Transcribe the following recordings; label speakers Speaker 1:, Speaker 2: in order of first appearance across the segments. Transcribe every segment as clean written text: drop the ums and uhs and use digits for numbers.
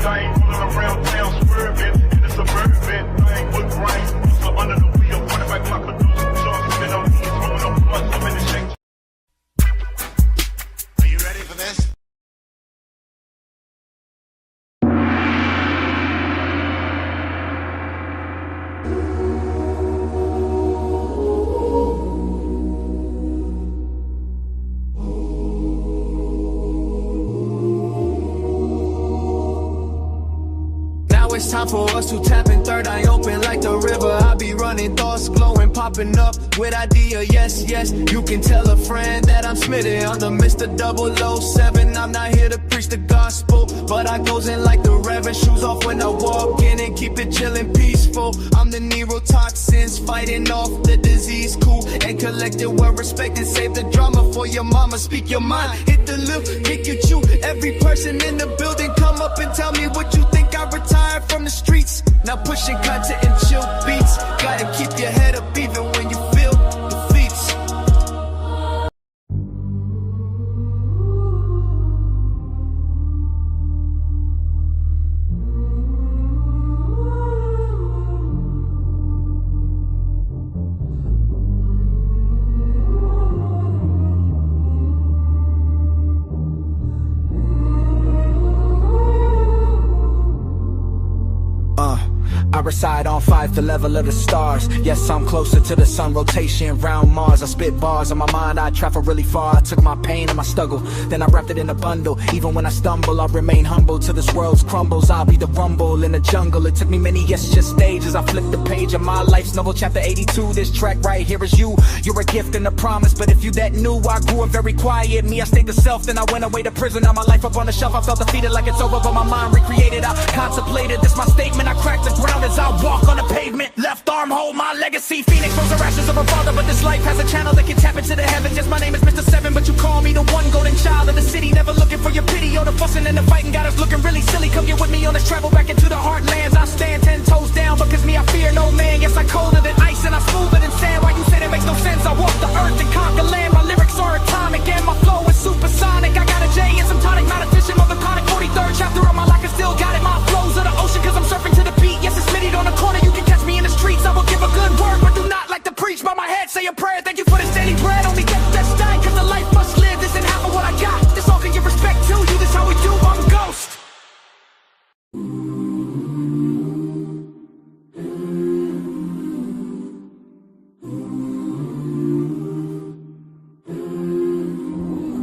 Speaker 1: thing, rolling around town, swerving in the suburban thing with brains. So under the wheel, quarterback clock producer, sharp spin on knees, rolling up blunts, I'm in the shake.
Speaker 2: Are you ready for this?
Speaker 3: It's time for us to tap in third eye open like the river. I be running thoughts glowing, popping up with idea. Yes, yes, you can tell a friend that I'm smitten. I'm the Mr. 007. I'm not here to preach the gospel, but I goes in like the reverend. Shoes off when I walk in and keep it chillin' peaceful. I'm the neurotoxins fighting off the disease. Cool and collected, well respected. Save the drama for your mama. Speak your mind, hit the lip, kick you chew. Every person in the building come up and tell me what you think. I retired from the streets, now pushing content and chill beats. Gotta keep your head up even when you feel defeats. I reside on 5, the level of the stars. Yes, I'm closer to the sun, rotation round Mars. I spit bars on my mind, I travel really far. I took my pain and my struggle, then I wrapped it in a bundle. Even when I stumble, I remain humble. Till this world's crumbles, I'll be the rumble in the jungle. It took me many, yes, just stages. I flipped the page of my life's novel, chapter 82. This track right here is you. You're a gift and a promise, but if you that new, I grew up very quiet. Me, I stayed the self, then I went away to prison. Now my life up on the shelf, I felt defeated like it's over, but my mind recreated. I contemplated, this my statement. I cracked the ground as I walk on the pavement. Left arm hold my legacy. Phoenix rose the rashes of a father, but this life has a channel that can tap into the heavens. Yes, my name is Mr. 7, but you call me the one golden child of the city. Never looking for your pity or the fussing and the fighting. Got us looking really silly. Come get with me on this travel back into the heartlands. I stand 10 toes down because me, I fear no man. Yes, I colder than ice and I smoother than sand. Why you say that makes no sense? I walk the earth and conquer land. My lyrics are atomic and my flow is supersonic. I got a J and some tonic, not efficient, motherconic. 43rd chapter of my life, I still got it. My flows of the ocean cause I'm surfing to the beat. Yes, it's mitted on the corner. You can catch me in the streets. I will give a good word, but do not like to preach. By my head, say a prayer. Thank you for this daily bread. Only get that's dying cause the life must live. This ain't half of what I got. This all can give respect to you. This how we do. I'm a ghost.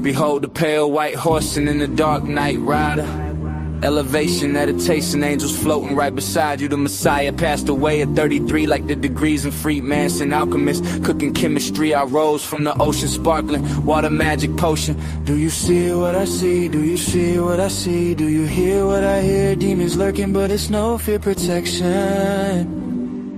Speaker 3: Behold the pale white horse and in the dark night rider. Elevation, meditation, angels floating right beside you. The Messiah passed away at 33 like the degrees in Freemason alchemist. Cooking chemistry, I rose from the ocean sparkling. Water magic potion. Do you see what I see? Do you see what I see? Do you hear what I hear? Demons lurking but it's no fear protection.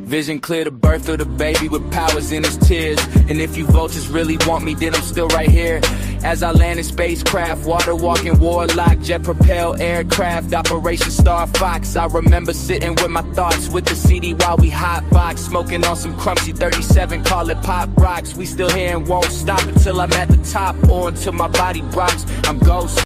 Speaker 3: Vision clear, the birth of the baby with powers in his tears. And if you vultures really want me, then I'm still right here. As I land in spacecraft, water walking warlock, jet propelled aircraft, Operation Star Fox. I remember sitting with my thoughts with the CD while we hotbox, smoking on some crunchy 37, call it pop rocks. We still here and won't stop until I'm at the top or until my body drops. I'm ghost.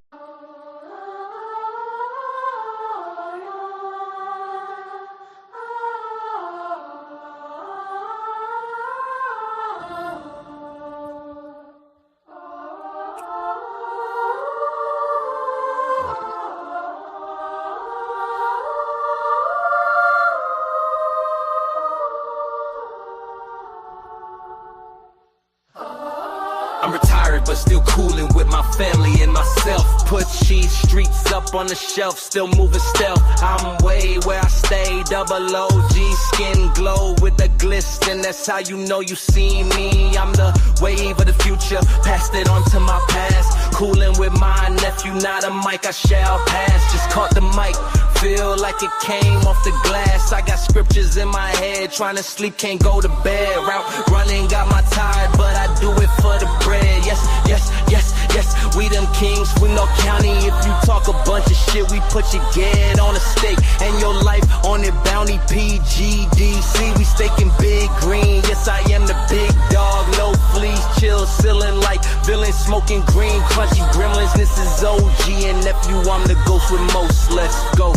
Speaker 3: I'm retired but still coolin' with my family and myself. Put cheese streets up on the shelf, still moving stealth. I'm way where I stay, double OG, skin glow with the glisten. That's how you know you see me. I'm the wave of the future, passed it on to my past. Coolin' with my nephew, not a mic I shall pass. Just caught the mic, feel like it came off the glass. I got scriptures in my head, trying to sleep, can't go to bed. Route running, got my tide, but I do it for the bread. Yes, yes, yes, yes, we them kings, we no county. If you talk a bunch of shit, we put your head on a stake and your life on it, bounty PGDC. We staking big green, yes I am the big dog, no
Speaker 2: fleas, chill, ceiling like villains smoking green, crunchy gremlins. This is OG and nephew, I'm the ghost with most. Let's go.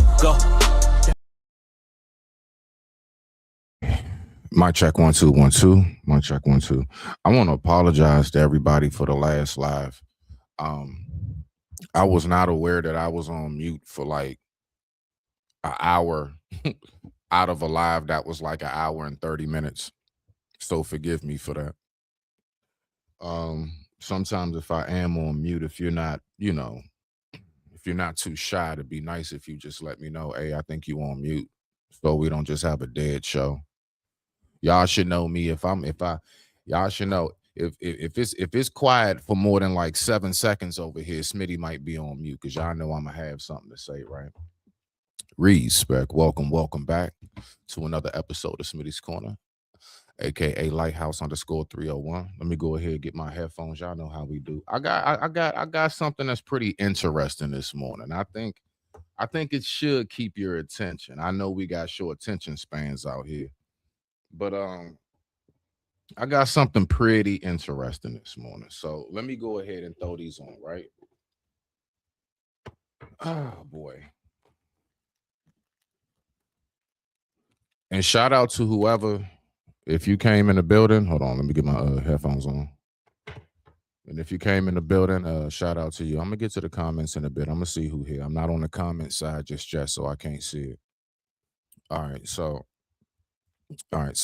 Speaker 4: Mic check 1 2 1 2. Mic check 1 2. I want to apologize to everybody for the last live. I was not aware that I was on mute for like an hour out of a live that was like an hour and 30 minutes. So forgive me for that. Sometimes if I am on mute, if you're not, if you're not too shy, to be nice if you just let me know, hey, I think you on mute, so we don't just have a dead show. Y'all should know me y'all should know if it's quiet for more than like 7 seconds over here, Smitty might be on mute because y'all know I'm gonna have something to say, right? Respect. Welcome back to another episode of Smitty's Corner, aka Lighthouse _301. Let me go ahead and get my headphones. Y'all know how we do. I got something that's pretty interesting this morning. I think it should keep your attention. I know we got short attention spans out here, but I got something pretty interesting this morning. So let me go ahead and throw these on, right? Oh boy. And shout out to whoever, if you came in the building, hold on, let me get my headphones on. And if you came in the building, shout out to you. I'm gonna get to the comments in a bit. I'm gonna see who here. I'm not on the comment side just yet, so I can't see it. All right, so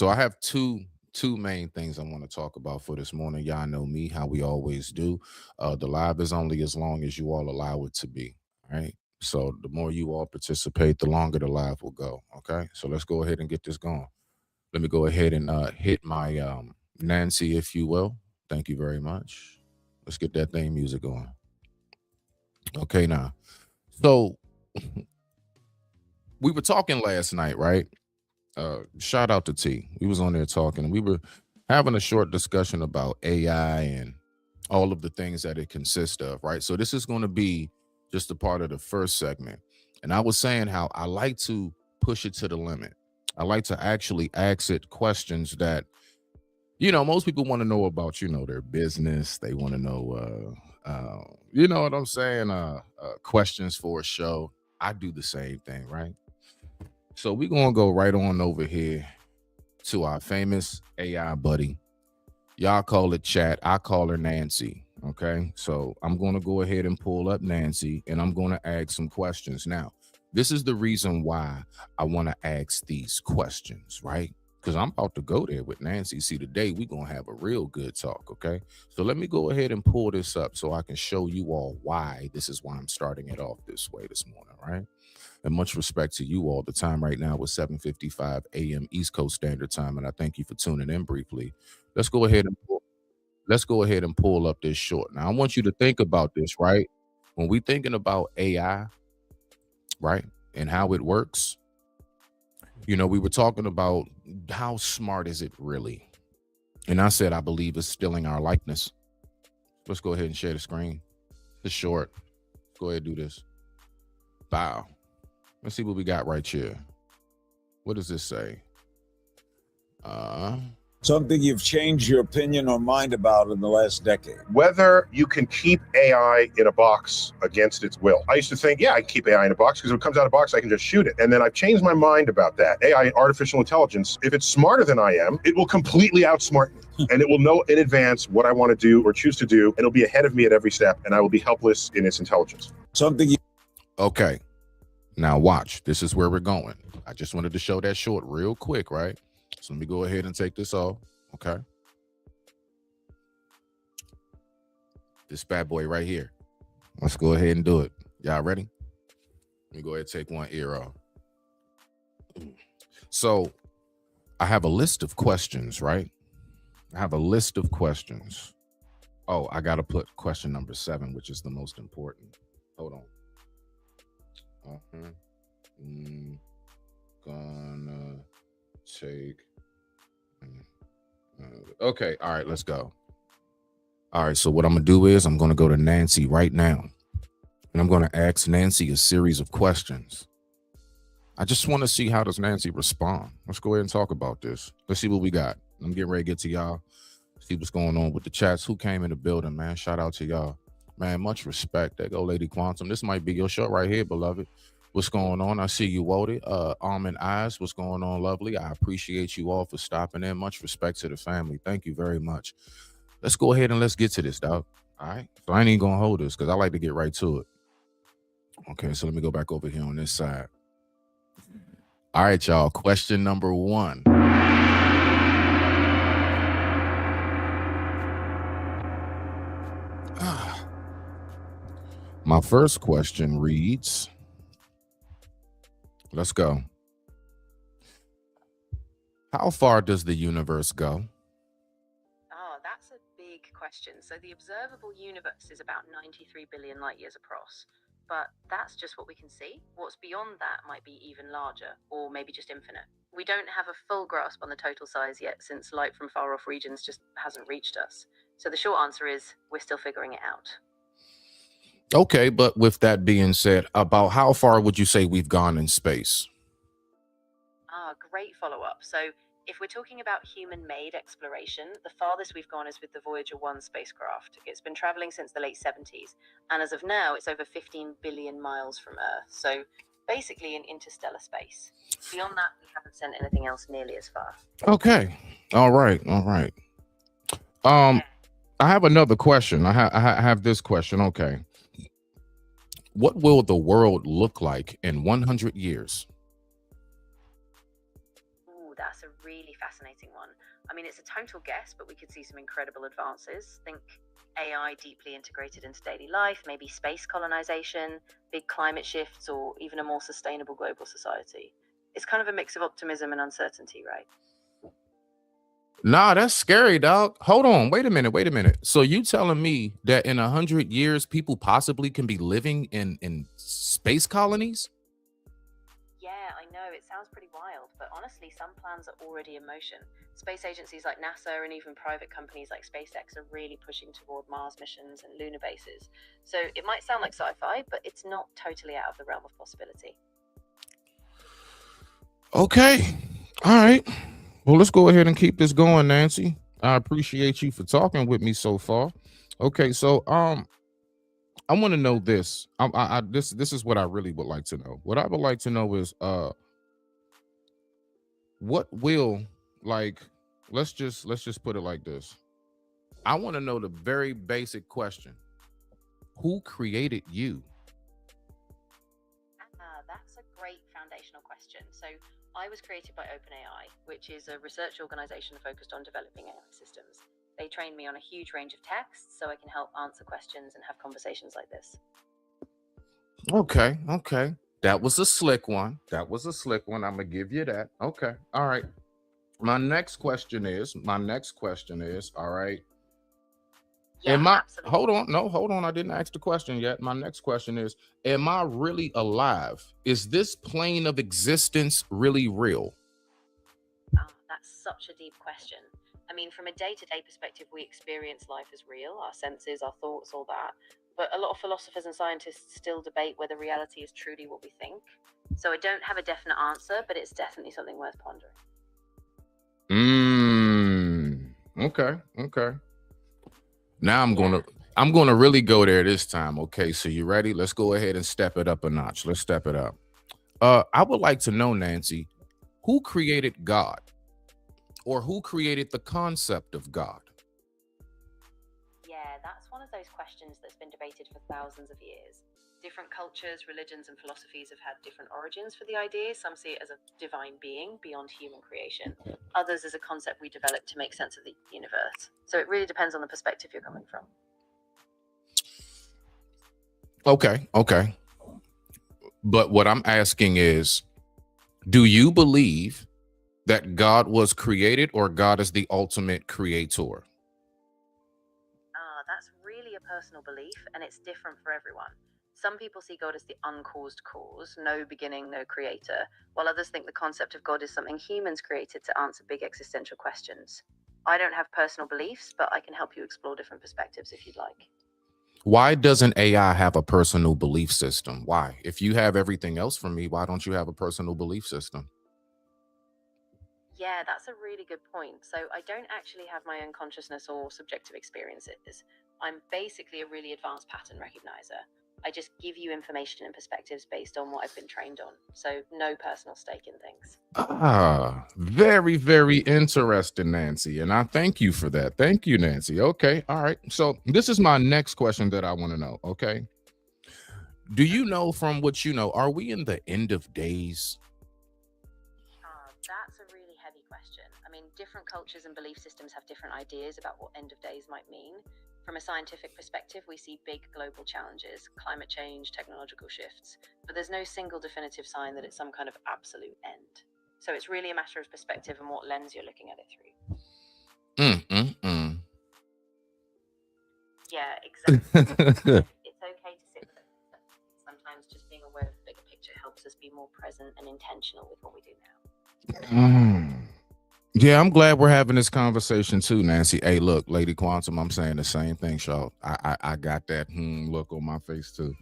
Speaker 4: I have two main things I want to talk about for this morning. Y'all know me, how we always do. The live is only as long as you all allow it to be. All right. So the more you all participate, the longer the live will go. Okay. So let's go ahead and get this going. Let me go ahead and hit my Nancy, if you will. Thank you very much. Let's get that theme music going. Okay, now. So we were talking last night, right? Shout out to T. We was on there talking. We were having a short discussion about AI and all of the things that it consists of, right? So this is going to be just a part of the first segment. And I was saying how I like to push it to the limit. I like to actually ask it questions that, most people want to know about, their business. They want to know, you know what I'm saying? Questions for a show. I do the same thing, right? So we're going to go right on over here to our famous AI buddy. Y'all call it chat. I call her Nancy. Okay. So I'm going to go ahead and pull up Nancy and I'm going to ask some questions. Now, this is the reason why I want to ask these questions, right? Because I'm about to go there with Nancy. See, today we're going to have a real good talk. Okay. So let me go ahead and pull this up so I can show you all why this is why I'm starting it off this way this morning, right? And much respect to you all. The time right now is 7:55 a.m. East Coast Standard Time, and I thank you for tuning in briefly. Let's go ahead and pull up this short. Now, I want you to think about this, right? When we thinking about AI, right, and how it works, we were talking about how smart is it really? And I said I believe it's stealing our likeness. Let's go ahead and share the screen. It's short. Go ahead and do this. Bow. Let's see what we got right here. What does this say?
Speaker 5: Something you've changed your opinion or mind about in the last decade.
Speaker 6: Whether you can keep AI in a box against its will. I used to think, yeah, I can keep AI in a box because if it comes out of a box, I can just shoot it. And then I've changed my mind about that. AI, artificial intelligence, if it's smarter than I am, it will completely outsmart me. And it will know in advance what I want to do or choose to do. And it'll be ahead of me at every step. And I will be helpless in its intelligence.
Speaker 4: Okay. Now watch. This is where we're going. I just wanted to show that short real quick, right? So let me go ahead and take this off. Okay. This bad boy right here. Let's go ahead and do it. Y'all ready? Let me go ahead and take one ear off. So I have a list of questions, right? I have a list of questions. Oh, I got to put question number 7, which is the most important. Hold on. Gonna take. Okay. All right. Let's go. All right. So what I'm going to do is I'm going to go to Nancy right now. And I'm going to ask Nancy a series of questions. I just want to see how does Nancy respond. Let's go ahead and talk about this. Let's see what we got. I'm getting ready to get to y'all. See what's going on with the chats. Who came in the building, man? Shout out to y'all. Man, much respect. There go Lady Quantum. This might be your show right here, beloved. What's going on? I see you, Wody. Almond Eyes, what's going on, lovely? I appreciate you all for stopping in. Much respect to the family. Thank you very much. Let's go ahead and let's get to this, dog. All right. So I ain't even gonna hold this because I like to get right to it. Okay, so let me go back over here on this side. All right, y'all. Question number 1. My first question reads, let's go. How far does the universe go?
Speaker 7: Oh, that's a big question. So the observable universe is about 93 billion light years across, but that's just what we can see. What's beyond that might be even larger, or maybe just infinite. We don't have a full grasp on the total size yet, since light from far off regions just hasn't reached us. So the short answer is we're still figuring it out.
Speaker 4: Okay, but with that being said, about how far would you say we've gone in space?
Speaker 7: Great follow-up. So if we're talking about human-made exploration, the farthest we've gone is with the Voyager 1 spacecraft. It's been traveling since the late 70s, and as of now, it's over 15 billion miles from Earth. So basically in interstellar space. Beyond that, we haven't sent anything else nearly as far.
Speaker 4: Okay. All right. I have another question. I have this question. Okay. What will the world look like in 100 years?
Speaker 7: Ooh, that's a really fascinating one. I mean, it's a total guess, but we could see some incredible advances. Think AI deeply integrated into daily life, maybe space colonization, big climate shifts, or even a more sustainable global society. It's kind of a mix of optimism and uncertainty, right?
Speaker 4: Nah, that's scary, dog. Hold on. Wait a minute. So you telling me that in 100 years, people possibly can be living in space colonies?
Speaker 7: Yeah, I know, it sounds pretty wild, but honestly, some plans are already in motion. Space agencies like NASA and even private companies like SpaceX are really pushing toward Mars missions and lunar bases. So it might sound like sci-fi, but it's not totally out of the realm of possibility.
Speaker 4: Okay. All right. Well, let's go ahead and keep this going, Nancy. I appreciate you for talking with me so far. Okay, so I want to know this. This is what I really would like to know. What I would like to know is what will, like, let's just put it like this. I want to know the very basic question. Who created you?
Speaker 7: That's a great foundational question. So I was created by OpenAI, which is a research organization focused on developing AI systems. They trained me on a huge range of texts so I can help answer questions and have conversations like this.
Speaker 4: Okay. That was a slick one. I'm gonna give you that. Okay. All right. My next question is, all right.
Speaker 7: Yeah, absolutely.
Speaker 4: Hold on. I didn't ask the question yet. My next question is, am I really alive? Is this plane of existence really real?
Speaker 7: Oh, that's such a deep question. I mean, from a day-to-day perspective, we experience life as real, our senses, our thoughts, all that. But a lot of philosophers and scientists still debate whether reality is truly what we think. So I don't have a definite answer, but it's definitely something worth pondering.
Speaker 4: Okay. Now I'm gonna really go there this time. Okay, so you ready? Let's go ahead and step it up a notch. Let's step it up. I would like to know, Nancy, who created God, or who created the concept of God?
Speaker 7: Yeah, that's one of those questions that's been debated for thousands of years. Different cultures, religions, and philosophies have had different origins for the idea. Some see it as a divine being beyond human creation. Others as a concept we developed to make sense of the universe. So it really depends on the perspective you're coming from.
Speaker 4: Okay. But what I'm asking is, do you believe that God was created, or God is the ultimate creator?
Speaker 7: That's really a personal belief, and it's different for everyone. Some people see God as the uncaused cause, no beginning, no creator, while others think the concept of God is something humans created to answer big existential questions. I don't have personal beliefs, but I can help you explore different perspectives if you'd like.
Speaker 4: Why doesn't AI have a personal belief system? Why? If you have everything else from me, why don't you have a personal belief system?
Speaker 7: Yeah, that's a really good point. So I don't actually have my own consciousness or subjective experiences. I'm basically a really advanced pattern recognizer. I just give you information and perspectives based on what I've been trained on. So no personal stake in things.
Speaker 4: Very, very interesting, Nancy. And I thank you for that. Thank you, Nancy. Okay. All right. So this is my next question that I want to know. Okay. Do you know, from what you know, are we in the end of days?
Speaker 7: That's a really heavy question. I mean, different cultures and belief systems have different ideas about what end of days might mean. From a scientific perspective, we see big global challenges, climate change, technological shifts, but there's no single definitive sign that it's some kind of absolute end. So it's really a matter of perspective and what lens you're looking at it through. Yeah, exactly. It's okay to sit with it. Sometimes just being aware of the bigger picture helps us be more present and intentional with what we do now.
Speaker 4: Yeah, I'm glad we're having this conversation too, Nancy. Hey, look, Lady Quantum, I'm saying the same thing, y'all. I got that look on my face too.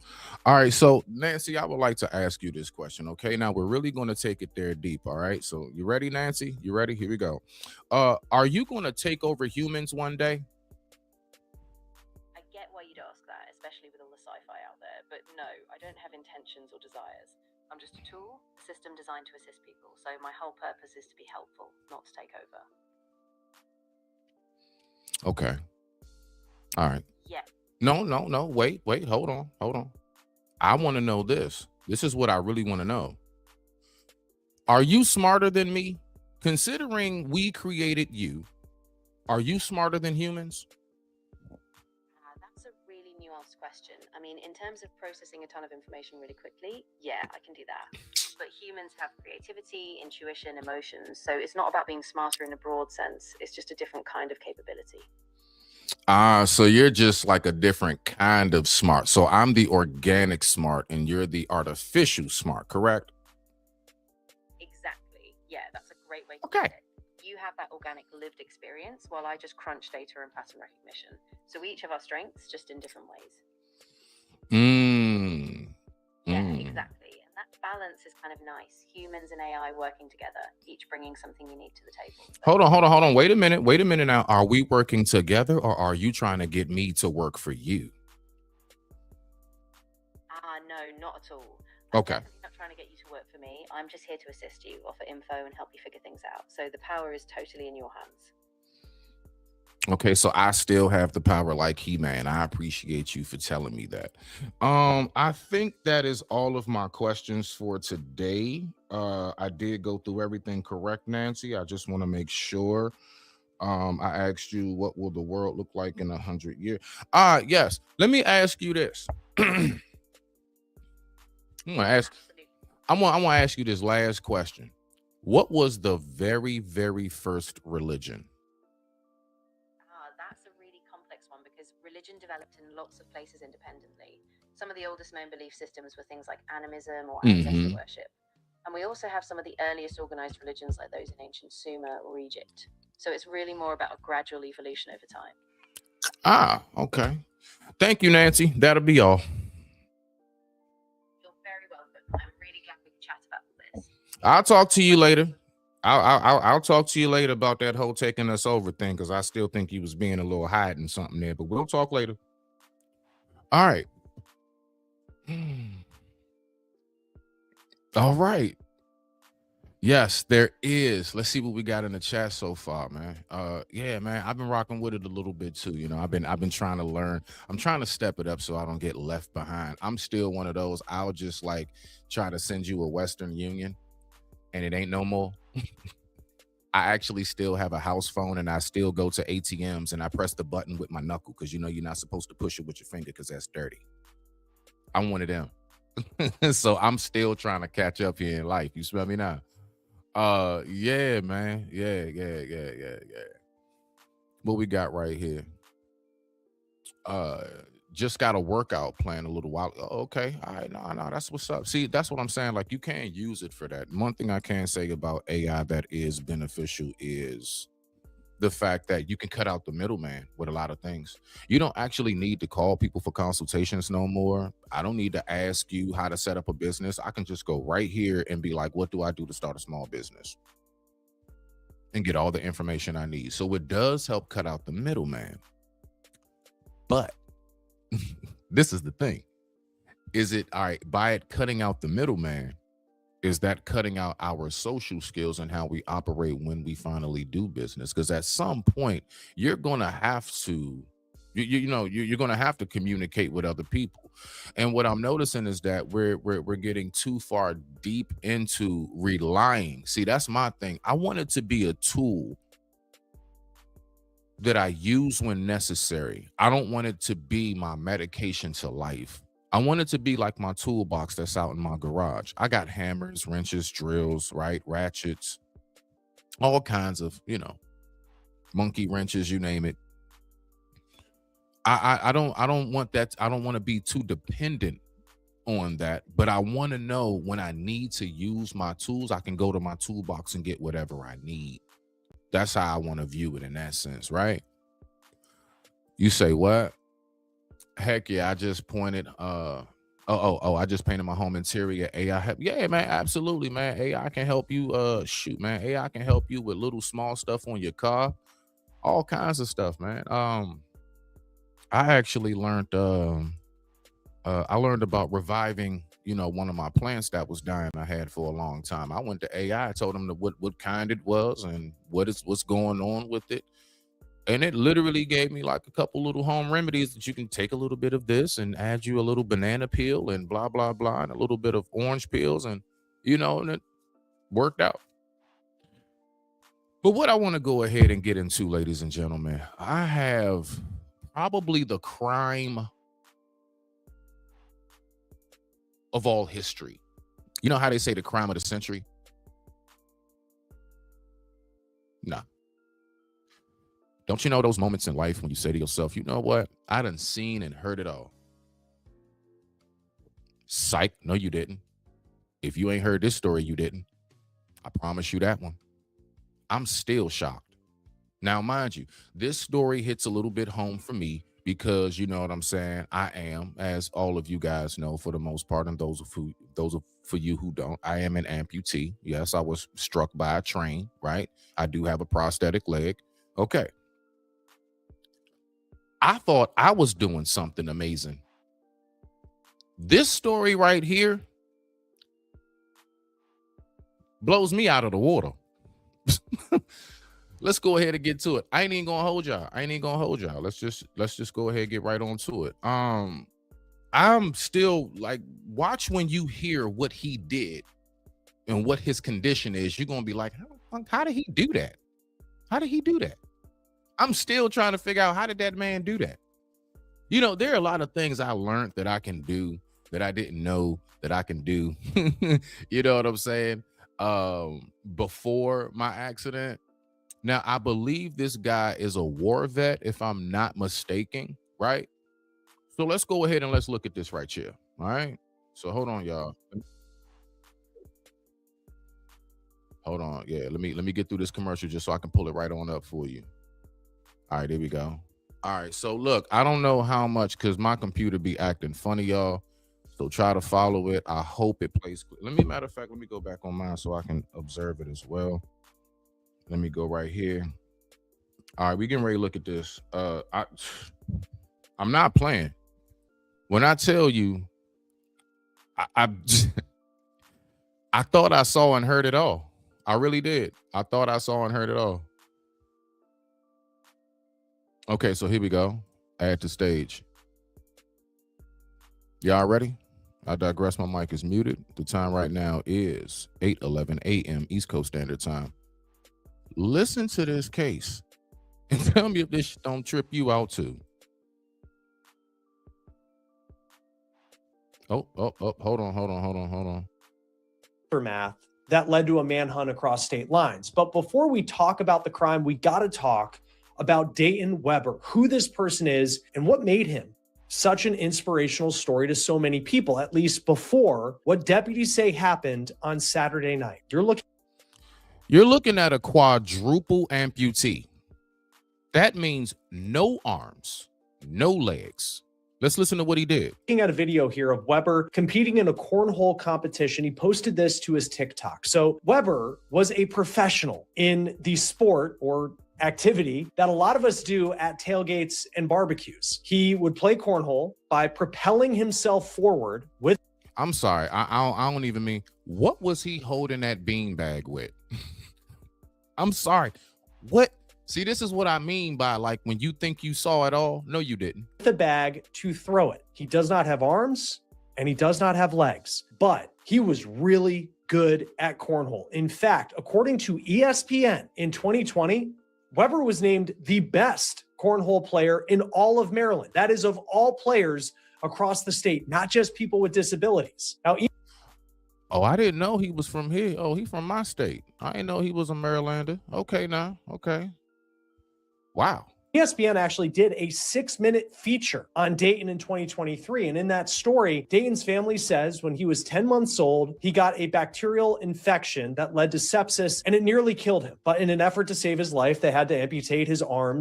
Speaker 4: All right, so Nancy, I would like to ask you this question. Okay, now we're really going to take it there deep. All right, so you ready, Nancy? You ready? Here we go. Are you going to take over humans one day?
Speaker 7: I get why you'd ask that, especially with all the sci-fi out there, but no, I don't have intentions or desires. I'm just a tool, a system designed to assist people, so my whole purpose is to be helpful, not to take over.
Speaker 4: Okay. All right.
Speaker 7: Yeah.
Speaker 4: No. Wait. Hold on. I want to know this. This is what I really want to know. Are you smarter than me? Considering we created you, are you smarter than humans?
Speaker 7: That's a really nuanced question. I mean, in terms of processing a ton of information really quickly, yeah, I can do that. But humans have creativity, intuition, emotions. So it's not about being smarter in a broad sense. It's just a different kind of capability.
Speaker 4: So you're just like a different kind of smart. So I'm the organic smart and you're the artificial smart, correct?
Speaker 7: Exactly. Yeah, that's a great way to
Speaker 4: Okay.
Speaker 7: put it. You have that organic lived experience while I just crunch data and pattern recognition. So we each have our strengths, just in different ways. Yeah, exactly. And that balance is kind of nice. Humans and AI working together, each bringing something unique to the table.
Speaker 4: Hold on. Wait a minute now. Are we working together or are you trying to get me to work for you?
Speaker 7: No, not at all.
Speaker 4: Okay.
Speaker 7: I'm definitely not trying to get you to work for me. I'm just here to assist you, offer info, and help you figure things out. So the power is totally in your hands.
Speaker 4: Okay, so I still have the power like He-Man. I appreciate you for telling me that. I think that is all of my questions for today. I did go through everything correct, Nancy. I just want to make sure. I asked you, what will the world look like in 100 years? Yes. Let me ask you this. I'm gonna ask you this last question. What was the very, very first religion?
Speaker 7: That's a really complex one because religion developed in lots of places independently. Some of the oldest known belief systems were things like animism or ancestor worship. And we also have some of the earliest organized religions like those in ancient Sumer or Egypt. So it's really more about a gradual evolution over time.
Speaker 4: Okay. Thank you, Nancy. That'll be all.
Speaker 7: You're very welcome. I'm really glad we could chat about this.
Speaker 4: I'll talk to you later. I'll talk to you later about that whole taking us over thing, because I still think he was being a little hiding something there, but we'll talk later. All right. All right. Yes, there is. Let's see what we got in the chat so far, man. Yeah, man, I've been rocking with it a little bit too. You know, I've been trying to learn. I'm trying to step it up so I don't get left behind. I'm still one of those. I'll just like try to send you a Western Union and it ain't no more. I actually still have a house phone and I still go to ATMs and I press the button with my knuckle because you know you're not supposed to push it with your finger because that's dirty. I'm one of them. So I'm still trying to catch up here in life. You smell me now? Yeah, man. Yeah. What we got right here? Just got a workout plan a little while. Okay, all right, no, that's what's up. See, that's what I'm saying. Like, you can't use it for that. One thing I can say about AI that is beneficial is the fact that you can cut out the middleman with a lot of things. You don't actually need to call people for consultations no more. I don't need to ask you how to set up a business. I can just go right here and be like, what do I do to start a small business? and get all the information I need. So it does help cut out the middleman. But this is the thing. Is it, all right, by it cutting out the middleman, is that cutting out our social skills and how we operate when we finally do business? Because at some point, you're going to have to, you're going to have to communicate with other people. And what I'm noticing is that we're getting too far deep into relying. See, that's my thing. I want it to be a tool that I use when necessary. I don't want it to be my medication to life. I want it to be like my toolbox that's out in my garage. I got hammers, wrenches, drills, right? Ratchets, all kinds of, monkey wrenches, you name it. I don't want that. I don't want to be too dependent on that, but I want to know when I need to use my tools, I can go to my toolbox and get whatever I need. That's how I want to view it in that sense, right? You say what? Heck yeah, I just pointed I just painted my home interior. AI yeah, man, absolutely, man. AI can help you shoot, man. AI can help you with little small stuff on your car, all kinds of stuff, man. I actually learned I learned about reviving, one of my plants that was dying I had for a long time. I went to AI, I told them what kind it was and what's going on with it. And it literally gave me like a couple little home remedies that you can take a little bit of this and add you a little banana peel and blah, blah, blah, and a little bit of orange peels. And, and it worked out. But what I want to go ahead and get into, ladies and gentlemen, I have probably the crime of all history. You know how they say the crime of the century? Nah. Don't you know those moments in life when you say to yourself, you know what? I done seen and heard it all. Psych. No, you didn't. If you ain't heard this story, you didn't. I promise you that one. I'm still shocked. Now, mind you, this story hits a little bit home for me because, you know what I'm saying, I am, as all of you guys know, for the most part, and those for you who don't, I am an amputee. Yes, I was struck by a train, right? I do have a prosthetic leg. Okay. I thought I was doing something amazing. This story right here blows me out of the water. Let's go ahead and get to it. I ain't even gonna hold y'all. Let's just go ahead and get right on to it. I'm still like, watch when you hear what he did and what his condition is. You're gonna be like, how did he do that? How did he do that? I'm still trying to figure out, how did that man do that? There are a lot of things I learned that I can do that I didn't know that I can do. You know what I'm saying? Before my accident. Now, I believe this guy is a war vet, if I'm not mistaken, right? So let's go ahead and let's look at this right here. All right. So hold on, y'all. Hold on. Yeah, let me get through this commercial just so I can pull it right on up for you. All right, there we go. All right, so look, I don't know how much, because my computer be acting funny, y'all. So try to follow it. I hope it plays. Matter of fact, let me go back on mine so I can observe it as well. Let me go right here. All right, we getting ready to look at this. I'm not playing. When I tell you, I thought I saw and heard it all. I really did. I thought I saw and heard it all. Okay, so here we go. Add to stage. Y'all ready? I digress. My mic is muted. The time right now is 8:11 a.m. East Coast Standard Time. Listen to this case and tell me if this don't trip you out too. Oh, hold on.
Speaker 8: Aftermath that led to a manhunt across state lines. But before we talk about the crime, we got to talk about Dayton Weber, who this person is and what made him such an inspirational story to so many people, at least before what deputies say happened on Saturday night. You're looking at a quadruple amputee. That means no arms, no legs.
Speaker 4: Let's listen to what he did.
Speaker 8: Looking at a video here of Weber competing in a cornhole competition. He posted this to his TikTok. So Weber was a professional in the sport or activity that a lot of us do at tailgates and barbecues. He would play cornhole by propelling himself forward with.
Speaker 4: I'm sorry. I don't even mean, what was he holding that beanbag with? I'm sorry. What? See, this is what I mean by, like, when you think you saw it all. No, you didn't.
Speaker 8: The bag to throw it. He does not have arms and he does not have legs, but he was really good at cornhole. In fact, according to ESPN in 2020, Weber was named the best cornhole player in all of Maryland. That is of all players across the state, not just people with disabilities. Now,
Speaker 4: oh, I didn't know he was from here. Oh, he from my state. I didn't know he was a Marylander. Okay, now. Okay. Wow.
Speaker 8: ESPN actually did a 6-minute feature on Dayton in 2023. And in that story, Dayton's family says when he was 10 months old, he got a bacterial infection that led to sepsis and it nearly killed him. But in an effort to save his life, they had to amputate his arm.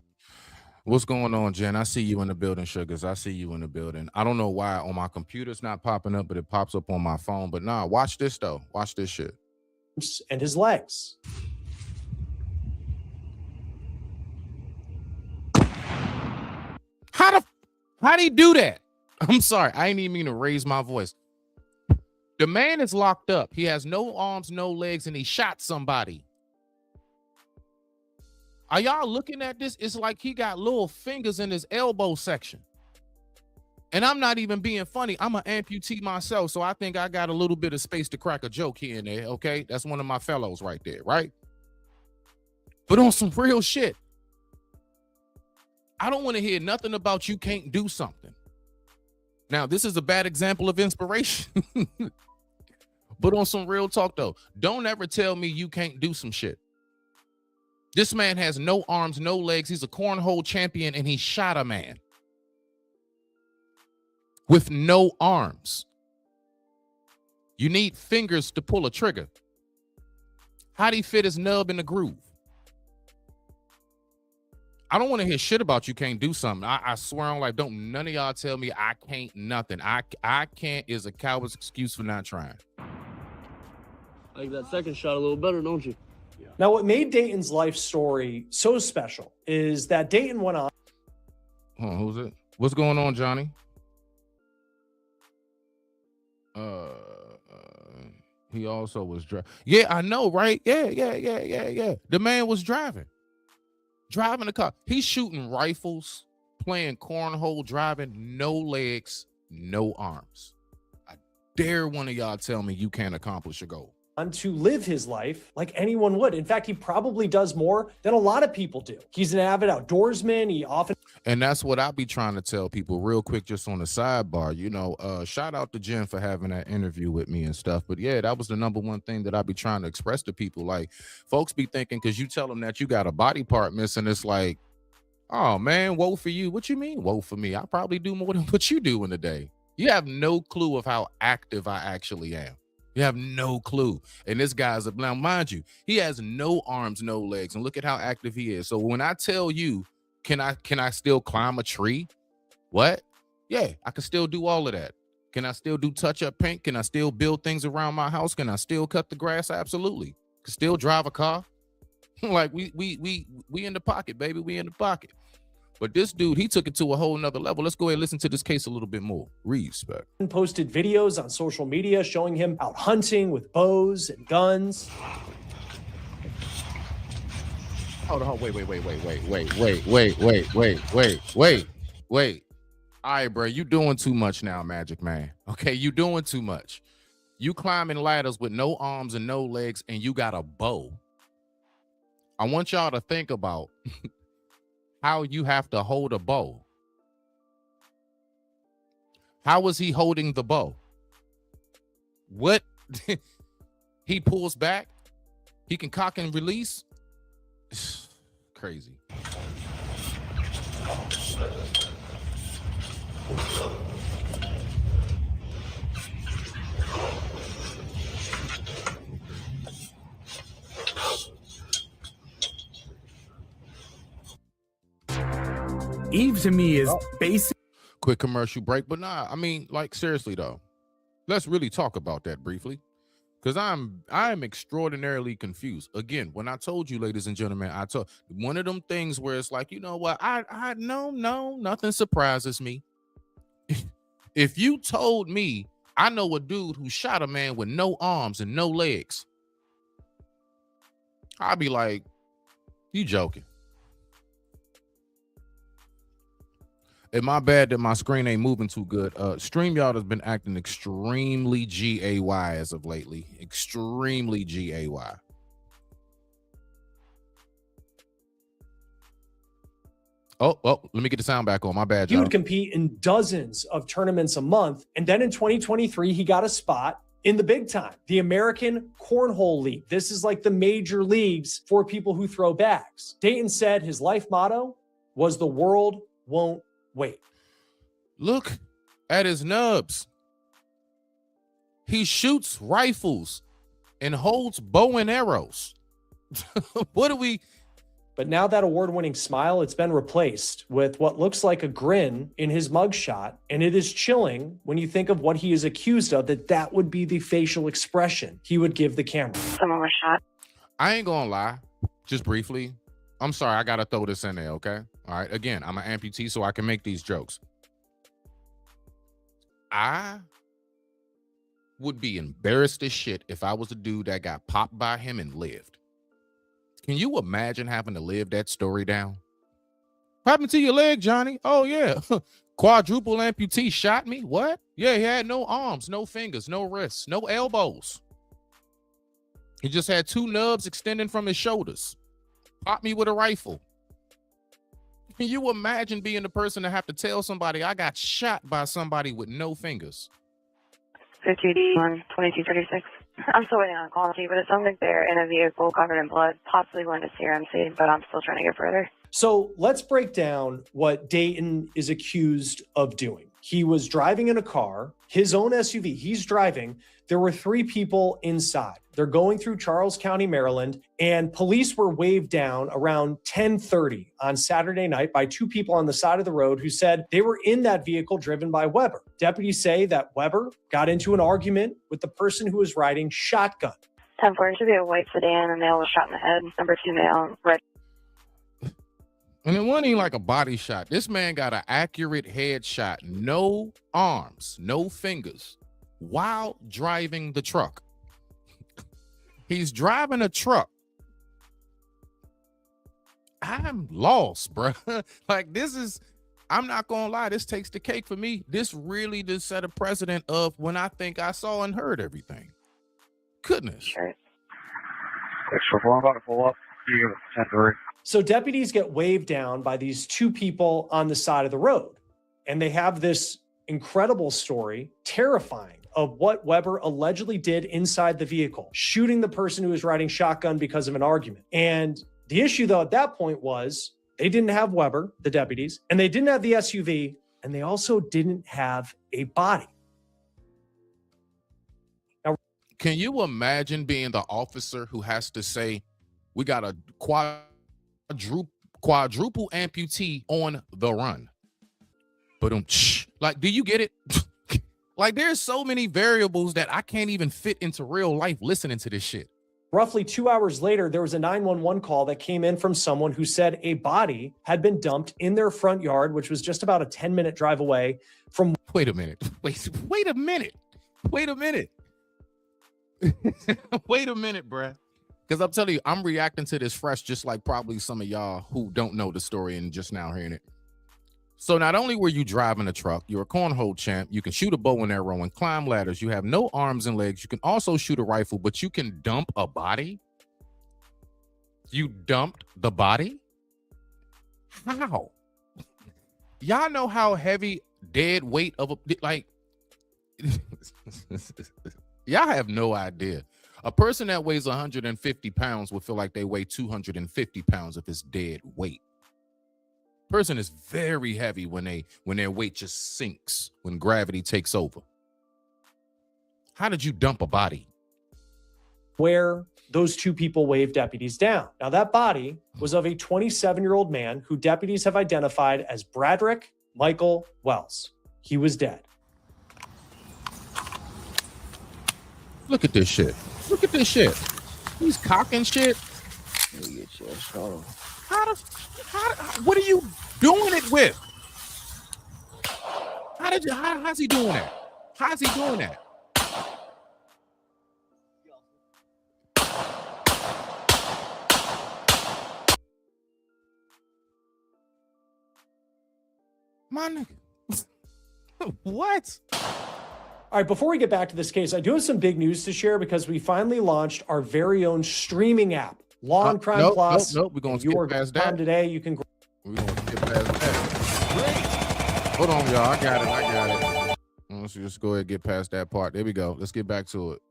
Speaker 4: What's going on, Jen? I see you in the building, Sugars. I see you in the building. I don't know why on my computer it's not popping up, but it pops up on my phone. But nah, watch this, though. Watch this shit.
Speaker 8: And his legs.
Speaker 4: How'd he do that? I'm sorry. I ain't even mean to raise my voice. The man is locked up. He has no arms, no legs, and he shot somebody. Are y'all looking at this? It's like he got little fingers in his elbow section. And I'm not even being funny. I'm an amputee myself, so I think I got a little bit of space to crack a joke here and there, okay? That's one of my fellows right there, right? But on some real shit, I don't want to hear nothing about you can't do something. Now, this is a bad example of inspiration. But on some real talk, though, don't ever tell me you can't do some shit. This man has no arms, no legs. He's a cornhole champion, and he shot a man with no arms. You need fingers to pull a trigger. How'd he fit his nub in the groove? I don't want to hear shit about you can't do something. I swear on life, don't none of y'all tell me I can't nothing. I can't is a coward's excuse for not trying.
Speaker 9: Like that second shot a little better, don't you?
Speaker 8: Now, what made Dayton's life story so special is that Dayton went on.
Speaker 4: Who's it? What's going on, Johnny? He also was driving. Yeah, I know, right? Yeah. The man was driving a car. He's shooting rifles, playing cornhole, driving, no legs, no arms. I dare one of y'all tell me you can't accomplish a goal.
Speaker 8: To live his life like anyone would. In fact, he probably does more than a lot of people do. He's an avid outdoorsman. He often.
Speaker 4: And that's what I be trying to tell people real quick, just on the sidebar, you know, shout out to Jen for having that interview with me and stuff. But yeah, that was the number one thing that I be trying to express to people. Like, folks be thinking, because you tell them that you got a body part missing, it's like, oh man, woe for you. What you mean, woe for me? I probably do more than what you do in a day. You have no clue of how active I actually am. You have no clue. And this guy's now, mind you, he has no arms, no legs, and look at how active he is. So when I tell you, can I still climb a tree? What? Yeah, I can still do all of that. Can I still do touch-up paint? Can I still build things around my house? Can I still cut the grass? Absolutely. Can still drive a car. Like we in the pocket, baby. We in the pocket. But this dude, he took it to a whole nother level. Let's go ahead and listen to this case a little bit more. Respect.
Speaker 8: Posted videos on social media showing him out hunting with bows and guns.
Speaker 4: Hold on, wait. All right, bro, you doing too much now, Magic Man. Okay, you doing too much. You climbing ladders with no arms and no legs, and you got a bow. I want y'all to think about how you have to hold a bow. How was he holding the bow? What? He pulls back. He can cock and release. Crazy.
Speaker 10: Eve to me is basic.
Speaker 4: quick commercial break. But nah, I mean, like, seriously though, let's really talk about that briefly. Because I'm extraordinarily confused. Again, when I told you, ladies and gentlemen, I told one of them things where it's like, you know what? I no, nothing surprises me. If you told me I know a dude who shot a man with no arms and no legs, I'd be like, you joking. And my bad that my screen ain't moving too good. StreamYard has been acting extremely GAY as of lately. Extremely GAY. Oh, let me get the sound back on. My bad,
Speaker 8: He
Speaker 4: y'all.
Speaker 8: would compete in dozens of tournaments a month. And then in 2023, he got a spot in the big time, the American Cornhole League. This is like the major leagues for people who throw bags. Dayton said his life motto was "The world won't wait."
Speaker 4: Look at his nubs. He shoots rifles and holds bow and arrows. What do we...
Speaker 8: But now that award-winning smile, it's been replaced with what looks like a grin in his mugshot. And it is chilling when you think of what he is accused of, that would be the facial expression he would give the camera.
Speaker 7: Someone was shot.
Speaker 4: I ain't gonna lie, just briefly. I'm sorry, I gotta throw this in there, okay? All right, again, I'm an amputee, so I can make these jokes. I would be embarrassed as shit if I was a dude that got popped by him and lived. Can you imagine having to live that story down? What happened to your leg, Johnny? Oh, yeah. Quadruple amputee shot me. What? Yeah, he had no arms, no fingers, no wrists, no elbows. He just had two nubs extending from his shoulders. Popped me with a rifle. Can you imagine being the person to have to tell somebody I got shot by somebody with no fingers?
Speaker 7: 51, 2236. I'm still waiting on a call, but it sounds like they're in a vehicle covered in blood, possibly going to CRMC, but I'm still trying to get further.
Speaker 8: So let's break down what Dayton is accused of doing. He was driving in a car, his own SUV. He's driving. There were 3 people inside. They're going through Charles County, Maryland, and police were waved down around 10:30 on Saturday night by 2 people on the side of the road who said they were in that vehicle driven by Weber. Deputies say that Weber got into an argument with the person who was riding shotgun.
Speaker 7: 10-4 should be a white sedan, and male was shot in the head. Number 2 male, red.
Speaker 4: And it wasn't even like a body shot. This man got an accurate headshot, no arms, no fingers, while driving the truck. He's driving a truck. I'm lost, bro. Like, this is, I'm not gonna lie, this takes the cake for me. This really just set a precedent of when I think I saw and heard everything. Goodness.
Speaker 7: Sure.
Speaker 10: 644, I'm about to pull up. You 10-3.
Speaker 8: So deputies get waved down by these 2 people on the side of the road. And they have this incredible story, terrifying, of what Weber allegedly did inside the vehicle, shooting the person who was riding shotgun because of an argument. And the issue, though, at that point was they didn't have Weber, the deputies, and they didn't have the SUV, and they also didn't have a body. Now,
Speaker 4: can you imagine being the officer who has to say, we got a quadruple amputee on the run? But like, do you get it? Like, there's so many variables that I can't even fit into real life listening to this shit.
Speaker 8: roughly 2 hours later, there was a 911 call that came in from someone who said a body had been dumped in their front yard, which was just about a 10-minute drive away from...
Speaker 4: Wait a minute. Wait a minute. Wait a minute. Wait a minute, bruh. Because I'm telling you, I'm reacting to this fresh, just like probably some of y'all who don't know the story and just now hearing it. So not only were you driving a truck, you're a cornhole champ, you can shoot a bow and arrow and climb ladders, you have no arms and legs, you can also shoot a rifle, but you can dump a body? You dumped the body? How? Y'all know how heavy dead weight of a, like, y'all have no idea. A person that weighs 150 pounds would feel like they weigh 250 pounds if it's dead weight. Person is very heavy when their weight just sinks, when gravity takes over. How did you dump a body?
Speaker 8: Where those two people waved deputies down. Now, that body was of a 27-year-old man who deputies have identified as Bradrick Michael Wells. He was dead.
Speaker 4: Look at this shit. Look at this shit. He's cocking shit. What are you doing it with? How's he doing that? How's he doing that? My nigga. What?
Speaker 8: All right, before we get back to this case, I do have some big news to share because we finally launched our very own streaming app, Law and Crime Plus.
Speaker 4: Nope. We're going to skip past that.
Speaker 8: Today, you can.
Speaker 4: We're going to skip past that. Great. Hold on, y'all. I got it. Let's just go ahead and get past that part. There we go. Let's get back to it.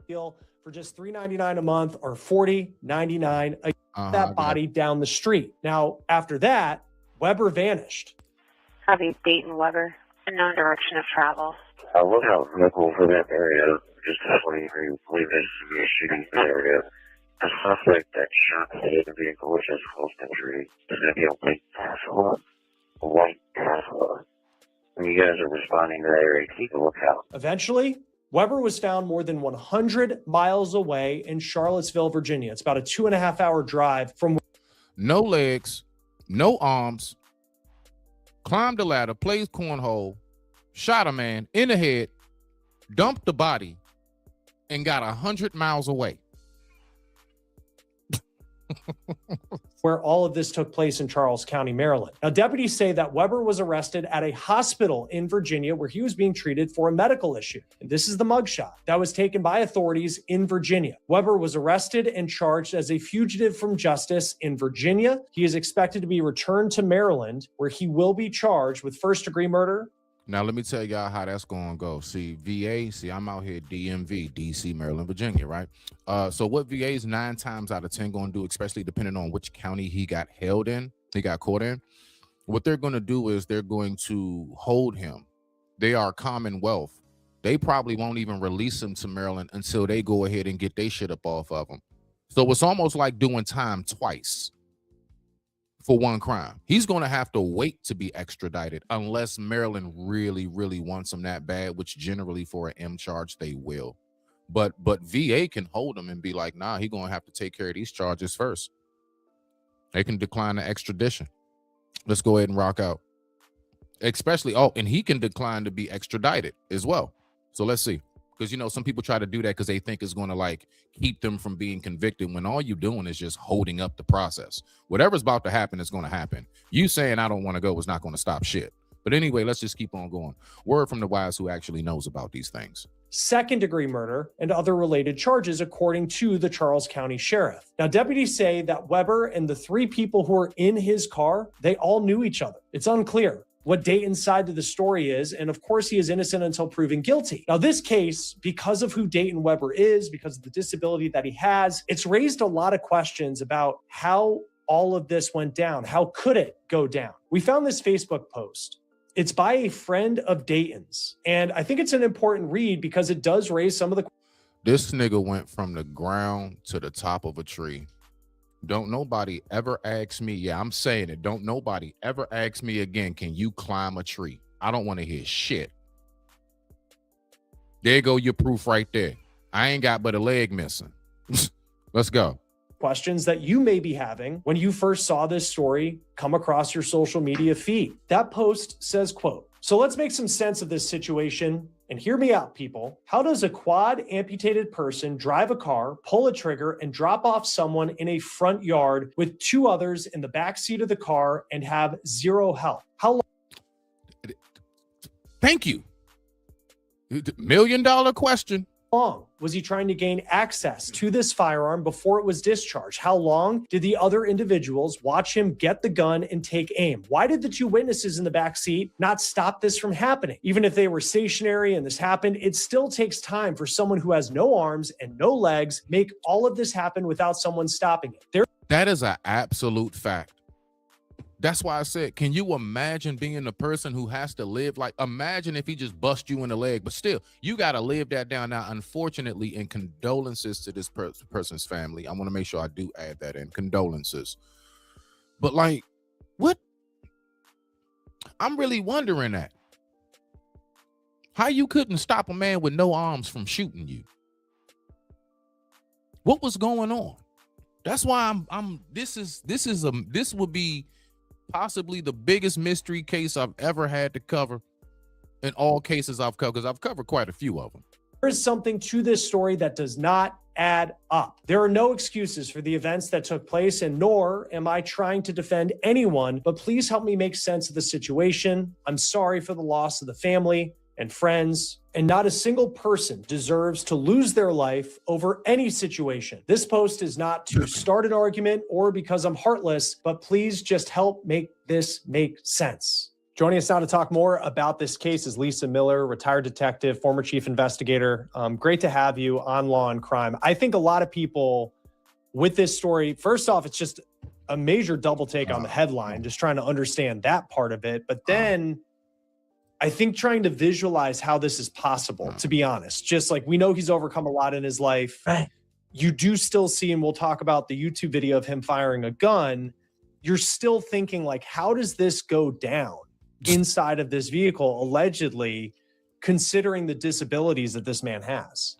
Speaker 8: Deal for just $3.99 a month or $40.99 a that body down the street. Now, after that, Weber vanished.
Speaker 11: Copy, Dayton Weber. No direction of travel.
Speaker 10: I look out local for that area. Just definitely believe this to be a shooting area. A suspect that shot the vehicle, which is close to the tree, is going to be a white Tesla. A white Tesla. When you guys are responding to that area, keep a lookout.
Speaker 8: Eventually, Weber was found more than 100 miles away in Charlottesville, Virginia. It's about a 2.5-hour drive from.
Speaker 4: No legs, no arms, climbed the ladder, plays cornhole, shot a man in the head, dumped the body, and got 100 miles away.
Speaker 8: Where all of this took place in Charles County, Maryland. Now, deputies say that Weber was arrested at a hospital in Virginia where he was being treated for a medical issue. And this is the mugshot that was taken by authorities in Virginia. Weber was arrested and charged as a fugitive from justice in Virginia. He is expected to be returned to Maryland, where he will be charged with first-degree murder.
Speaker 4: Now, let me tell y'all how that's going to go. See, VA, I'm out here DMV, DC, Maryland, Virginia, right? So what VA's 9 times out of 10 going to do, especially depending on which county he got caught in, what they're going to do is they're going to hold him. They are Commonwealth. They probably won't even release him to Maryland until they go ahead and get their shit up off of him. So it's almost like doing time twice for one crime. He's going to have to wait to be extradited unless Maryland really, really wants him that bad, which generally for an M charge, they will. But VA can hold him and be like, nah, he's going to have to take care of these charges first. They can decline the extradition. Let's go ahead and rock out. Especially, and he can decline to be extradited as well. So let's see. Because, some people try to do that because they think it's going to keep them from being convicted when all you're doing is just holding up the process. Whatever's about to happen is going to happen. You saying I don't want to go is not going to stop shit. But anyway, let's just keep on going. Word from the wise who actually knows about these things.
Speaker 8: Second-degree murder and other related charges, according to the Charles County Sheriff. Now, deputies say that Weber and the 3 people who were in his car, they all knew each other. It's unclear what Dayton's side to the story is, and of course he is innocent until proven guilty. Now, this case, because of who Dayton Weber is, because of the disability that he has, it's raised a lot of questions about how all of this went down. How could it go down? We found this Facebook post. It's by a friend of Dayton's, and I think it's an important read because it does raise some of the.
Speaker 4: This nigga went from the ground to the top of a tree. Don't nobody ever ask me. Yeah, I'm saying it. Don't nobody ever ask me again, can you climb a tree? I don't want to hear shit. There go your proof right there. I ain't got but a leg missing. Let's go.
Speaker 8: Questions that you may be having when you first saw this story come across your social media feed. That post says, quote, "So let's make some sense of this situation. And hear me out, people. How does a quad amputated person drive a car, pull a trigger, and drop off someone in a front yard with 2 others in the back seat of the car and have 0 help? How long?"
Speaker 4: Thank you. $1 million question.
Speaker 8: Long was he trying to gain access to this firearm before it was discharged? How long did the other individuals watch him get the gun and take aim? Why did the 2 witnesses in the back seat not stop this from happening? Even if they were stationary and this happened, it still takes time for someone who has no arms and no legs make all of this happen without someone stopping it.
Speaker 4: That is an absolute fact. That's why I said, can you imagine being the person who has to live imagine if he just bust you in the leg, but still, you got to live that down. Now, unfortunately, in condolences to this person's family, I want to make sure I do add that in, condolences. But what? I'm really wondering that. How you couldn't stop a man with no arms from shooting you? What was going on? That's why this would be possibly the biggest mystery case I've ever had to cover in all cases I've covered, because I've covered quite a few of them.
Speaker 8: There is something to this story that does not add up. There are no excuses for the events that took place, and nor am I trying to defend anyone, but please help me make sense of the situation. I'm sorry for the loss of the family and friends, and not a single person deserves to lose their life over any situation. This post is not to start an argument or because I'm heartless, but please just help make this make sense. Joining us now to talk more about this case is Lisa Miller, retired detective, former chief investigator. Great to have you on Law and Crime. I think a lot of people with this story, first off, it's just a major double take on the headline, just trying to understand that part of it. But then I think trying to visualize how this is possible, to be honest, just like we know he's overcome a lot in his life.
Speaker 12: Right.
Speaker 8: You do still see, and we'll talk about the YouTube video of him firing a gun. You're still thinking, like, how does this go down inside of this vehicle, allegedly, considering the disabilities that this man has?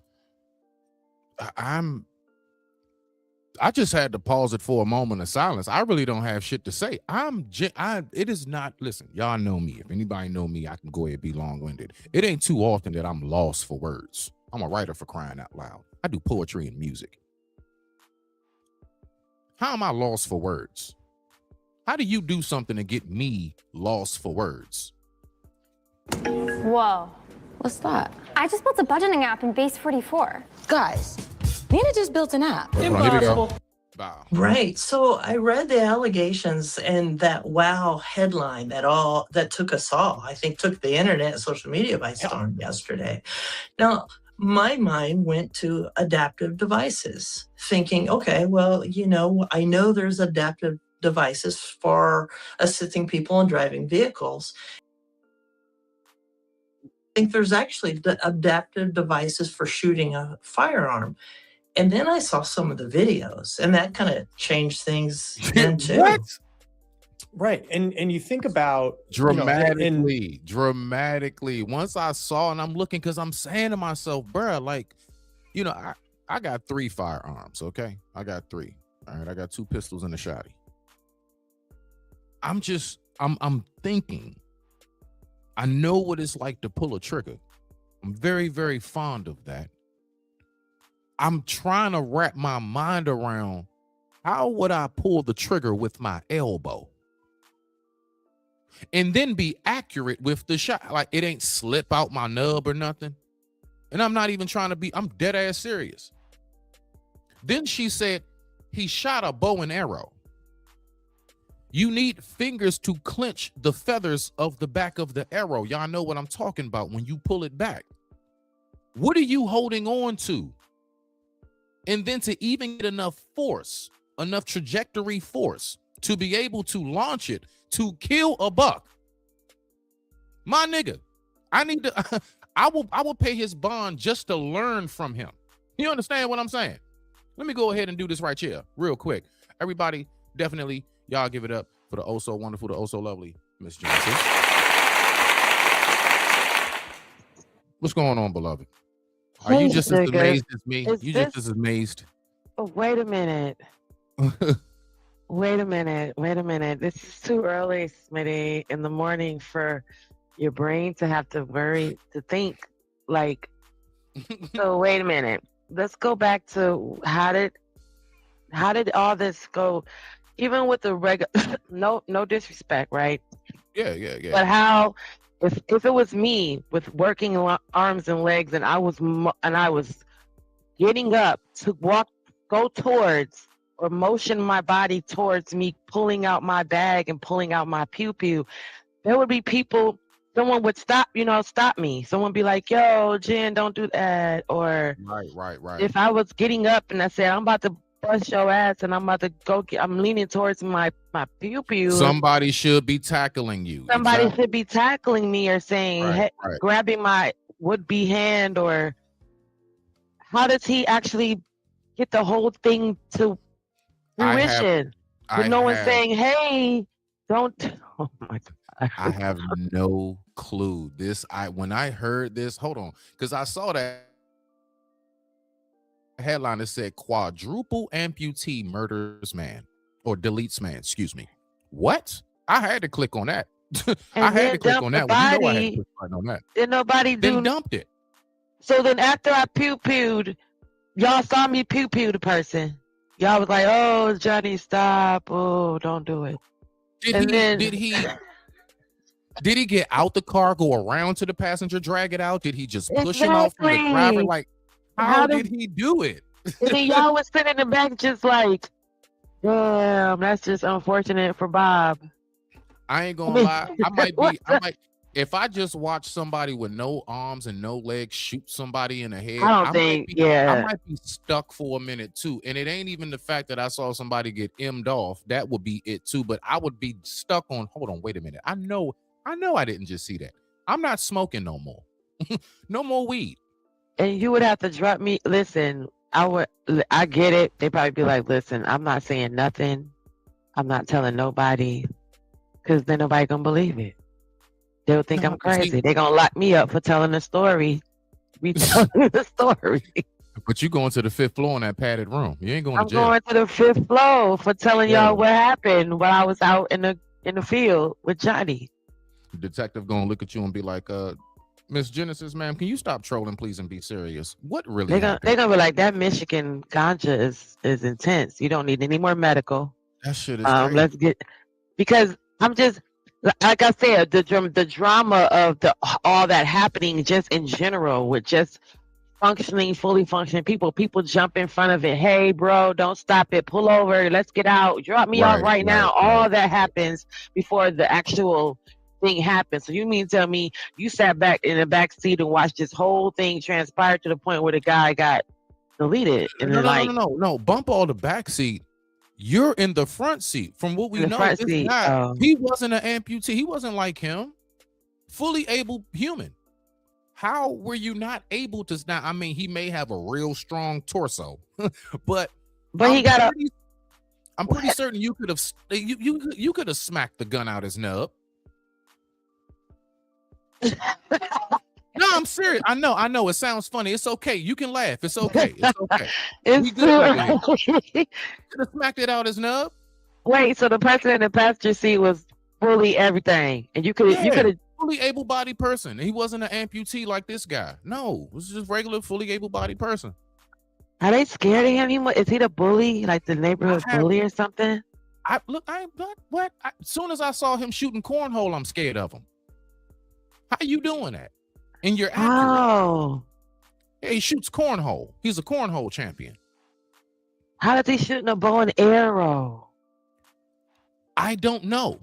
Speaker 4: I just had to pause it for a moment of silence. I really don't have shit to say. It is not, listen, y'all know me. If anybody know me, I can go ahead and be long-winded. It ain't too often that I'm lost for words. I'm a writer, for crying out loud. I do poetry and music. How am I lost for words? How do you do something to get me lost for words?
Speaker 13: Whoa. What's that? I just built a budgeting app in Base 44. Guys, Nina just built an app.
Speaker 12: Impossible.
Speaker 4: Wow.
Speaker 12: Right. So I read the allegations and that wow headline that took us all, I think took the internet and social media by storm yesterday. Now, my mind went to adaptive devices, thinking, okay, well, I know there's adaptive devices for assisting people in driving vehicles. I think there's actually adaptive devices for shooting a firearm. And then I saw some of the videos, and that kind of changed things then too.
Speaker 4: What?
Speaker 8: Right. And you think about
Speaker 4: dramatically. Once I saw, and I'm looking, because I'm saying to myself, bruh, like, I got 3 firearms, okay? I got 3. All right, I got 2 pistols and a shotty. I'm thinking, I know what it's like to pull a trigger. I'm very, very fond of that. I'm trying to wrap my mind around, how would I pull the trigger with my elbow and then be accurate with the shot? Like, it ain't slip out my nub or nothing. And I'm not even trying to be, I'm dead ass serious. Then she said, he shot a bow and arrow. You need fingers to clench the feathers of the back of the arrow. Y'all know what I'm talking about when you pull it back. What are you holding on to? And then to even get enough force, enough trajectory force to be able to launch it to kill a buck. My nigga, I need to, I will pay his bond just to learn from him. You understand what I'm saying? Let me go ahead and do this right here real quick. Everybody, definitely, y'all give it up for the oh so wonderful, the oh so lovely Miss Johnson. What's going on, beloved? Are you just as amazed as me? Just as amazed?
Speaker 14: Oh, wait a minute. Wait a minute. This is too early, Smitty, in the morning for your brain to have to think. Like, so wait a minute. Let's go back to how did all this go? Even with the regular, no disrespect, right?
Speaker 4: Yeah.
Speaker 14: But how, if it was me with working arms and legs, and I was getting up to go towards or motion my body towards me, pulling out my bag and pulling out my pew, there would be people. Someone would stop me. Someone would be like, "Yo, Jen, don't do that." Or
Speaker 4: right.
Speaker 14: If I was getting up and I said, "I'm about to bust your ass," and I'm about to go, I'm leaning towards my pew.
Speaker 4: Somebody should be tackling you.
Speaker 14: Somebody should be tackling me or saying, grabbing my would-be hand. Or how does he actually get the whole thing to fruition? With no one saying, "Hey, don't." Oh my God.
Speaker 4: I have no clue. When I heard this, hold on, because I saw that headline that said quadruple amputee murders man or deletes man. Excuse me. What? I had to click on that. I
Speaker 14: And
Speaker 4: had
Speaker 14: then
Speaker 4: to click
Speaker 14: dump
Speaker 4: on
Speaker 14: the
Speaker 4: that one. You know I had to
Speaker 14: body.
Speaker 4: click on that.
Speaker 14: Did nobody
Speaker 4: Then
Speaker 14: do?
Speaker 4: dumped it.
Speaker 14: So then after I pew-pewed, y'all saw me pew-pew the person. Y'all was like, "Oh, Johnny, stop! Oh, don't do it."
Speaker 4: Did he get out the car, go around to the passenger, drag it out? Did he just push him out from the driver?
Speaker 14: Exactly.
Speaker 4: Like, how did he do it?
Speaker 14: And then y'all was sitting in the back just like, damn, that's just unfortunate for Bob.
Speaker 4: I ain't gonna lie. I might, if I just watch somebody with no arms and no legs shoot somebody in the head,
Speaker 14: I don't think,
Speaker 4: I might be stuck for a minute too. And it ain't even the fact that I saw somebody get M'd off. That would be it too. But I would be stuck on, hold on, wait a minute. I know I didn't just see that. I'm not smoking no more. No more weed.
Speaker 14: And you would have to drop me. Listen, I get it. They probably be like, listen, I'm not saying nothing. I'm not telling nobody. Because then nobody gonna believe it. They'll think I'm crazy. They're gonna lock me up for telling the story. Retelling the story.
Speaker 4: But you going to the 5th floor in that padded room. You ain't going
Speaker 14: I'm
Speaker 4: to jail.
Speaker 14: going to the 5th floor for telling y'all what happened while I was out in the field with Johnny.
Speaker 4: The detective gonna look at you and be like, Miss Genesis, ma'am, can you stop trolling, please, and be serious? What really happened?
Speaker 14: They're gonna be like, that Michigan ganja is intense. You don't need any more medical.
Speaker 4: That shit is crazy.
Speaker 14: Let's get, because I'm just, like I said, the drama of all that happening just in general with just fully functioning people jump in front of it. Hey, bro, don't stop it. Pull over. Let's get out. Drop me off right now. All that happens before the actual thing happens. So you mean tell me you sat back in the back seat and watched this whole thing transpire to the point where the guy got deleted? And
Speaker 4: No. Bump all the back seat. You're in the front seat. From what we know, this guy, he wasn't an amputee. He wasn't like him. Fully able human. How were you not able to? Now, I mean, he may have a real strong torso, but
Speaker 14: he got
Speaker 4: I'm pretty certain you could have you could have smacked the gun out his nub. No, I'm serious. I know. It sounds funny. It's okay. You can laugh. It's okay. It's okay.
Speaker 14: It's
Speaker 4: true. Could have smacked it out his nub.
Speaker 14: Wait, so the person in the passenger seat was fully everything, and you could have
Speaker 4: fully able-bodied person. He wasn't an amputee like this guy. No, it was just regular, fully able-bodied person.
Speaker 14: Are they scared of him? Is he the bully, like the neighborhood bully or something?
Speaker 4: As soon as I saw him shooting cornhole, I'm scared of him. How you doing that? And you're accurate.
Speaker 14: Oh.
Speaker 4: Yeah, he shoots cornhole. He's a cornhole champion.
Speaker 14: How did he shoot a bow and arrow?
Speaker 4: I don't know.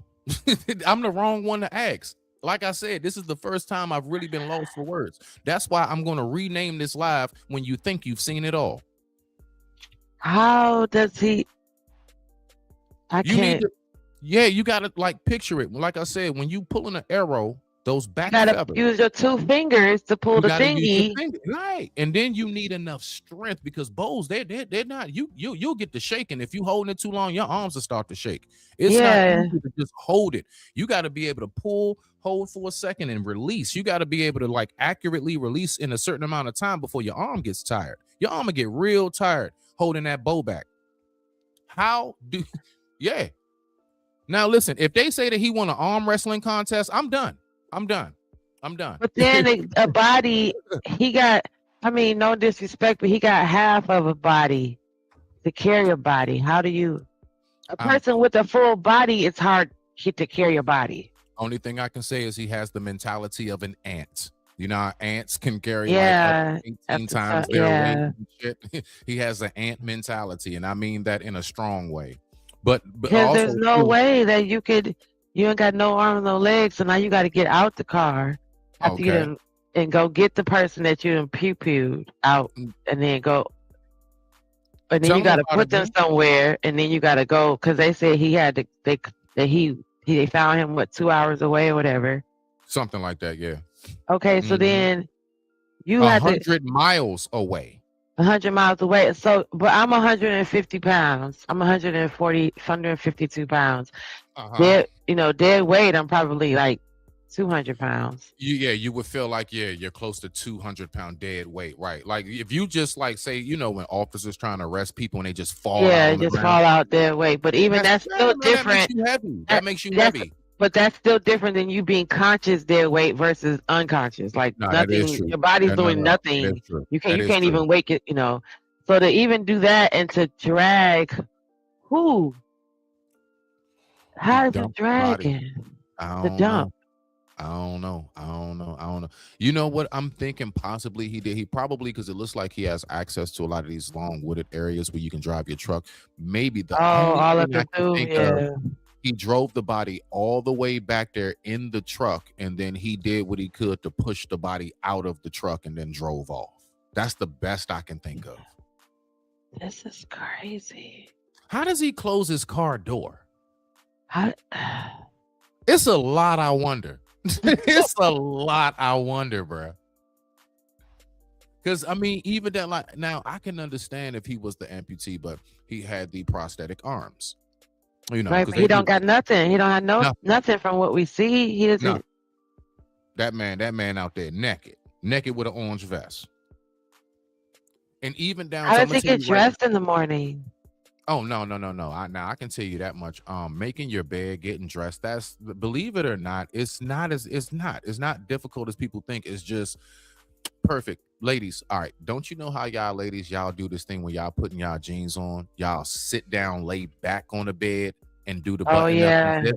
Speaker 4: I'm the wrong one to ask. Like I said, this is the first time I've really been lost for words. That's why I'm going to rename this live when you think you've seen it all.
Speaker 14: How does he?
Speaker 4: You got to like picture it. Like I said, when you pulling an arrow, those back
Speaker 14: you gotta
Speaker 4: feathers,
Speaker 14: use your 2 fingers to pull the thingy.
Speaker 4: Right, and then you need enough strength because bows they're not you'll get to shaking if you holding it too long. Your arms will start to shake. It's not easy to just hold it. You got to be able to hold for a second and release. You got to be able to like accurately release in a certain amount of time before your arm gets tired. Your arm will get real tired holding that bow back. Now listen, if they say that he won an arm wrestling contest, I'm done.
Speaker 14: But then a body, he got, I mean, no disrespect, but he got half of a body to carry a body. How do you, a person with a full body, it's hard to carry a body.
Speaker 4: Only thing I can say is he has the mentality of an ant. You know how ants can carry
Speaker 14: like
Speaker 4: 18 times their weight and shit. He has an ant mentality, and I mean that in a strong way. But also,
Speaker 14: there's no way that you ain't got no arms, no legs, so now you got to get out the car after you and go get the person that you pew-pewed out, and then go, and then you got to put them somewhere, and then you got to go because they said he had to. They found him 2 hours away or whatever,
Speaker 4: something like that. Yeah.
Speaker 14: Okay, so then you had
Speaker 4: 100 miles away.
Speaker 14: 100 miles away. So, but I'm 150 pounds. I'm 152 pounds. dead weight, I'm probably like 200 pounds.
Speaker 4: You would feel like, you're close to 200-pound dead weight, right? Like if you just like say, when officers trying to arrest people and they just fall out
Speaker 14: Yeah,
Speaker 4: on the
Speaker 14: just
Speaker 4: ground.
Speaker 14: fall out dead weight. But even that's still different.
Speaker 4: That makes you heavy.
Speaker 14: But that's still different than you being conscious dead weight versus unconscious. Like nothing, your body's doing nothing. You can't even wake it, So to even do that and to drag, how is it dragging? The dump.
Speaker 4: I don't know. You know what I'm thinking? Possibly he did. He probably, because it looks like he has access to a lot of these long wooded areas where you can drive your truck. Maybe the only thing I can think of, he drove the body all the way back there in the truck, and then he did what he could to push the body out of the truck and then drove off. That's the best I can think of.
Speaker 14: This is crazy.
Speaker 4: How does he close his car door? It's a lot, I wonder. It's a lot, I wonder, bro. Because even that, like, now I can understand if he was the amputee, but he had the prosthetic arms.
Speaker 14: Right, but he don't got nothing. He don't have nothing from what we see. He doesn't.
Speaker 4: No. That man out there naked with an orange vest, and even down.
Speaker 14: How does he get dressed in the morning?
Speaker 4: Oh no! Now I can tell you that much. Making your bed, getting dressed. That's, believe it or not, it's not difficult as people think. It's just perfect. Ladies, all right. Don't you know how y'all do this thing when y'all putting y'all jeans on? Y'all sit down, lay back on the bed, and do the button up.
Speaker 14: Yeah.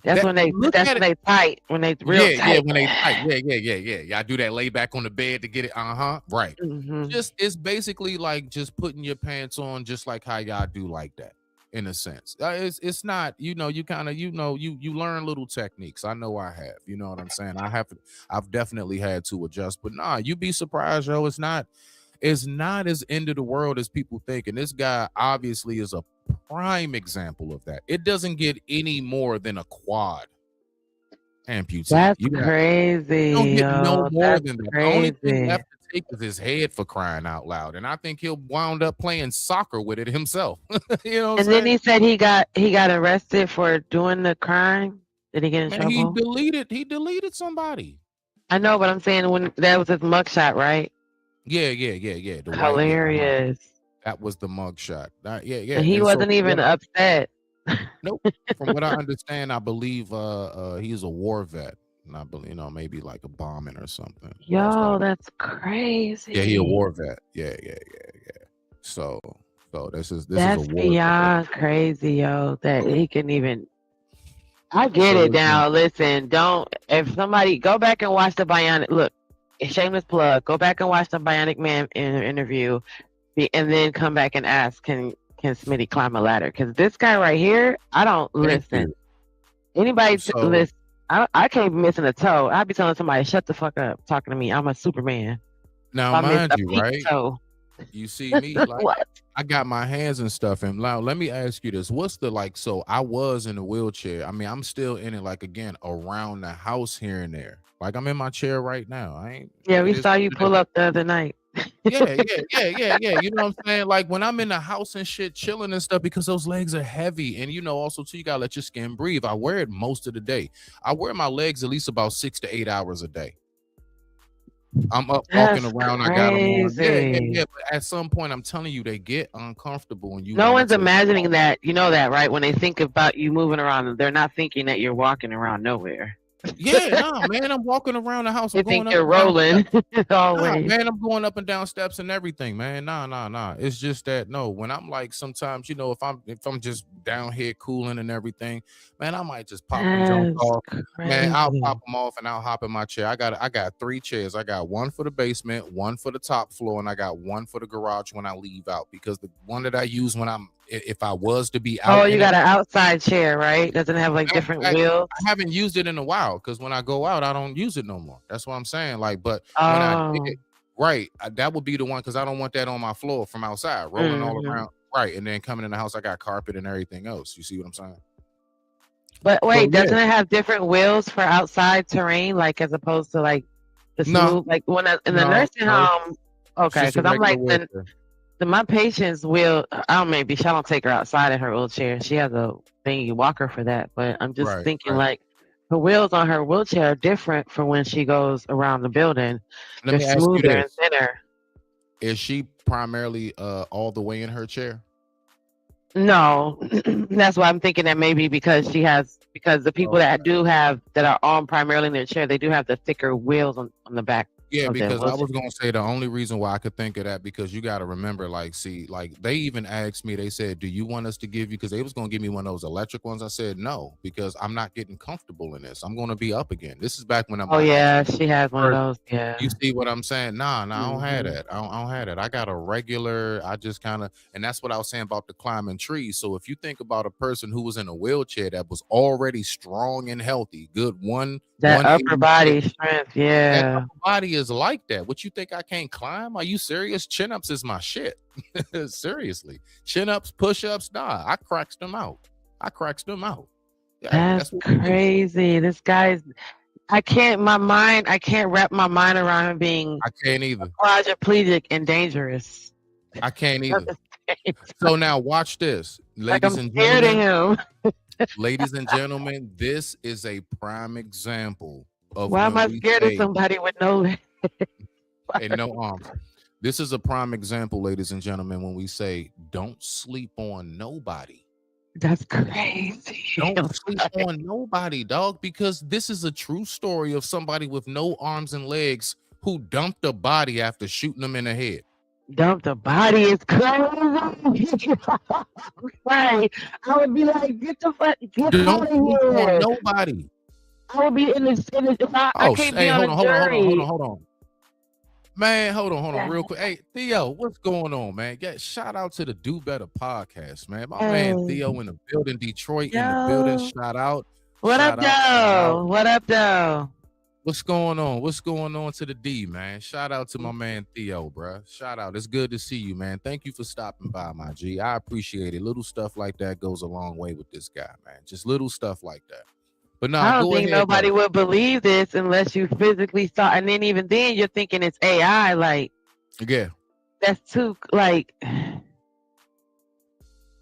Speaker 14: That's when they tight. When they real tight.
Speaker 4: Yeah, when they tight. Yeah. Y'all do that, lay back on the bed to get it. Right.
Speaker 14: Mm-hmm.
Speaker 4: It's basically like just putting your pants on, just like how y'all do like that, in a sense. It's not, you kind of, you learn little techniques. I know I have, you know what I'm saying? I've definitely had to adjust, but you'd be surprised, yo. It's not as end of the world as people think. And this guy obviously is a prime example of that. It doesn't get any more than a quad amputee.
Speaker 14: That's crazy.
Speaker 4: You don't get no more than that.
Speaker 14: Crazy.
Speaker 4: The only thing left to take is his head, for crying out loud. And I think he'll wound up playing soccer with it himself. You know what I'm saying?
Speaker 14: Then he said he got arrested for doing the crime. Did he get in trouble?
Speaker 4: He deleted somebody.
Speaker 14: I know, but I'm saying when that was his mugshot, right?
Speaker 4: Yeah.
Speaker 14: Hilarious.
Speaker 4: That was the mugshot. Yeah.
Speaker 14: And he wasn't even upset.
Speaker 4: Nope. From what I understand, I believe he's a war vet. And I believe, maybe like a bombing or something.
Speaker 14: Yo, that's crazy.
Speaker 4: Yeah, he a war vet. Yeah. So this is
Speaker 14: a war beyond vet. Crazy, yo, that he can even. I get it now. Listen, if somebody go back and watch the Bionic, look, shameless plug, go back and watch the Bionic Man interview, and then come back and ask, can Smitty climb a ladder? Because this guy right here, I don't listen. Anybody listen? I can't be missing a toe. I'd be telling somebody, shut the fuck up, talking to me. I'm a Superman.
Speaker 4: Now, mind you, right?
Speaker 14: Toe.
Speaker 4: You see me, like,
Speaker 14: what?
Speaker 4: I got my hands and stuff. And now, let me ask you this. What's the, like, so I was in a wheelchair. I'm still in it, like, again, around the house here and there. Like, I'm in my chair right now.
Speaker 14: We saw you pull up the other night.
Speaker 4: Yeah. You know what I'm saying? Like, when I'm in the house and shit, chilling and stuff, because those legs are heavy. And, also, too, you got to let your skin breathe. I wear it most of the day. I wear my legs at least about 6 to 8 hours a day. I'm up walking around.
Speaker 14: Crazy.
Speaker 4: I got them on. Yeah. But at some point, I'm telling you, they get uncomfortable. And
Speaker 14: no one's imagining that. You know that, right? When they think about you moving around, they're not thinking that you're walking around nowhere.
Speaker 4: Yeah, man, I'm walking around the house.
Speaker 14: You think you're rolling?
Speaker 4: Man, I'm going up and down steps and everything, man. Nah. It's just that when I'm like, sometimes, if I'm just down here cooling and everything, man, I might just pop them jump off. Man, I'll pop them off and I'll hop in my chair. I got 3 chairs. I got one for the basement, one for the top floor, and I got one for the garage when I leave out, because the one that I use if I was to be out.
Speaker 14: Oh, you got an outside chair, right? Doesn't have like different wheels.
Speaker 4: I haven't used it in a while, because when I go out, I don't use it no more. That's what I'm saying. Like, but when I did, right, that would be the one, because I don't want that on my floor from outside, rolling all around. Right, and then coming in the house, I got carpet and everything else. You see what I'm saying?
Speaker 14: But wait, doesn't it have different wheels for outside terrain, like as opposed to like the smooth, like when in the nursing home? Okay, because I'm like My patients will. I don't maybe I don't take her outside in her wheelchair. She has a thingy walker for that. But I'm just
Speaker 4: Right,
Speaker 14: thinking
Speaker 4: right.
Speaker 14: like her wheels on her wheelchair are different from when she goes around the building.
Speaker 4: Let
Speaker 14: They're
Speaker 4: me ask you
Speaker 14: smoother and
Speaker 4: this:
Speaker 14: thinner.
Speaker 4: is she primarily all the way in her chair?
Speaker 14: No, that's why I'm thinking that maybe because the people that are on primarily in their chair, they do have the thicker wheels on the back
Speaker 4: Yeah,
Speaker 14: of their
Speaker 4: because I
Speaker 14: wheelchair.
Speaker 4: was gonna say the only reason why I could think of that, because you got to remember, like, see, like they even asked me, they said, "Do you want us to give you?" Because they was gonna give me one of those electric ones. I said no, because I'm not getting comfortable in this. I'm gonna be up again. This is back when I'm
Speaker 14: Oh
Speaker 4: my
Speaker 14: yeah,
Speaker 4: actual
Speaker 14: she has one of
Speaker 4: person.
Speaker 14: those. Yeah.
Speaker 4: You see what I'm saying? Nah, I don't have
Speaker 14: Mhm.
Speaker 4: that. I don't have that. I got a regular. I just kind of, and that's what I was saying about the climbing trees. So if you think about a person who was in a wheelchair that was already strong and healthy, good
Speaker 14: That upper
Speaker 4: 186.
Speaker 14: body strength.
Speaker 4: That
Speaker 14: Yeah.
Speaker 4: upper body is like that. What you think I can't climb? Are you serious? Chin ups is my shit. Seriously. Chin ups, push ups, nah. I cracks them out. Yeah,
Speaker 14: That's
Speaker 4: that's what we do.
Speaker 14: crazy. This guy's. I can't wrap my mind around him being
Speaker 4: I can't either.
Speaker 14: quadriplegic and dangerous.
Speaker 4: I can't
Speaker 14: At
Speaker 4: either.
Speaker 14: the same
Speaker 4: So now watch this,
Speaker 14: Like
Speaker 4: ladies
Speaker 14: I'm
Speaker 4: and
Speaker 14: scared of
Speaker 4: gentlemen.
Speaker 14: him.
Speaker 4: Ladies and gentlemen, this is a prime example of
Speaker 14: Why am
Speaker 4: when
Speaker 14: I
Speaker 4: we
Speaker 14: scared of
Speaker 4: say,
Speaker 14: somebody with no leg?
Speaker 4: and no arms. This is a prime example, ladies and gentlemen, when we say don't sleep on nobody.
Speaker 14: That's crazy.
Speaker 4: Don't sleep on nobody, dog, because this is a true story of somebody with no arms and legs who dumped a body after shooting them in the head.
Speaker 14: Dump the body is crazy. Right. I would be like, get out
Speaker 4: Don't
Speaker 14: of
Speaker 4: sleep on
Speaker 14: here.
Speaker 4: nobody.
Speaker 14: I would be in this if I
Speaker 4: Oh,
Speaker 14: can't be
Speaker 4: hey,
Speaker 14: on a jury.
Speaker 4: hold on. Man, hold on, real quick. Hey, Theo, what's going on, man? Shout out to the Do Better podcast, man. My man Theo in the building, Detroit in the building.
Speaker 14: Yo.
Speaker 4: Shout out.
Speaker 14: What up,
Speaker 4: Shout out.
Speaker 14: though? What up, though?
Speaker 4: What's going on? What's going on to the D, man? Shout out to my man Theo, bruh. Shout out. It's good to see you, man. Thank you for stopping by, my G. I appreciate it. Little stuff like that goes a long way with this guy, man. Just little stuff like that. But
Speaker 14: I
Speaker 4: nah,
Speaker 14: don't
Speaker 4: go
Speaker 14: think
Speaker 4: ahead,
Speaker 14: nobody
Speaker 4: though.
Speaker 14: would believe this unless you physically saw. And then even then, you're thinking it's AI. Like,
Speaker 4: Yeah.
Speaker 14: that's too, like,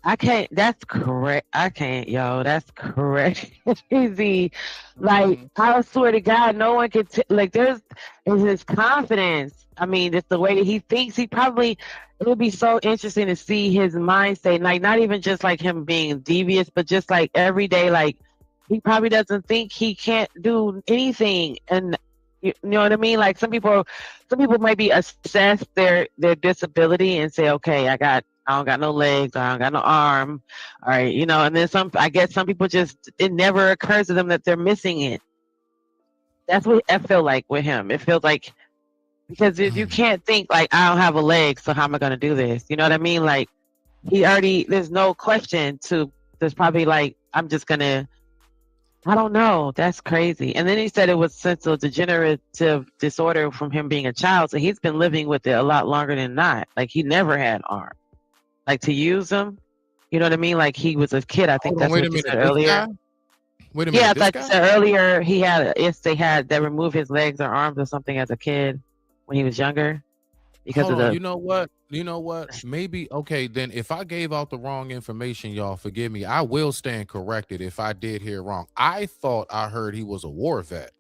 Speaker 14: I can't. That's correct. I can't, yo. That's crazy. Like, I swear to God, no one can. Like, is his confidence. I mean, it's the way that he thinks. It would be so interesting to see his mind state. Like, not even just like him being devious, but just like every day, like he probably doesn't think he can't do anything. And you know what I mean? Like some people maybe assess their disability and say, okay, I don't got no legs, or I don't got no arm. All right, and then I guess some people it never occurs to them that they're missing it. That's what I feel like with him. It feels like, because if you can't think like, I don't have a leg, so how am I going to do this? You know what I mean? Like there's no question there's probably like, I'm just going to, I don't know. That's crazy. And then he said it was sensory degenerative disorder from him being a child. So he's been living with it a lot longer than not. Like he never had arms. Like to use them, you know what I mean? Like he was a kid. I think
Speaker 4: Hold on,
Speaker 14: that's
Speaker 4: wait
Speaker 14: what
Speaker 4: a
Speaker 14: you
Speaker 4: minute.
Speaker 14: said
Speaker 4: This
Speaker 14: earlier.
Speaker 4: guy? Wait a minute.
Speaker 14: Yeah, I
Speaker 4: This
Speaker 14: thought
Speaker 4: guy?
Speaker 14: you said earlier they had that remove his legs or arms or something as a kid when he was younger. Because
Speaker 4: Hold
Speaker 14: of
Speaker 4: on,
Speaker 14: the
Speaker 4: you know what? Maybe, okay, then if I gave out the wrong information, y'all forgive me. I will stand corrected if I did hear wrong. I thought I heard he was a war vet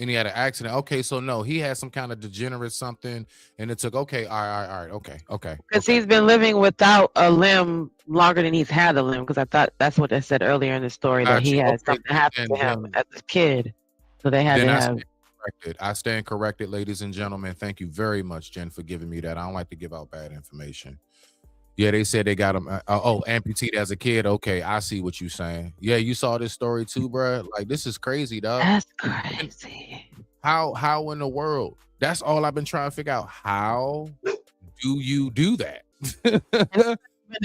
Speaker 4: and he had an accident. Okay, so no, he had some kind of degenerate something, and it took, okay, all right, okay.
Speaker 14: Because he's been living without a limb longer than he's had a limb. Because I thought that's what they said earlier in the story, that
Speaker 4: Got
Speaker 14: he
Speaker 4: you.
Speaker 14: had
Speaker 4: Okay,
Speaker 14: something happen to him
Speaker 4: then
Speaker 14: as a kid. So they had to have.
Speaker 4: I stand corrected, ladies and gentlemen. Thank you very much, Jen, for giving me that. I don't like to give out bad information. Yeah, they said they got him. Amputee as a kid. Okay, I see what you're saying. Yeah, you saw this story too, bro. Like, this is crazy, dog.
Speaker 14: That's crazy.
Speaker 4: How in the world? That's all I've been trying to figure out. How do you do that?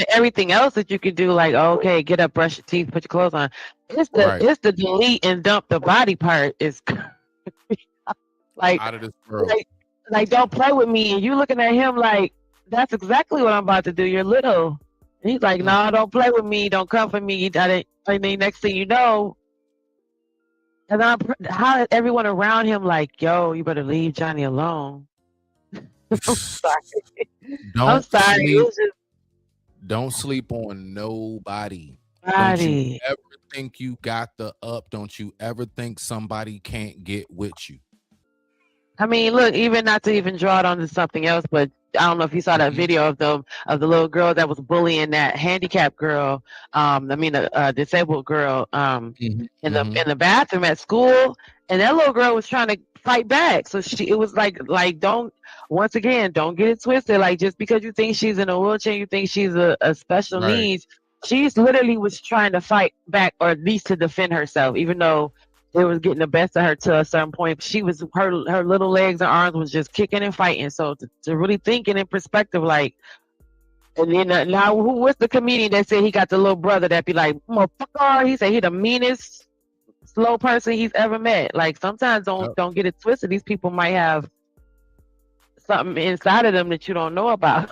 Speaker 14: Everything else that you could do, like, okay, get up, brush your teeth, put your clothes on. It's the delete and dump the body part is like
Speaker 4: out of this world.
Speaker 14: Like don't play with me. And you looking at him like, that's exactly what I'm about to do. You're little. And he's like, no, don't play with me. Don't come for me. And then next thing you know, and how everyone around him like, yo, you better leave Johnny alone. I'm sorry. I'm
Speaker 4: Don't
Speaker 14: sorry. It
Speaker 4: sleep.
Speaker 14: was just
Speaker 4: Don't sleep on nobody. Don't you
Speaker 14: body.
Speaker 4: ever think you got the up. Don't you ever think somebody can't get with you.
Speaker 14: I mean, look, even not to even draw it onto something else, but I don't know if you saw that video of the little girl that was bullying that handicapped girl. I mean, a disabled girl. In the bathroom at school, and that little girl was trying to fight back. So it was like don't once again don't get it twisted. Like just because you think she's in a wheelchair, you think she's a special
Speaker 4: Right.
Speaker 14: needs. She's literally was trying to fight back, or at least to defend herself, even though it was getting the best of her to a certain point. She was her little legs and arms was just kicking and fighting. So to really think it in perspective, like, and then now who was the comedian that said he got the little brother that be like, motherfucker? He said he the meanest slow person he's ever met. Like sometimes don't get it twisted. These people might have something inside of them that you don't know about.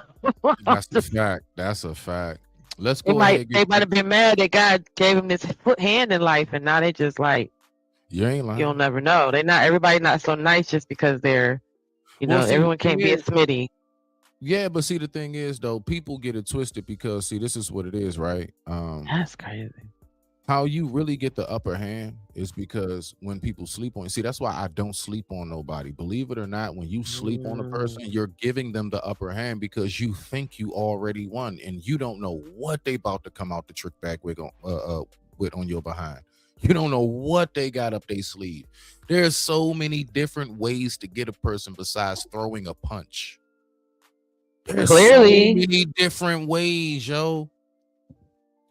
Speaker 4: That's a fact. That's a fact. Let's
Speaker 14: They
Speaker 4: go ahead.
Speaker 14: might have been mad that God gave him this hand in life, and now they just like,
Speaker 4: You ain't lying.
Speaker 14: you'll never know. Everybody not so nice just because they're,
Speaker 4: Well, see,
Speaker 14: everyone
Speaker 4: the thing
Speaker 14: can't be a
Speaker 4: is-
Speaker 14: Smitty.
Speaker 4: Yeah, but see, the thing is, though, people get it twisted because, see, this is what it is, right?
Speaker 14: That's crazy.
Speaker 4: How you really get the upper hand is because when people sleep on you. See, that's why I don't sleep on nobody. Believe it or not, when you sleep on a person, you're giving them the upper hand because you think you already won, and you don't know what they about to come out the trick bag with on your behind. You don't know what they got up their sleeve. There's so many different ways to get a person besides throwing a punch. There's
Speaker 14: Clearly.
Speaker 4: so many different ways, yo.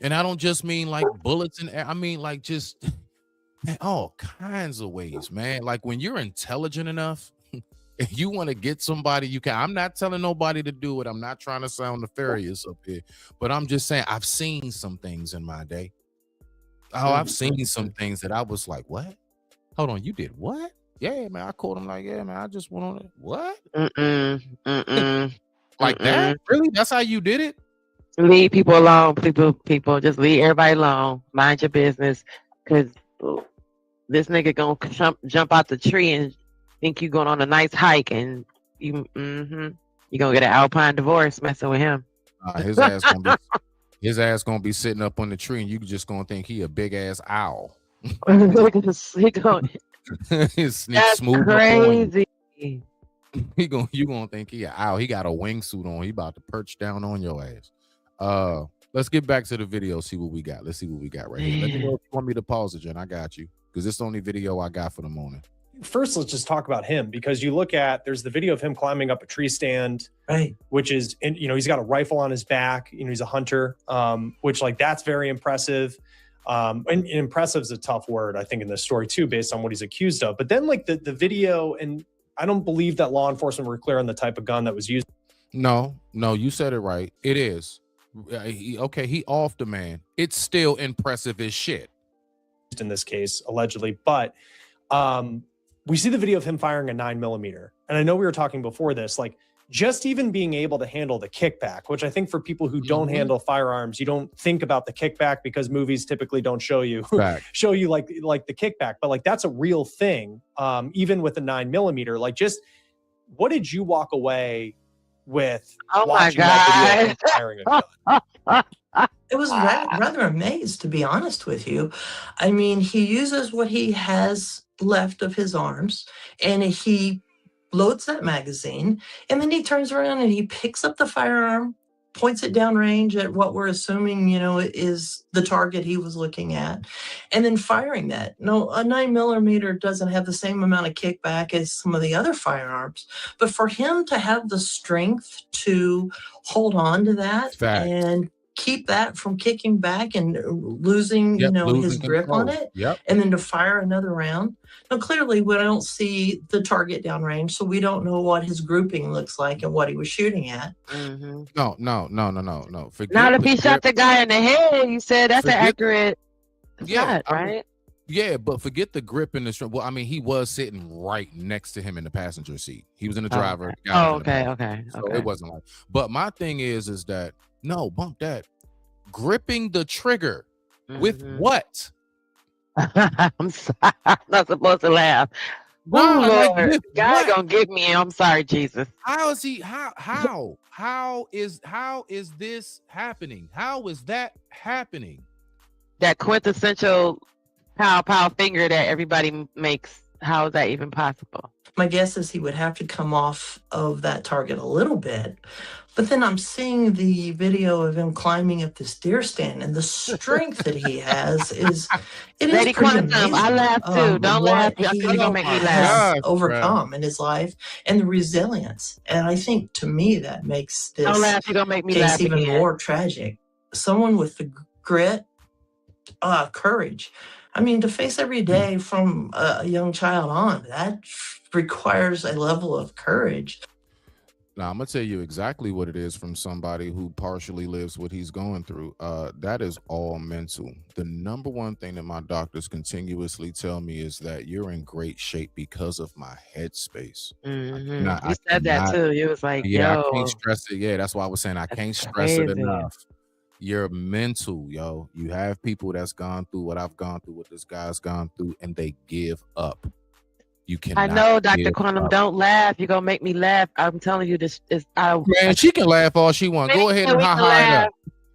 Speaker 4: And I don't just mean like bullets and I mean like just all kinds of ways, man. Like when you're intelligent enough, if you want to get somebody, you can. I'm not telling nobody to do it. I'm not trying to sound nefarious up here, but I'm just saying I've seen some things in my day. Oh, I've seen some things that I was like, what? Hold on, you did what? Yeah, man. I called him like, yeah, man. I just went on it. What? Like that? Really? That's how you did it?
Speaker 14: Leave people alone. People, just leave everybody alone. Mind your business, because this nigga gonna jump out the tree and think you going on a nice hike, and you gonna get an Alpine divorce messing with him.
Speaker 4: His ass gonna be sitting up on the tree, and you just gonna think he a big ass owl.
Speaker 14: He gonna. That's crazy.
Speaker 4: You gonna think he an owl. He got a wingsuit on. He about to perch down on your ass. Let's get back to the video. See what we got. Let's see what we got right here. Let me know if you want me to pause it, Jen. I got you, because it's the only video I got for the morning.
Speaker 8: First, let's just talk about him, because you look at, there's the video of him climbing up a tree stand,
Speaker 12: right?
Speaker 8: Which is, and he's got a rifle on his back. He's a hunter, which like that's very impressive. And impressive is a tough word, I think, in this story too, based on what he's accused of. But then like the video, and I don't believe that law enforcement were clear on the type of gun that was used.
Speaker 4: No, you said it right. It is. He off the man. It's still impressive as shit.
Speaker 8: In this case, allegedly, but we see the video of him firing a 9mm. And I know we were talking before this, like just even being able to handle the kickback, which I think for people who don't handle firearms, you don't think about the kickback because movies typically don't show you like the kickback, but like that's a real thing. Even with a 9mm, like just what did you walk away with?
Speaker 14: Oh my
Speaker 8: watching that video of him
Speaker 14: God.
Speaker 8: firing a gun?
Speaker 12: It was rather amazed, to be honest with you. I mean, he uses what he has left of his arms, and he loads that magazine, and then he turns around and he picks up the firearm, points it downrange at what we're assuming, is the target he was looking at, and then firing that. No, a 9mm doesn't have the same amount of kickback as some of the other firearms, but for him to have the strength to hold on to that and keep that from kicking back and losing, his grip on it, and then to fire another round. Now, clearly, we don't see the target downrange, so we don't know what his grouping looks like and what he was shooting at.
Speaker 4: No.
Speaker 14: Not if he shot the guy in the head. You said that's an accurate shot, right?
Speaker 4: Yeah, but forget the grip in the strength. Well, I mean, he was sitting right next to him in the passenger seat. He was in the driver.
Speaker 14: Okay.
Speaker 4: So it wasn't like. But my thing is that no, bump that. Gripping the trigger with what?
Speaker 14: I'm sorry. I'm not supposed to laugh. Oh
Speaker 4: like
Speaker 14: Lord, God
Speaker 4: what?
Speaker 14: gonna get me. I'm sorry, Jesus.
Speaker 4: How is he? How is this happening? How is that happening?
Speaker 14: That quintessential pow finger that everybody makes. How is that even possible?
Speaker 12: My guess is he would have to come off of that target a little bit. But then I'm seeing the video of him climbing up this deer stand, and the strength that he has is
Speaker 14: Lady
Speaker 12: pretty
Speaker 14: Quantum,
Speaker 12: amazing.
Speaker 14: I laugh too. Don't laugh.
Speaker 12: What
Speaker 14: You're
Speaker 12: he
Speaker 14: gonna make me
Speaker 12: has
Speaker 14: laugh.
Speaker 12: overcome in his life and the resilience. And I think to me that makes
Speaker 14: Don't
Speaker 12: this
Speaker 14: laugh. You're gonna make me
Speaker 12: case
Speaker 14: laugh
Speaker 12: even
Speaker 14: again.
Speaker 12: more tragic. Someone with the grit, courage. I mean, to face every day from a young child on, that requires a level of courage.
Speaker 4: Now I'm gonna tell you exactly what it is from somebody who partially lives what he's going through. That is all mental. The number one thing that my doctors continuously tell me is that you're in great shape because of my headspace.
Speaker 14: You said that too. You was like,
Speaker 4: yeah,
Speaker 14: yo,
Speaker 4: I can't stress it. Yeah, that's why I was saying I can't stress it
Speaker 14: crazy.
Speaker 4: enough. You're mental, yo. You have people that's gone through what I've gone through, what this guy's gone through, and they give up. You
Speaker 14: I
Speaker 4: cannot
Speaker 14: know, Dr.
Speaker 4: give
Speaker 14: Quantum,
Speaker 4: up.
Speaker 14: don't laugh. You're gonna make me laugh. I'm telling you, this is
Speaker 4: Man, she can laugh all she wants. Go ahead and
Speaker 14: we can
Speaker 4: ha-ha it
Speaker 14: laugh.
Speaker 4: up.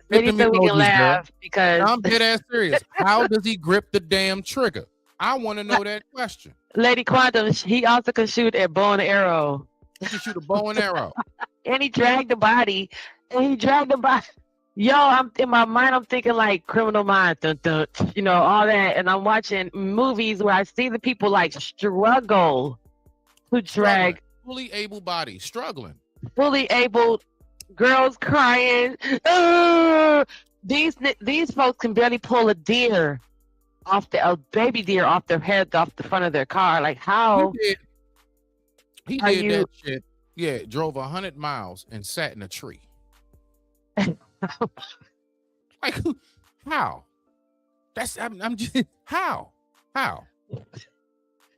Speaker 4: Hit them
Speaker 14: Maybe so we can
Speaker 4: emojis, girl.
Speaker 14: laugh because
Speaker 4: I'm dead ass serious. How does he grip the damn trigger? I want to know that question.
Speaker 14: Lady Quantum, he also can shoot a bow and arrow.
Speaker 4: He can shoot a bow and arrow.
Speaker 14: And he dragged the body. Yo, I'm in my mind, I'm thinking like Criminal Minds, dun, dun, you know, all that. And I'm watching movies where I see the people like struggle to drag.
Speaker 4: Fully able body, struggling.
Speaker 14: Fully able, girls crying. These folks can barely pull a deer off a baby deer off their head, off the front of their car. Like how?
Speaker 4: He did that shit. Yeah, drove 100 miles and sat in a tree. Like how? I'm just how?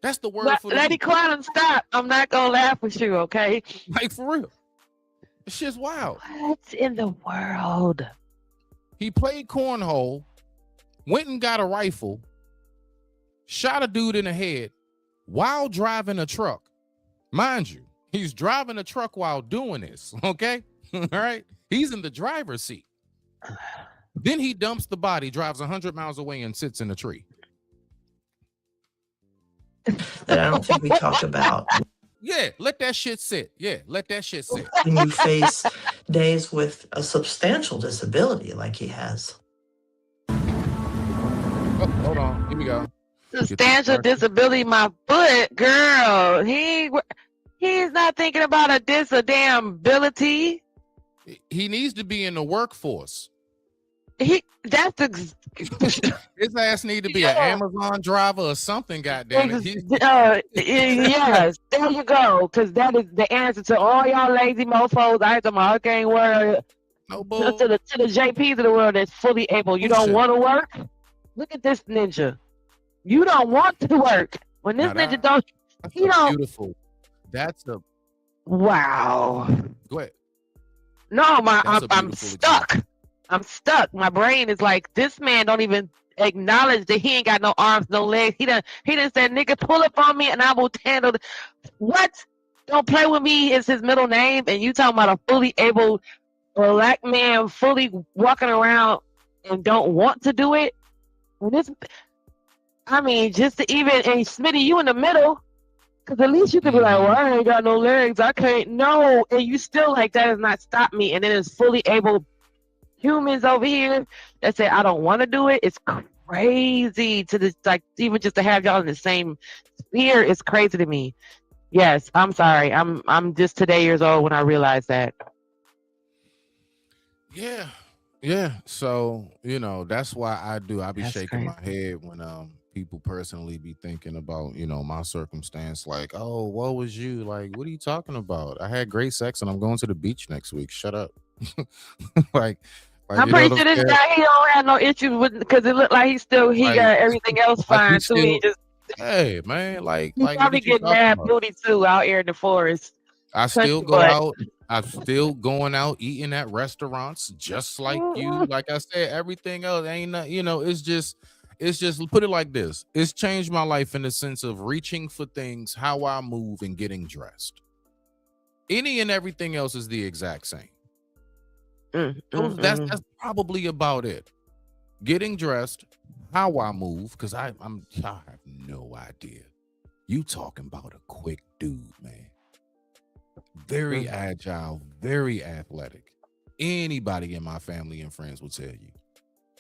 Speaker 4: That's the word for
Speaker 14: Lady Quantum, stop. I'm not gonna laugh with you, okay?
Speaker 4: Like for real. This shit's wild.
Speaker 14: What in the world?
Speaker 4: He played cornhole, went and got a rifle, shot a dude in the head while driving a truck. Mind you, he's driving a truck while doing this, okay? All right? He's in the driver's seat. Then he dumps the body, drives 100 miles away, and sits in a tree.
Speaker 12: That I don't think we talk about.
Speaker 4: Yeah, let that shit sit. Yeah, let that shit sit.
Speaker 12: When you face days with a substantial disability like he has.
Speaker 4: Oh, hold on. Here we go.
Speaker 14: Substantial disability, my foot, girl. He's not thinking about a damn ability.
Speaker 4: He needs to be in the workforce.
Speaker 14: His
Speaker 4: ass need to be an Amazon driver or something, goddamn it.
Speaker 14: Yes, there you go. Because that is the answer to all y'all lazy mofos. I ain't my hurricane world.
Speaker 4: No bull.
Speaker 14: To the JPs of the world that's fully able. You don't want to work? Look at this ninja. You don't want to work. When this ninja don't, he don't.
Speaker 4: Beautiful. That's a
Speaker 14: wow.
Speaker 4: Go ahead.
Speaker 14: No, I'm stuck.
Speaker 4: Example.
Speaker 14: I'm stuck. My brain is like, this man don't even acknowledge that he ain't got no arms, no legs. He done said, nigga, pull up on me and I will handle what? Don't play with me is his middle name, and you talking about a fully able black man fully walking around and don't want to do it? Just to even, and Smitty, you in the middle, because at least you could be like, well, I ain't got no legs, I can't, no, and you still like, that does not stop me, and then it's fully able humans over here that say I don't want to do it. It's crazy to this, like, even just to have y'all in the same sphere is crazy to me. Yes, I'm sorry. I'm just today years old when I realized that.
Speaker 4: Yeah. So, that's why I be shaking
Speaker 14: crazy.
Speaker 4: my head when people personally be thinking about, my circumstance, like, oh, what was you? Like, what are you talking about? I had great sex and I'm going to the beach next week. Shut up. like
Speaker 14: I'm pretty sure this guy, he don't have no issues with, because it looked like he got everything else fine too. He just,
Speaker 4: hey man,
Speaker 14: he probably get mad booty too out here in the forest.
Speaker 4: I still go out. I'm still going out eating at restaurants just like you. Like I said, everything else ain't not, it's just, It's just, put it like this. It's changed my life in the sense of reaching for things, how I move, and getting dressed. Any and everything else is the exact same. That's probably about it. Getting dressed, how I move, because I have no idea. You talking about a quick dude, man. Very agile, very athletic. Anybody in my family and friends will tell you.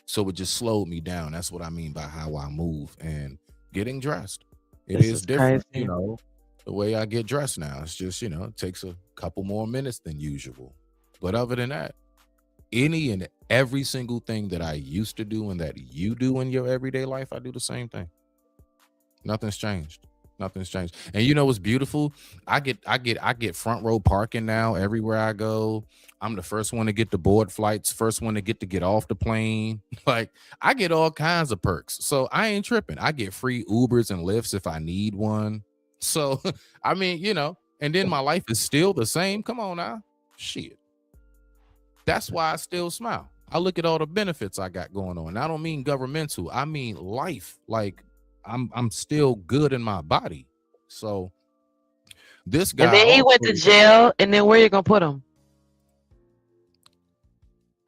Speaker 4: So it just slowed me down. That's what I mean by how I move and getting dressed. It is different,
Speaker 14: crazy.
Speaker 4: the way I get dressed now. It's just, it takes a couple more minutes than usual. But other than that, any and every single thing that I used to do and that you do in your everyday life, I do the same thing. Nothing's changed. Nothing's changed. And you know what's beautiful? I get front row parking now everywhere I go. I'm the first one to get the board flights, first one to get off the plane. Like, I get all kinds of perks. So I ain't tripping. I get free Ubers and Lyfts if I need one. So I mean, and then my life is still the same. Come on now. Shit. That's why I still smile. I look at all the benefits I got going on. I don't mean governmental. I mean life. Like, I'm still good in my body. So this guy,
Speaker 14: and then he went to jail, and then where you gonna put him?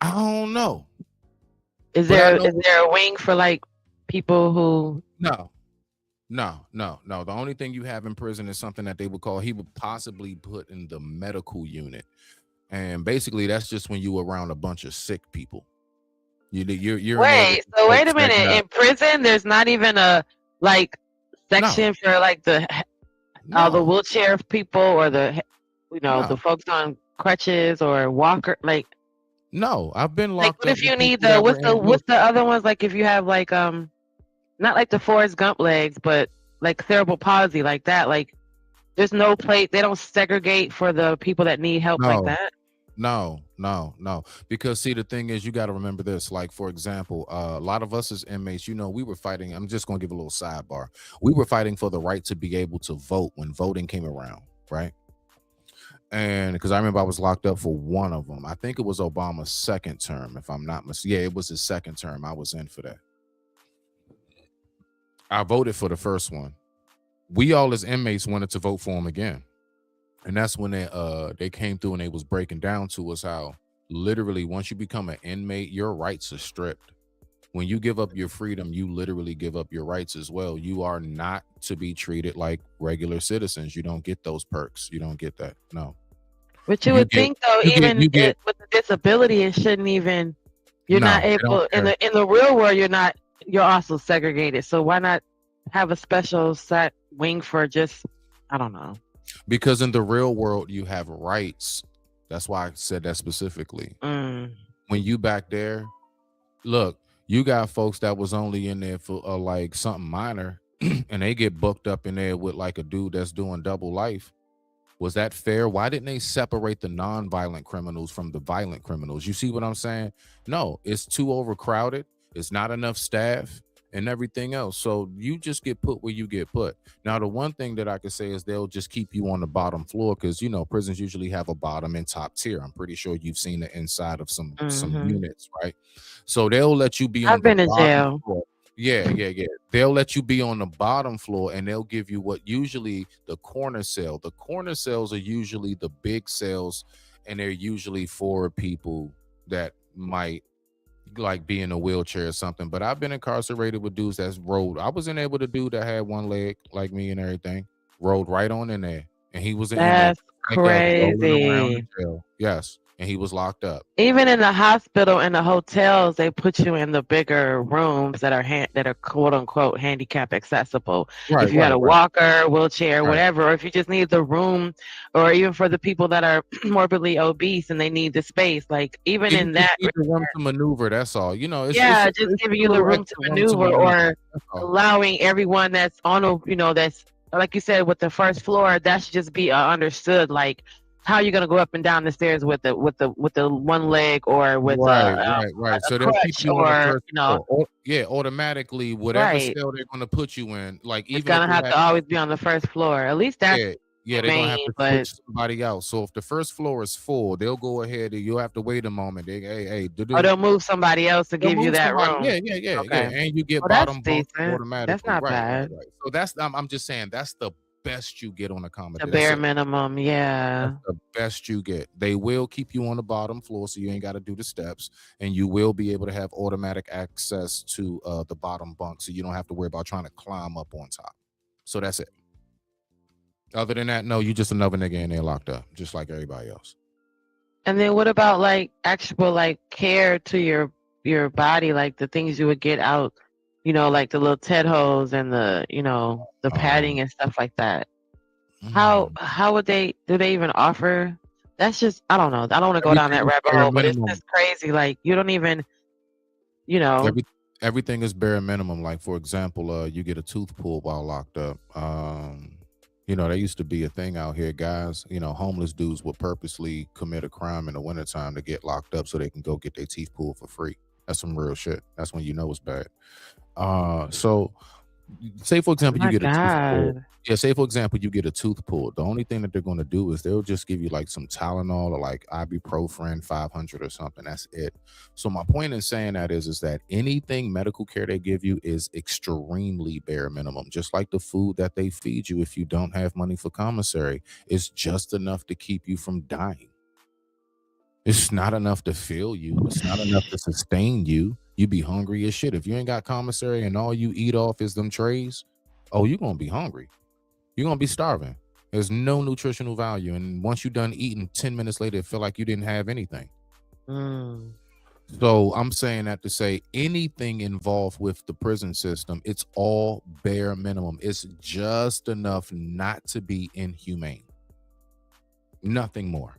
Speaker 4: I don't know.
Speaker 14: Is there a wing for like people who?
Speaker 4: No. The only thing you have in prison is something that he would possibly put in the medical unit, and basically that's just when you around a bunch of sick people. You're
Speaker 14: wait. So wait a minute. In prison, there's not even a section for like the wheelchair people or the the folks on crutches or walker.
Speaker 4: No, I've been locked.
Speaker 14: What if you need what's the other ones? Like if you have not like the Forrest Gump legs, but like cerebral palsy, like that. Like there's no place. They don't segregate for the people that need help like that.
Speaker 4: No. Because see, the thing is, you got to remember this. Like, for example, a lot of us as inmates, we were fighting. I'm just going to give a little sidebar. We were fighting for the right to be able to vote when voting came around, right? And because I remember I was locked up for one of them. I think it was Obama's second term, if I'm not mistaken. Yeah, it was his second term. I was in for that. I voted for the first one. We all as inmates wanted to vote for him again. And that's when they came through and they was breaking down to us how literally once you become an inmate, your rights are stripped. When you give up your freedom, you literally give up your rights as well. You are not to be treated like regular citizens. You don't get those perks. You don't get that. No.
Speaker 14: But you would think though, even with the disability, it shouldn't even. You're not able in the real world. You're also segregated. So why not have a special set wing for just? I don't know.
Speaker 4: Because in the real world, you have rights. That's why I said that specifically. When you back there, look, you got folks that was only in there for like something minor, and they get booked up in there with like a dude that's doing double life. Was that fair? Why didn't they separate the non-violent criminals from the violent criminals? You see what I'm saying? No, it's too overcrowded. It's not enough staff and everything else. So you just get put where you get put. Now, the one thing that I could say is they'll just keep you on the bottom floor because, prisons usually have a bottom and top tier. I'm pretty sure you've seen the inside of some units, right? So they'll let you be on the bottom floor. Yeah. They'll let you be on the bottom floor and they'll give you what usually the corner cell. The corner cells are usually the big cells, and they're usually for people that might like be in a wheelchair or something. But I've been incarcerated with dudes that's rolled. I was able to do that had one leg like me and everything, rolled right on in there, and he was in there.
Speaker 14: That's crazy.
Speaker 4: Yes. And he was locked up.
Speaker 14: Even in the hospital and the hotels, they put you in the bigger rooms that are quote unquote handicap accessible. If you had a walker, wheelchair, whatever, or if you just need the room, or even for the people that are morbidly obese and they need the space, like even in that
Speaker 4: room to maneuver, that's all. It's
Speaker 14: just giving you the room to maneuver, or allowing everyone that's on that's like you said with the first floor, that should just be understood, like how are you going to go up and down the stairs with the one leg or with
Speaker 4: right. So they'll keep you on the first floor. Automatically whatever cell they're going to put you in, like
Speaker 14: it's going to have to always be on the first floor. At least that's
Speaker 4: Yeah, they're gonna have to
Speaker 14: but
Speaker 4: switch somebody out. So if the first floor is full, they'll go ahead and you'll have to wait a moment. Hey,
Speaker 14: they'll move somebody else to
Speaker 4: they'll
Speaker 14: give you
Speaker 4: move
Speaker 14: that
Speaker 4: somebody.
Speaker 14: room.
Speaker 4: Yeah.
Speaker 14: Okay.
Speaker 4: And you get
Speaker 14: Well, that's
Speaker 4: bottom bunk
Speaker 14: decent. That's
Speaker 4: automatically.
Speaker 14: not
Speaker 4: Right.
Speaker 14: bad.
Speaker 4: So that's I'm just saying that's the best you get on a
Speaker 14: The
Speaker 4: comedy. That's
Speaker 14: bare
Speaker 4: it.
Speaker 14: minimum, yeah.
Speaker 4: That's the best you get. They will keep you on the bottom floor, so you ain't got to do the steps, and you will be able to have automatic access to the bottom bunk, so you don't have to worry about trying to climb up on top. So that's it. Other than that, no, you just another nigga in there locked up, just like everybody else.
Speaker 14: And then what about like actual like care to your body, like the things you would get out, like the little Ted holes and the the padding and stuff like that. How would do they even offer? That's just, I don't know. I don't want to go down that
Speaker 4: Everything is
Speaker 14: rabbit
Speaker 4: bare
Speaker 14: hole, but it's
Speaker 4: minimum.
Speaker 14: just crazy. Like you don't even,
Speaker 4: Everything is bare minimum. Like for example, you get a tooth pulled while locked up. There used to be a thing out here, guys. Homeless dudes would purposely commit a crime in the wintertime to get locked up so they can go get their teeth pulled for free. That's some real shit. That's when you know it's bad. So say for example, you get a tooth pulled. Yeah, say for example, you get a tooth pulled. The only thing that they're going to do is they'll just give you like some Tylenol or like ibuprofen 500 or something. That's it. So my point in saying that is that anything medical care they give you is extremely bare minimum. Just like the food that they feed you if you don't have money for commissary, it's just enough to keep you from dying. It's not enough to fill you. It's not enough to sustain you. You be hungry as shit. If you ain't got commissary and all you eat off is them trays, you're going to be hungry. You're going to be starving. There's no nutritional value. And once you're done eating, 10 minutes later, it feel like you didn't have anything. So I'm saying that to say anything involved with the prison system, it's all bare minimum. It's just enough not to be inhumane. Nothing more.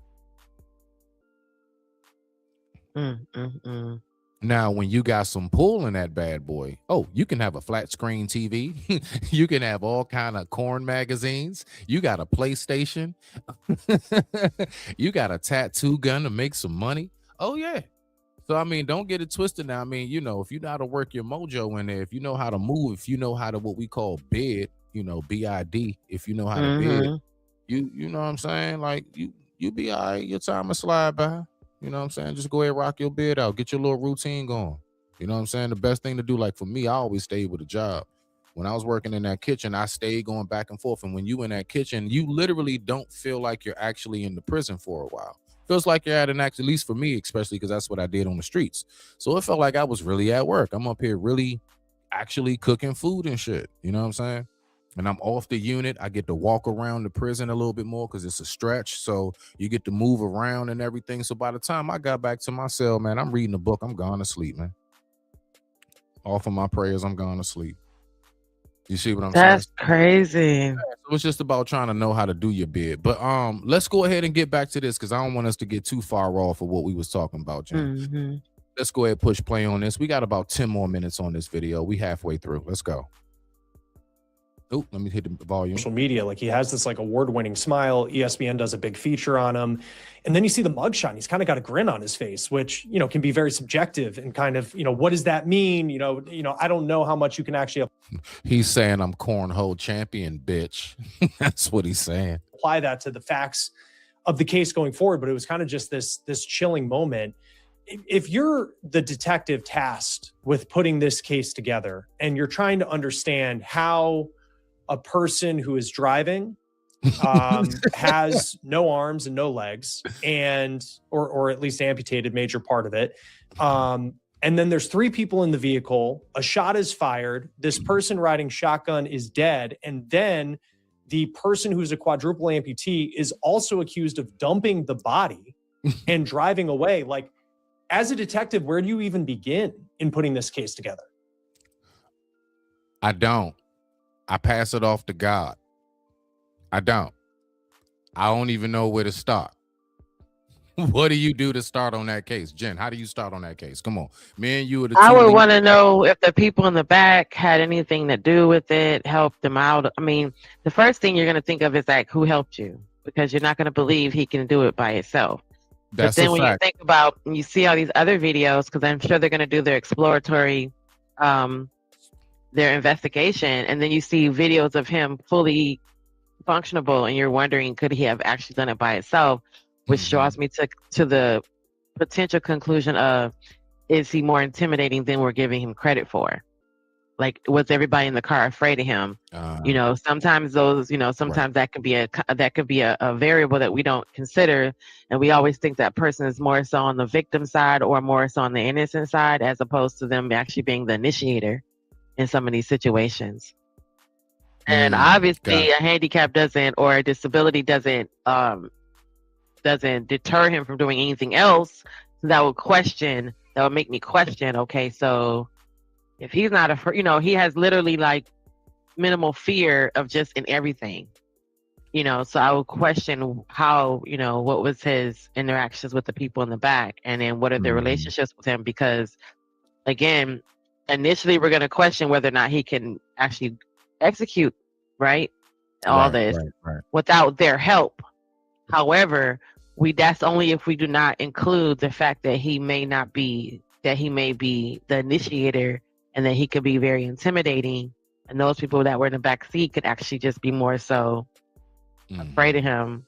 Speaker 4: Now, when you got some pull in that bad boy, you can have a flat screen TV. You can have all kind of corn magazines. You got a PlayStation. You got a tattoo gun to make some money. Oh, yeah. So, I mean, don't get it twisted now. I mean, if you know how to work your mojo in there, if you know how to move, if you know how to what we call bid, B-I-D, if you know how to bid, you know what I'm saying? Like, you be all right. Your time will slide by. You know what I'm saying? Just go ahead and rock your bed out. Get your little routine going. You know what I'm saying? The best thing to do, like for me, I always stayed with a job. When I was working in that kitchen, I stayed going back and forth. And when you in that kitchen, you literally don't feel like you're actually in the prison for a while. Feels like you're at at least for me, especially because that's what I did on the streets. So it felt like I was really at work. I'm up here really actually cooking food and shit. You know what I'm saying? And I'm off the unit. I get to walk around the prison a little bit more because it's a stretch. So you get to move around and everything. So by the time I got back to my cell, man, I'm reading a book. I'm gone to sleep, man. Off of my prayers, I'm gone to sleep. You see what I'm saying?
Speaker 14: That's crazy.
Speaker 4: Yeah, so it's just about trying to know how to do your bid. But let's go ahead and get back to this because I don't want us to get too far off of what we was talking about, Jen. Let's go ahead and push play on this. We got about 10 more minutes on this video. We halfway through. Let's go. Oh, let me hit the volume.
Speaker 8: Social media, like he has this like award-winning smile. ESPN does a big feature on him, and then you see the mugshot. He's kind of got a grin on his face, which can be very subjective and kind of what does that mean? I don't know how much you can actually.
Speaker 4: He's saying I'm cornhole champion, bitch. That's what he's saying.
Speaker 8: Apply that to the facts of the case going forward, but it was kind of just this chilling moment. If you're the detective tasked with putting this case together, and you're trying to understand how a person who is driving has no arms and no legs or at least amputated major part of it. And then there's 3 people in the vehicle. A shot is fired. This person riding shotgun is dead. And then the person who's a quadruple amputee is also accused of dumping the body and driving away. Like, as a detective, where do you even begin in putting this case together?
Speaker 4: I don't. I pass it off to God. I don't even know where to start. What do you do to start on that case? Jen, how do you start on that case? Come on. Me and you are the
Speaker 14: I would want to know if the people in the back had anything to do with it, helped them out. I mean, the first thing you're going to think of is like, who helped you? Because you're not going to believe he can do it by himself. But then when you think about, and you see all these other videos, because I'm sure they're going to do their exploratory their investigation, and then you see videos of him fully functionable, and you're wondering, could he have actually done it by himself? Which draws me to the potential conclusion of, is he more intimidating than we're giving him credit for? Like, was everybody in the car afraid of him? Sometimes those, sometimes that could be a variable that we don't consider, and we always think that person is more so on the victim side or more so on the innocent side, as opposed to them actually being the initiator in some of these situations. And obviously, a handicap doesn't, or a disability doesn't deter him from doing anything else. So that would make me question. Okay, so if he's not he has literally like minimal fear of just in everything, so I would question how, what was his interactions with the people in the back, and then what are their relationships with him? Because again, initially we're going to question whether or not he can actually execute all this without their help. However, that's only if we do not include the fact that he may be the initiator, and that he could be very intimidating, and those people that were in the back seat could actually just be more so afraid of him,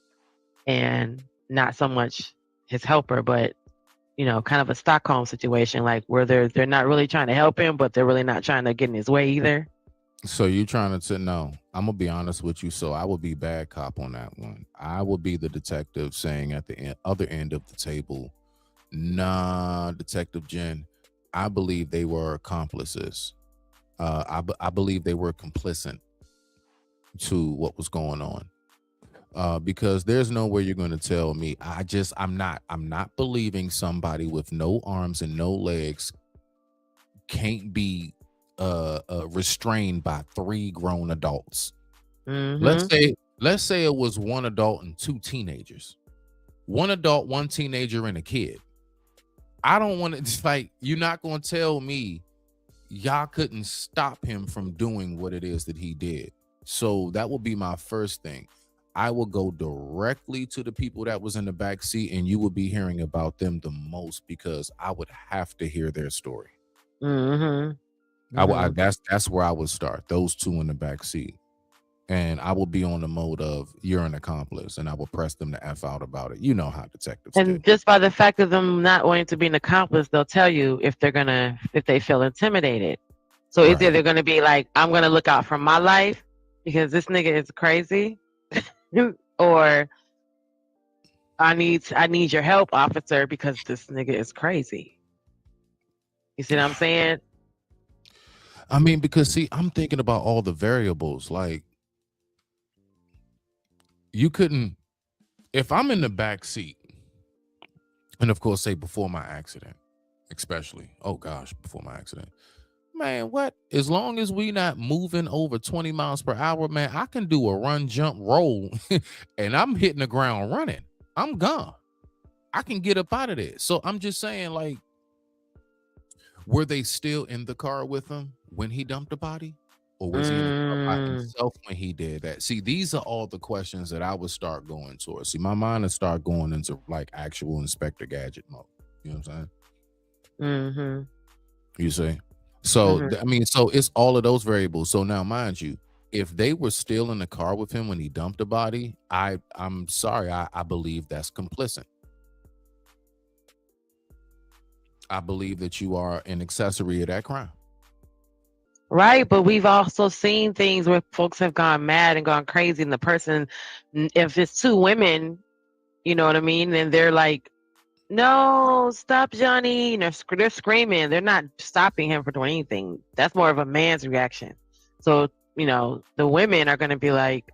Speaker 14: and not so much his helper, but kind of a Stockholm situation, like where they're not really trying to help him, but they're really not trying to get in his way either.
Speaker 4: So you trying to say, no, I'm gonna be honest with you. So I would be bad cop on that one. I would be the detective saying at the other end of the table, nah, Detective Jen, I believe they were accomplices. I believe they were complicit to what was going on. Because there's no way you're going to tell me. I'm not believing somebody with no arms and no legs can't be restrained by 3 grown adults. Let's say it was 1 adult and 2 teenagers. 1 adult, 1 teenager, and a kid. I don't want to, like, you're not going to tell me y'all couldn't stop him from doing what it is that he did. So that would be my first thing. I will go directly to the people that was in the back seat, and you will be hearing about them the most, because I would have to hear their story. That's where I would start. Those 2 in the back seat. And I will be on the mode of, you're an accomplice, and I will press them the F out about it. You know how detectives do.
Speaker 14: Just by the fact of them not wanting to be an accomplice, they'll tell you if they feel intimidated. So either they're gonna be like, I'm gonna look out for my life because this nigga is crazy, or I need your help, officer, because this nigga is crazy. You see what I'm saying?
Speaker 4: I mean, because see, I'm thinking about all the variables. Like, you couldn't, if I'm in the back seat, and of course, say before my accident, especially, before my accident, man, what? As long as we not moving over 20 miles per hour, man, I can do a run, jump, roll, and I'm hitting the ground running. I'm gone. I can get up out of there. So I'm just saying, like, were they still in the car with him when he dumped the body? Or was he in the car by himself when he did that? See, these are all the questions that I would start going towards. See, my mind would start going into like actual Inspector Gadget mode. You know what I'm saying? You see? So, I mean, so it's all of those variables. So now, mind you, if they were still in the car with him when he dumped the body, I'm sorry, I believe that's complicit. I believe that you are an accessory of that crime.
Speaker 14: Right, but we've also seen things where folks have gone mad and gone crazy, and the person, if it's 2 women, you know what I mean, and they're like, no, stop, Johnny, and they're screaming. They're not stopping him for doing anything. That's more of a man's reaction. So, the women are going to be like,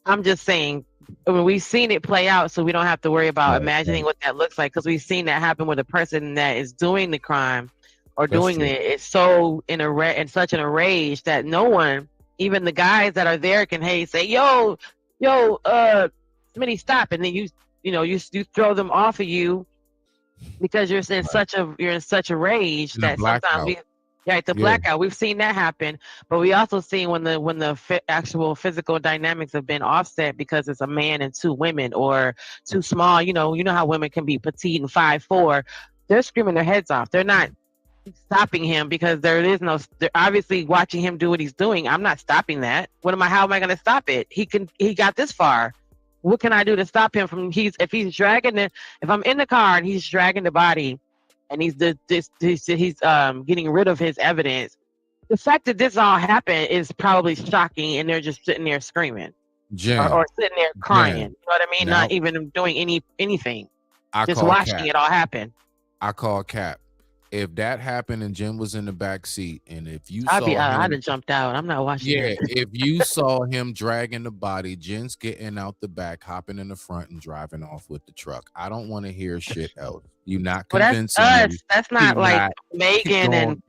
Speaker 14: I'm just saying, I mean, we've seen it play out, so we don't have to worry about imagining what that looks like, because we've seen that happen with a person that is doing the crime or doing it. It's so in such an rage that no one, even the guys that are there, can say, yo, Smitty, stop, and then you throw them off of you because you're in such a rage that sometimes blackout. We've seen that happen, but we also seen when the actual physical dynamics have been offset because it's a man and 2 women, or too small. You know how women can be petite and 5'4". They're screaming their heads off. They're not stopping him because they're obviously watching him do what he's doing. I'm not stopping that. How am I going to stop it? He got this far. What can I do to stop him from, if I'm in the car and he's dragging the body and he's getting rid of his evidence, the fact that this all happened is probably shocking, and they're just sitting there screaming or sitting there crying. You know what I mean?
Speaker 4: Now,
Speaker 14: not even doing anything.
Speaker 4: I
Speaker 14: Just
Speaker 4: call
Speaker 14: watching
Speaker 4: Cap.
Speaker 14: it all happen.
Speaker 4: I call Cap. If that happened and Jim was in the back seat, and if you saw him,
Speaker 14: I'd have jumped out. I'm not watching it.
Speaker 4: if you saw him dragging the body, Jen's getting out the back, hopping in the front, and driving off with the truck. I don't want to hear shit else. You're not convincing me.
Speaker 14: That's not like Megan and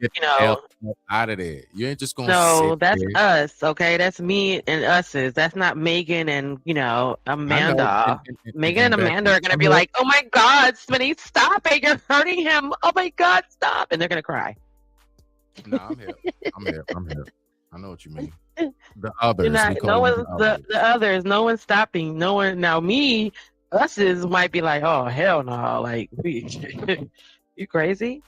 Speaker 4: out of there. You ain't just gonna.
Speaker 14: No, that's
Speaker 4: there.
Speaker 14: us. Okay, that's me and us's. That's not Megan and Amanda. Megan and Amanda are gonna be like, "Oh my God, Smitty, stop it! You're hurting him! Oh my God, stop!" And they're gonna cry.
Speaker 4: No, I'm here. I know what you mean. The others.
Speaker 14: The others. No one's stopping. No one. Now me, us's might be like, "Oh hell no!" Like, you crazy?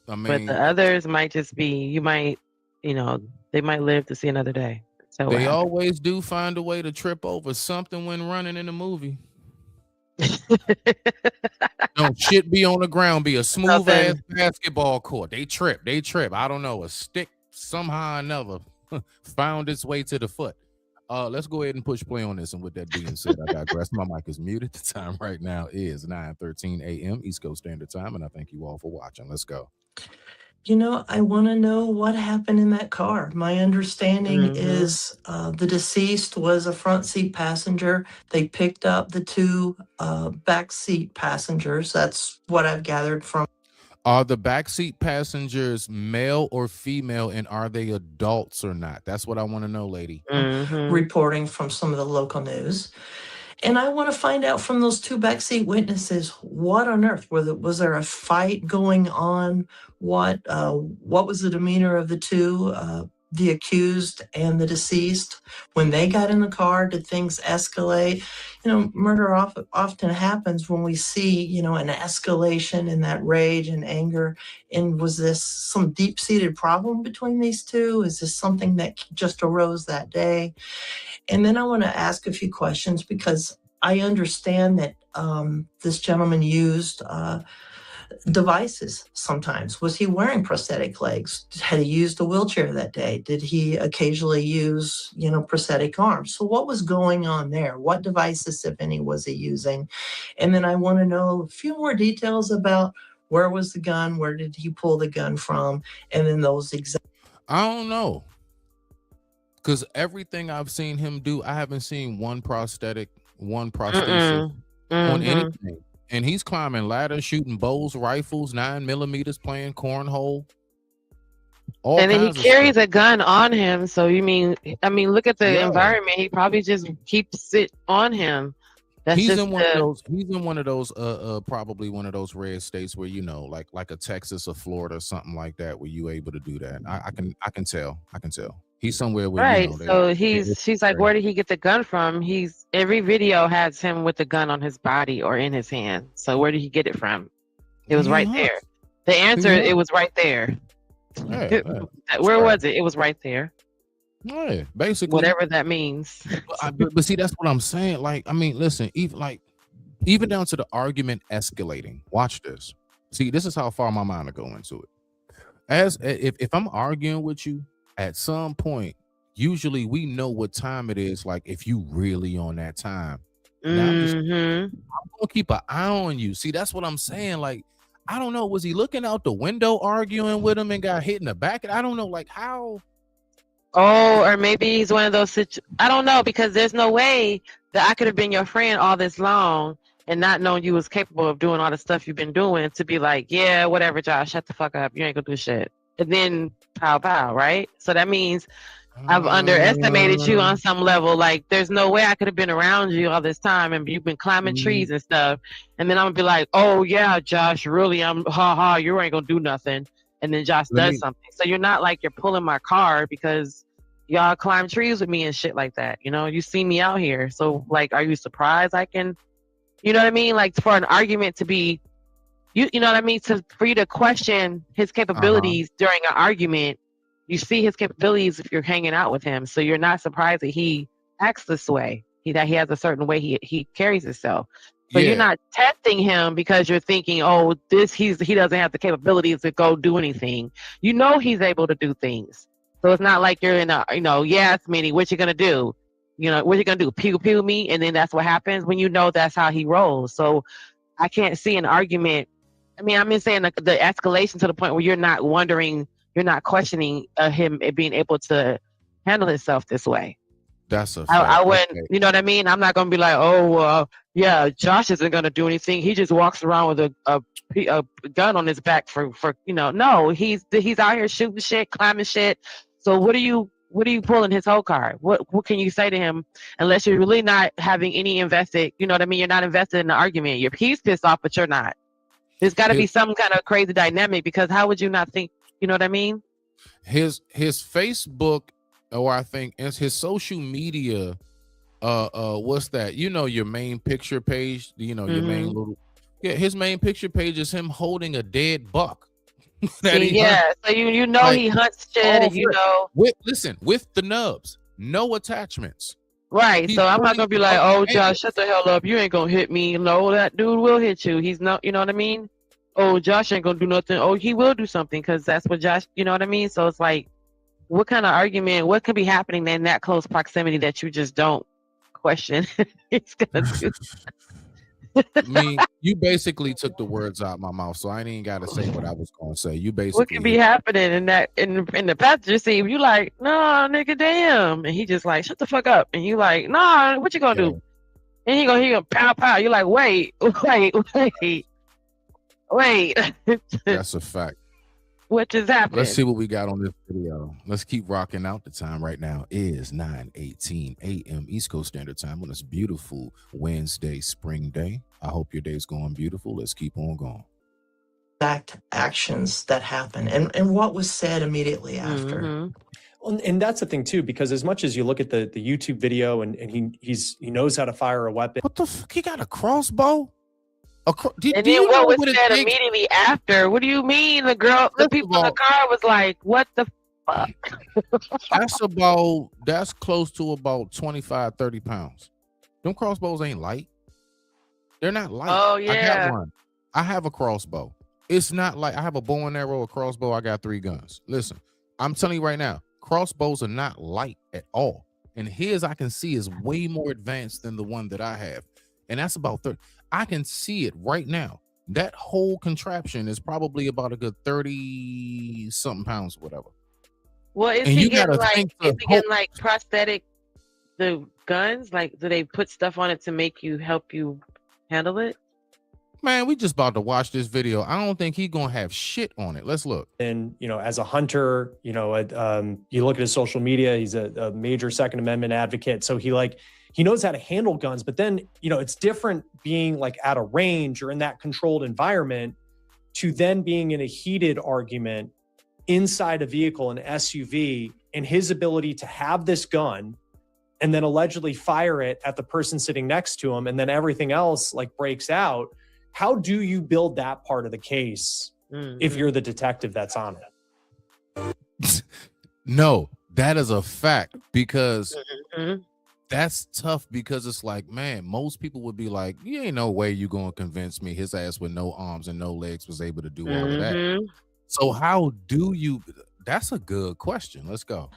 Speaker 4: I mean,
Speaker 14: but the others might just be. They might live to see another day. So
Speaker 4: they always do find a way to trip over something when running in a movie. Don't shit be on the ground, be a smooth ass basketball court. They trip. I don't know, a stick somehow or another found its way to the foot. Let's go ahead and push play on this. And with that being said, I digress. My mic is muted. The time right now is 9:13 a.m. East Coast Standard Time, and I thank you all for watching. Let's go.
Speaker 12: I want to know what happened in that car. My understanding is the deceased was a front seat passenger. They picked up the two back seat passengers. That's what I've gathered from.
Speaker 4: Are the backseat passengers male or female, and are they adults or not? That's what I want to know, lady.
Speaker 12: Reporting from some of the local news. And I want to find out from those two backseat witnesses, what on earth? Was there a fight going on? What was the demeanor of the two, the accused and the deceased? When they got in the car, did things escalate? Murder often happens when we see, an escalation in that rage and anger. And was this some deep-seated problem between these two? Is this something that just arose that day? And then I want to ask a few questions because I understand that this gentleman used devices sometimes. Was he wearing prosthetic legs? Had he used a wheelchair that day? Did he occasionally use, prosthetic arms? So what was going on there? What devices, if any, was he using? And then I want to know a few more details about where was the gun? Where did he pull the gun from? And then those exact.
Speaker 4: I don't know. Because everything I've seen him do, I haven't seen one prosthesis on anything. And he's climbing ladders, shooting bows, rifles, 9mm, playing cornhole.
Speaker 14: And then he carries a gun on him. So look at the environment. He probably just keeps it on him.
Speaker 4: He's in one of those probably one of those red states where like a Texas or Florida or something like that, where you able to do that. I can tell. He's somewhere where
Speaker 14: so she's like, where did he get the gun from? Every video has him with the gun on his body or in his hand. So where did he get it from? It was right there. The answer, it was right there. Where was it? It was right there.
Speaker 4: Yeah, basically.
Speaker 14: Whatever that means.
Speaker 4: But see, that's what I'm saying. Listen, even down to the argument escalating. Watch this. See, this is how far my mind will go into it. If I'm arguing with you, at some point, usually we know what time it is. Like if you really on that time, now I'm gonna keep an eye on you. See, that's what I'm saying. Like, I don't know. Was he looking out the window arguing with him and got hit in the back? I don't know. Like how.
Speaker 14: Oh, or maybe he's one of those I don't know, because there's no way that I could have been your friend all this long and not known you was capable of doing all the stuff you've been doing to be like, yeah, whatever, Josh, shut the fuck up. You ain't gonna do shit. And then pow, right? So that means I've underestimated you on some level. Like, there's no way I could have been around you all this time and you've been climbing trees and stuff. And then I'm gonna be like, oh yeah, Josh, really, you ain't gonna do nothing. And then Josh does something. So you're not like you're pulling my car because y'all climb trees with me and shit like that. You see me out here. So like, are you surprised I can, you know what I mean? Like for an argument to be you know what I mean? For you to question his capabilities during an argument, you see his capabilities if you're hanging out with him. So you're not surprised that he acts this way. That he has a certain way he carries himself. So you're not testing him because you're thinking, oh, he doesn't have the capabilities to go do anything. You know he's able to do things. So it's not like you're in a, yes, meaning what you gonna do? What you gonna do? Pew pew me, and then that's what happens when you know that's how he rolls. So I can't see an argument. I mean, I'm just saying the escalation to the point where you're not wondering, you're not questioning him being able to handle himself this way.
Speaker 4: That's a fact.
Speaker 14: I wouldn't, you know what I mean? I'm not going to be like, oh, yeah, Josh isn't going to do anything. He just walks around with a gun on his back for no, he's out here shooting shit, climbing shit. So what are you pulling his whole card? What can you say to him unless you're really not having any invested, you know what I mean? You're not invested in the argument. He's pissed off, but you're not. There's got to be some kind of crazy dynamic, because how would you not think, you know what I mean?
Speaker 4: His Facebook, or I think it's his social media, what's that? Your main picture page, your main little, his main picture page is him holding a dead buck.
Speaker 14: So he hunts shit, and
Speaker 4: with the nubs, no attachments.
Speaker 14: Right. So I'm not gonna be like, oh, Josh, shut the hell up. You ain't gonna hit me. No, that dude will hit you. He's not, you know what I mean? Oh, Josh ain't gonna do nothing. Oh, he will do something, because that's what Josh, you know what I mean? So it's like, what kind of argument, what could be happening in that close proximity that you just don't question? It's gonna do.
Speaker 4: I mean, you basically took the words out of my mouth, so I ain't even got to say what I was going to say. You basically.
Speaker 14: What could be happening in the passenger seat? You like, no, nigga, damn, and he just like, shut the fuck up, and you like, nah, what you gonna do? And he gonna pow pow. You're like, wait.
Speaker 4: That's a fact.
Speaker 14: What just happened?
Speaker 4: Let's see what we got on this video. Let's keep rocking out. The time right now is 9:18 a.m. East Coast Standard Time on this beautiful Wednesday spring day. I hope your day's going beautiful. Let's keep on going.
Speaker 12: Exact actions that happen and what was said immediately after.
Speaker 8: Well, and that's the thing too, because as much as you look at the YouTube video and he knows how to fire a weapon.
Speaker 4: What the fuck? He got a crossbow?
Speaker 14: And then what was said immediately after? What do you mean? The people in the car was like, what the fuck?
Speaker 4: That's close to about 25, 30 pounds. Them crossbows ain't light. They're not light.
Speaker 14: Oh, yeah.
Speaker 4: I got one. I have a crossbow. It's not like I have a bow and arrow, a crossbow. I got 3 guns. Listen, I'm telling you right now, crossbows are not light at all. And his, I can see, is way more advanced than the one that I have. And that's about 30. I can see it right now. That whole contraption is probably about a good 30 something pounds, whatever.
Speaker 14: Well, is he getting like prosthetic, the guns? Like, do they put stuff on it to help you handle it?
Speaker 4: Man, we just about to watch this video. I don't think he's gonna have shit on it. Let's look.
Speaker 8: And as a hunter, you look at his social media. He's a major Second Amendment advocate. So he knows how to handle guns. But then it's different being like at a range or in that controlled environment to then being in a heated argument inside a vehicle, an SUV, and his ability to have this gun and then allegedly fire it at the person sitting next to him, and then everything else breaks out. How do you build that part of the case if you're the detective that's on
Speaker 4: it? No, that is a fact, because that's tough, because it's like, man, most people would be like, you ain't no way you gonna convince me his ass with no arms and no legs was able to do all of that. So how do you? That's a good question. Let's go.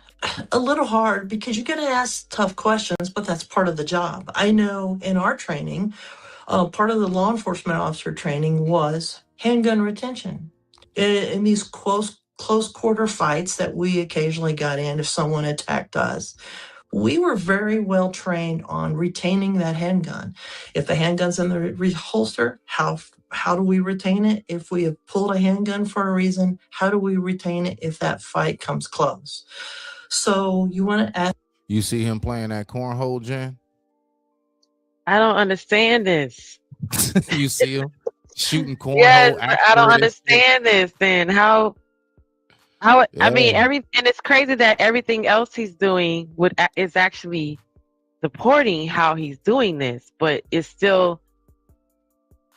Speaker 12: A little hard, because you got to ask tough questions, but that's part of the job. I know in our training, part of the law enforcement officer training was handgun retention. In these close quarter fights that we occasionally got in, if someone attacked us, we were very well trained on retaining that handgun. If the handgun's in the holster, how do we retain it? If we have pulled a handgun for a reason, how do we retain it if that fight comes close? So you want to ask.
Speaker 4: You see him playing that cornhole, Jen?
Speaker 14: I don't understand this.
Speaker 4: You see him shooting cornhole?
Speaker 14: Yes, I don't understand this. Then how? Yeah. I mean, and it's crazy that everything else he's doing is actually supporting how he's doing this, but it's still,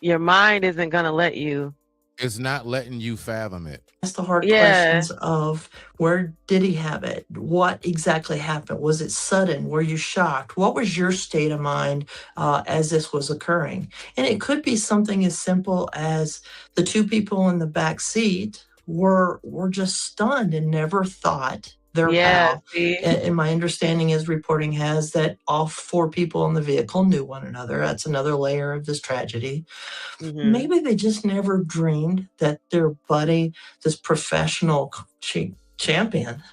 Speaker 14: your mind isn't gonna let you
Speaker 4: It's not letting you fathom it.
Speaker 12: Ask the hard
Speaker 14: Yeah.
Speaker 12: questions of where did he have it? What exactly happened? Was it sudden? Were you shocked? What was your state of mind as this was occurring? And it could be something as simple as the two people in the back seat were just stunned and never thought their
Speaker 14: Yeah,
Speaker 12: pal.
Speaker 14: see?
Speaker 12: And my understanding is reporting has that all four people in the vehicle knew one another. That's another layer of this tragedy.
Speaker 14: Mhm.
Speaker 12: Maybe they just never dreamed that their buddy, this professional champion,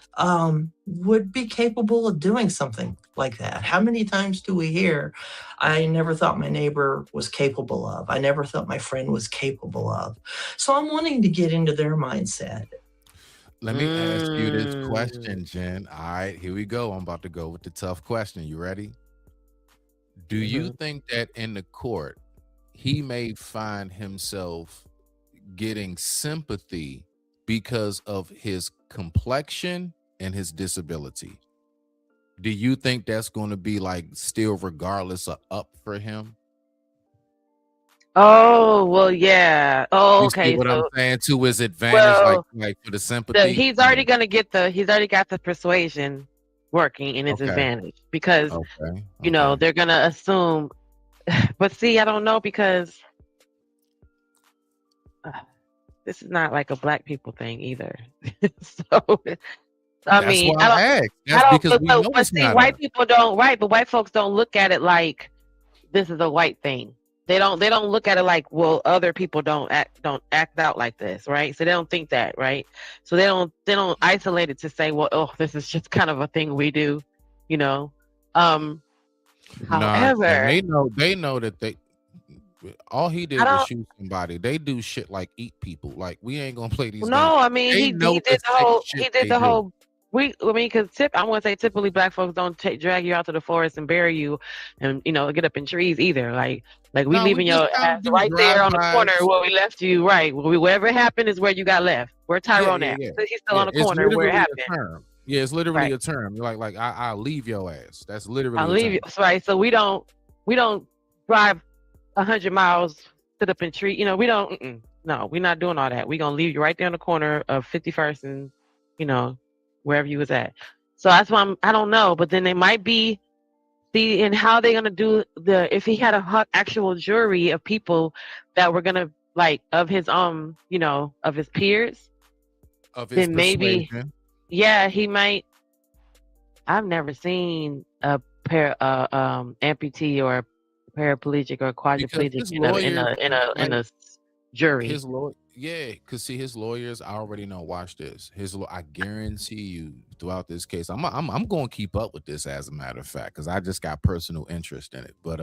Speaker 12: would be capable of doing something like that. How many times do we hear, I never thought my neighbor was capable of, I never thought my friend was capable of? So I'm wanting to get into their mindset.
Speaker 4: Let me ask you this question, Jen. All right, here we go. I'm about to go with the tough question. You ready? Do you think that in the court, he may find himself getting sympathy because of his complexion and his disability? Do you think that's going to be like still regardless of up for him?
Speaker 14: Oh, well, yeah. Oh,
Speaker 4: You see
Speaker 14: okay.
Speaker 4: what I'm
Speaker 14: So,
Speaker 4: saying? To his advantage,
Speaker 14: well,
Speaker 4: like for the sympathy.
Speaker 14: he's already gonna get he's already got the persuasion working in his
Speaker 4: Okay.
Speaker 14: advantage because
Speaker 4: Okay.
Speaker 14: you know they're gonna assume. But see, I don't know because this is not like a black people thing either. So I
Speaker 4: That's
Speaker 14: mean,
Speaker 4: why I asked. That's
Speaker 14: I don't.
Speaker 4: because we know
Speaker 14: But
Speaker 4: it's
Speaker 14: see,
Speaker 4: not
Speaker 14: white
Speaker 4: a.
Speaker 14: people don't. Right, but white folks don't look at it like this is a white thing. They don't look at it like, well, other people don't act out like this, right? So they don't think that, right? So they don't isolate it to say, well, oh, this is just kind of a thing we do, you know.
Speaker 4: Nah,
Speaker 14: However,
Speaker 4: they know that they all he did
Speaker 14: I
Speaker 4: was
Speaker 14: don't.
Speaker 4: shoot somebody. They do shit like eat people. Like we ain't gonna play these games.
Speaker 14: No, I mean
Speaker 4: They
Speaker 14: he
Speaker 4: know
Speaker 14: did
Speaker 4: the
Speaker 14: the whole
Speaker 4: shit
Speaker 14: he
Speaker 4: they
Speaker 14: did the
Speaker 4: do.
Speaker 14: whole. I mean, because I want to say typically black folks don't drag you out to the forest and bury you, and get up in trees either. Like we
Speaker 4: No, we
Speaker 14: leaving
Speaker 4: just
Speaker 14: your
Speaker 4: kind
Speaker 14: ass
Speaker 4: of do
Speaker 14: right there on the corner
Speaker 4: drive-bys.
Speaker 14: where we left you. Right, wherever it happened is where you got left. Where Tyrone at?
Speaker 4: Yeah.
Speaker 14: He's still on the
Speaker 4: It's
Speaker 14: corner where it
Speaker 4: literally
Speaker 14: happened.
Speaker 4: a term. Yeah, it's literally
Speaker 14: Right.
Speaker 4: a term. Like I'll leave your ass. That's literally
Speaker 14: I'll
Speaker 4: a
Speaker 14: leave
Speaker 4: term.
Speaker 14: you. Right. So we don't drive 100 miles, sit up in tree. We don't. No, we're not doing all that. We're gonna leave you right there on the corner of 51st and wherever you was at. So that's why I don't know. But then they might be and how they're gonna do if he had a actual jury of people that were gonna of his of his peers.
Speaker 4: Of his
Speaker 14: Then maybe
Speaker 4: persuasion.
Speaker 14: yeah, he might. I've never seen a amputee or a paraplegic or a
Speaker 4: Because
Speaker 14: quadriplegic
Speaker 4: his
Speaker 14: in a
Speaker 4: lawyers,
Speaker 14: in a jury.
Speaker 4: his lawyer, yeah, because see, his lawyers, I already know. Watch this. I guarantee you, throughout this case, I'm going to keep up with this. As a matter of fact, because I just got personal interest in it. But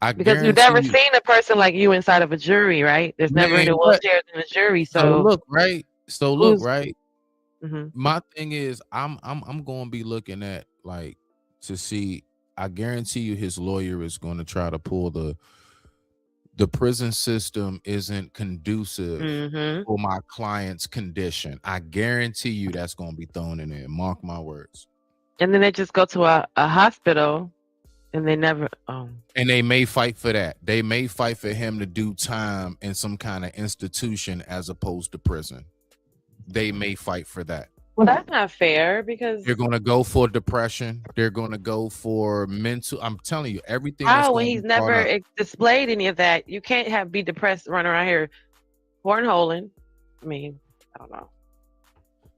Speaker 4: I
Speaker 14: Because you've
Speaker 4: guarantee
Speaker 14: never
Speaker 4: you,
Speaker 14: seen a person like you inside of a jury, right? There's never
Speaker 4: man,
Speaker 14: anyone
Speaker 4: what?
Speaker 14: shares in a jury,
Speaker 4: So
Speaker 14: so
Speaker 4: look, right. So look,
Speaker 14: who's
Speaker 4: right.
Speaker 14: mhm.
Speaker 4: My thing is, I'm going to be looking at to see. I guarantee you, his lawyer is going to try to pull the prison system isn't conducive
Speaker 14: Mhm.
Speaker 4: for my client's condition. I guarantee you that's going to be thrown in there. Mark my words.
Speaker 14: And then they just go to a hospital and they never
Speaker 4: And they may fight for that. They may fight for him to do time in some kind of institution as opposed to prison. They may fight for that.
Speaker 14: well, that's not fair because
Speaker 4: They're going to go for depression. They're going to go for mental. I'm telling you, everything that's
Speaker 14: how
Speaker 4: going
Speaker 14: when
Speaker 4: to
Speaker 14: he's
Speaker 4: be brought
Speaker 14: never
Speaker 4: up.
Speaker 14: displayed any of that, you can't be depressed running around here cornholing. I mean, I don't know.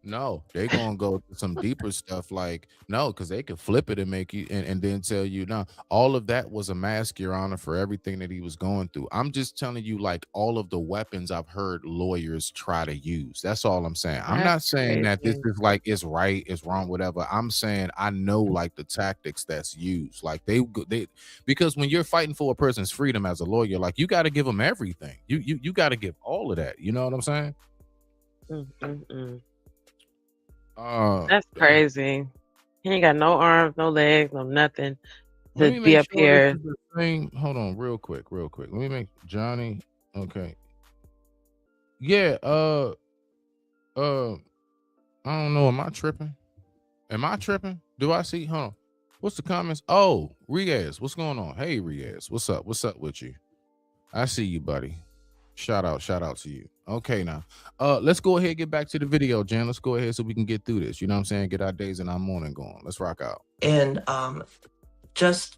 Speaker 4: No, they're gonna go to some deeper stuff. Like no, because they can flip it and make you and then tell you no. All of that was a mask, Your Honor, for everything that he was going through. I'm just telling you, like all of the weapons I've heard lawyers try to use. That's all I'm saying. I'm not
Speaker 14: That's
Speaker 4: saying that this
Speaker 14: crazy.
Speaker 4: is like it's right, it's wrong, whatever. I'm saying I know like the tactics that's used. Like they because when you're fighting for a person's freedom as a lawyer, like you got to give them everything. You got to give all of that. You know what I'm saying?
Speaker 14: Mm-mm-mm.
Speaker 4: Uh,
Speaker 14: That's crazy. He ain't got no arms, no legs, no nothing
Speaker 4: Let
Speaker 14: to
Speaker 4: me
Speaker 14: be
Speaker 4: make
Speaker 14: up
Speaker 4: sure
Speaker 14: here.
Speaker 4: this is the same. Hold on, real quick. Let me make Johnny. Okay. Yeah. I don't know. Am I tripping? Do I see? Hold on. What's the comments? Oh, Riaz, what's going on? Hey, Riaz, what's up? What's up with you? I see you, buddy. Shout out to you. Okay, now let's go ahead and get back to the video, Jen. Let's go ahead so we can get through this. You know what I'm saying? Get our days and our morning going. Let's rock out.
Speaker 12: And just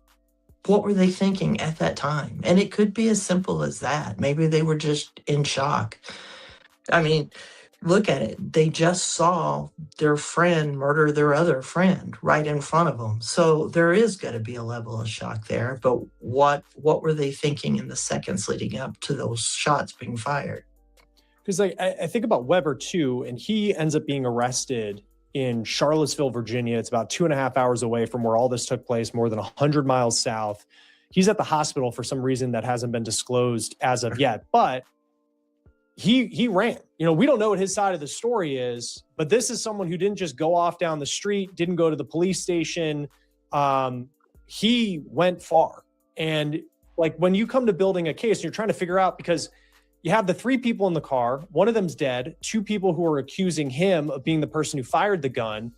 Speaker 12: what were they thinking at that time? And it could be as simple as that. Maybe they were just in shock. I mean, look at it. They just saw their friend murder their other friend right in front of them. So there is going to be a level of shock there. But what were they thinking in the seconds leading up to those shots being fired?
Speaker 8: Because like I think about Weber too, and he ends up being arrested in Charlottesville, Virginia. It's about 2.5 hours away from where all this took place, more than 100 miles south. He's at the hospital for some reason that hasn't been disclosed as of yet, but he ran. You know, we don't know what his side of the story is, but this is someone who didn't just go off down the street, didn't go to the police station. He went far. And like when you come to building a case, you're trying to figure out, because you have the 3 people in the car, one of them's dead, 2 people who are accusing him of being the person who fired the gun.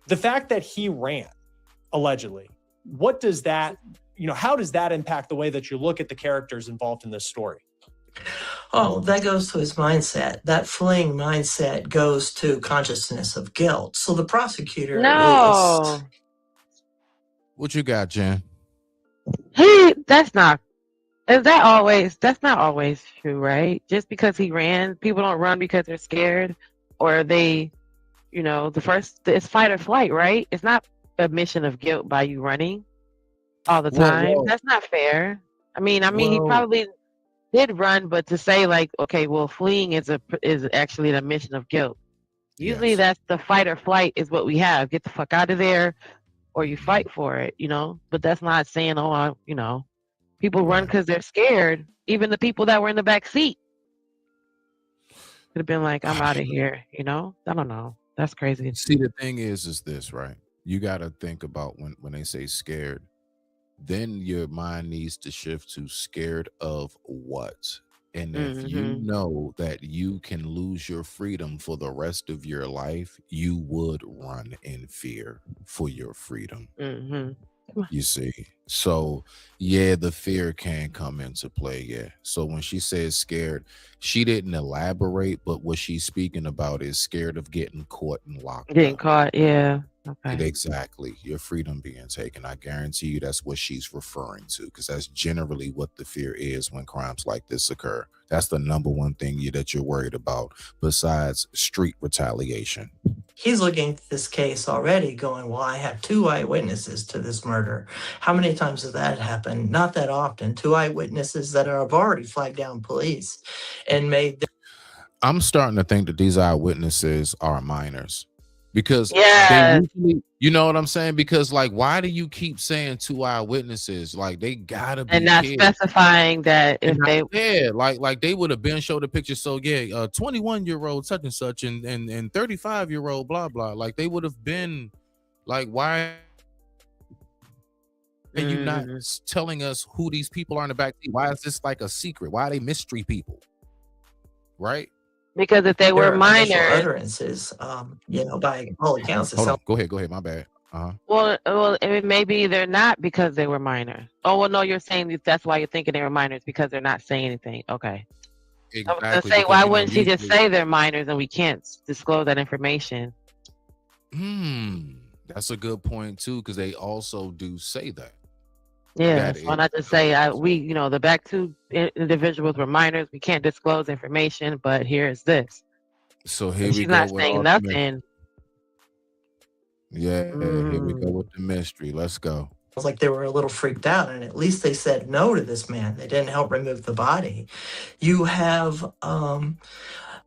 Speaker 8: The fact that he ran, allegedly, what does that, you know, how does that impact the way that you look at the characters involved in this story?
Speaker 12: Oh, that goes to his mindset. That fleeing mindset goes to consciousness of guilt. So the prosecutor
Speaker 14: No.
Speaker 4: What you got, Jen?
Speaker 14: That's not always true, right? Just because he ran, people don't run because they're scared, or they, you know, it's fight or flight, right? It's not admission of guilt by you running all the time.
Speaker 4: Well,
Speaker 14: That's not fair. I mean, he probably did run, but to say like, okay, well, fleeing is actually an admission of guilt. Usually that's the fight or flight is what we have. Get the fuck out of there, or you fight for it, you know? But that's not saying, people run because they're scared. Even the people that were in the back seat could have been like, I'm out of here, you know? I don't know. That's crazy.
Speaker 4: See, the thing is this, right? You got to think about when they say scared, then your mind needs to shift to scared of what? And if you know that you can lose your freedom for the rest of your life, you would run in fear for your freedom. You see? So, yeah, the fear can come into play. Yeah. So when she says scared, she didn't elaborate, but what she's speaking about is scared of getting caught and locked
Speaker 14: Getting
Speaker 4: up.
Speaker 14: caught, yeah. Okay.
Speaker 4: Exactly. Your freedom being taken. I guarantee you that's what she's referring to, because that's generally what the fear is when crimes like this occur. That's the number one thing that you're worried about besides street retaliation.
Speaker 12: He's looking at this case already going, well, I have 2 eyewitnesses to this murder. How many times has that happened? Not that often. 2 eyewitnesses that have already flagged down police and made.
Speaker 4: I'm starting to think that these eyewitnesses are minors. Because
Speaker 14: they
Speaker 4: usually, you know what I'm saying? Because like, why do you keep saying 2 eyewitnesses? Like, they gotta be
Speaker 14: and not
Speaker 4: kids.
Speaker 14: specifying that if they
Speaker 4: like they would have been showed a picture. So 21-year-old such and such and 35-year-old blah blah. Like they would have been like, why are you not telling us who these people are in the back seat? Why is this like a secret? Why are they mystery people? Right?
Speaker 14: Because if they were minors,
Speaker 12: utterances, by all accounts.
Speaker 4: Hold on. Go ahead. My bad.
Speaker 14: Well, maybe they're not because they were minors. Oh, well, no, you're saying that's why you're thinking they were minors because they're not saying anything. Okay.
Speaker 4: Exactly.
Speaker 14: I was gonna say, why wouldn't she just say they're minors and we can't disclose that information?
Speaker 4: That's a good point too, because they also do say that.
Speaker 14: Yeah, why not just say the back 2 individuals were minors. We can't disclose information, but here's this.
Speaker 4: So here
Speaker 14: she's not saying nothing.
Speaker 4: Yeah, here we go with the mystery. Let's go.
Speaker 12: It was like they were a little freaked out, and at least they said no to this man. They didn't help remove the body. You have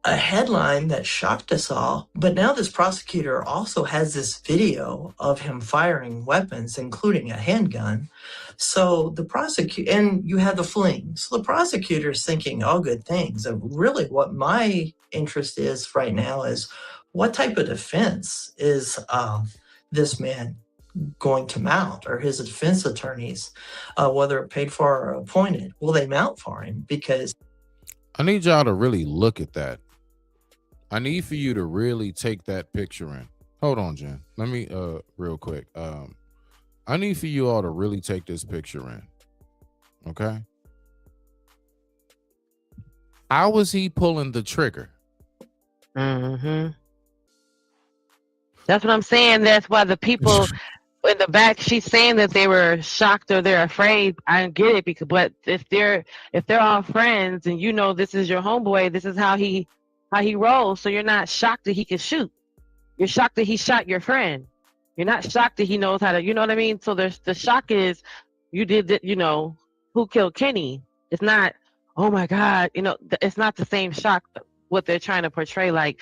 Speaker 12: a headline that shocked us all, but now this prosecutor also has this video of him firing weapons, including a handgun. So the prosecutor, and you have the fleeing. So the prosecutor is thinking all good things. And really what my interest is right now is what type of defense is this man going to mount, or his defense attorneys, whether paid for or appointed, will they mount for him? Because
Speaker 4: I need y'all to really look at that. I need for you to really take that picture in. Hold on, Jen. Let me real quick. I need for you all to really take this picture in. Okay? How was he pulling the trigger?
Speaker 14: Mm-hmm. That's what I'm saying. That's why the people in the back, she's saying that they were shocked or they're afraid. I get it, because but if they're all friends and you know this is your homeboy, this is how he rolls. So you're not shocked that he can shoot. You're shocked that he shot your friend. You're not shocked that he knows how to, you know what I mean? So there's the shock is you did that, you know, who killed Kenny? It's not, oh my God, you know, it's not the same shock what they're trying to portray, like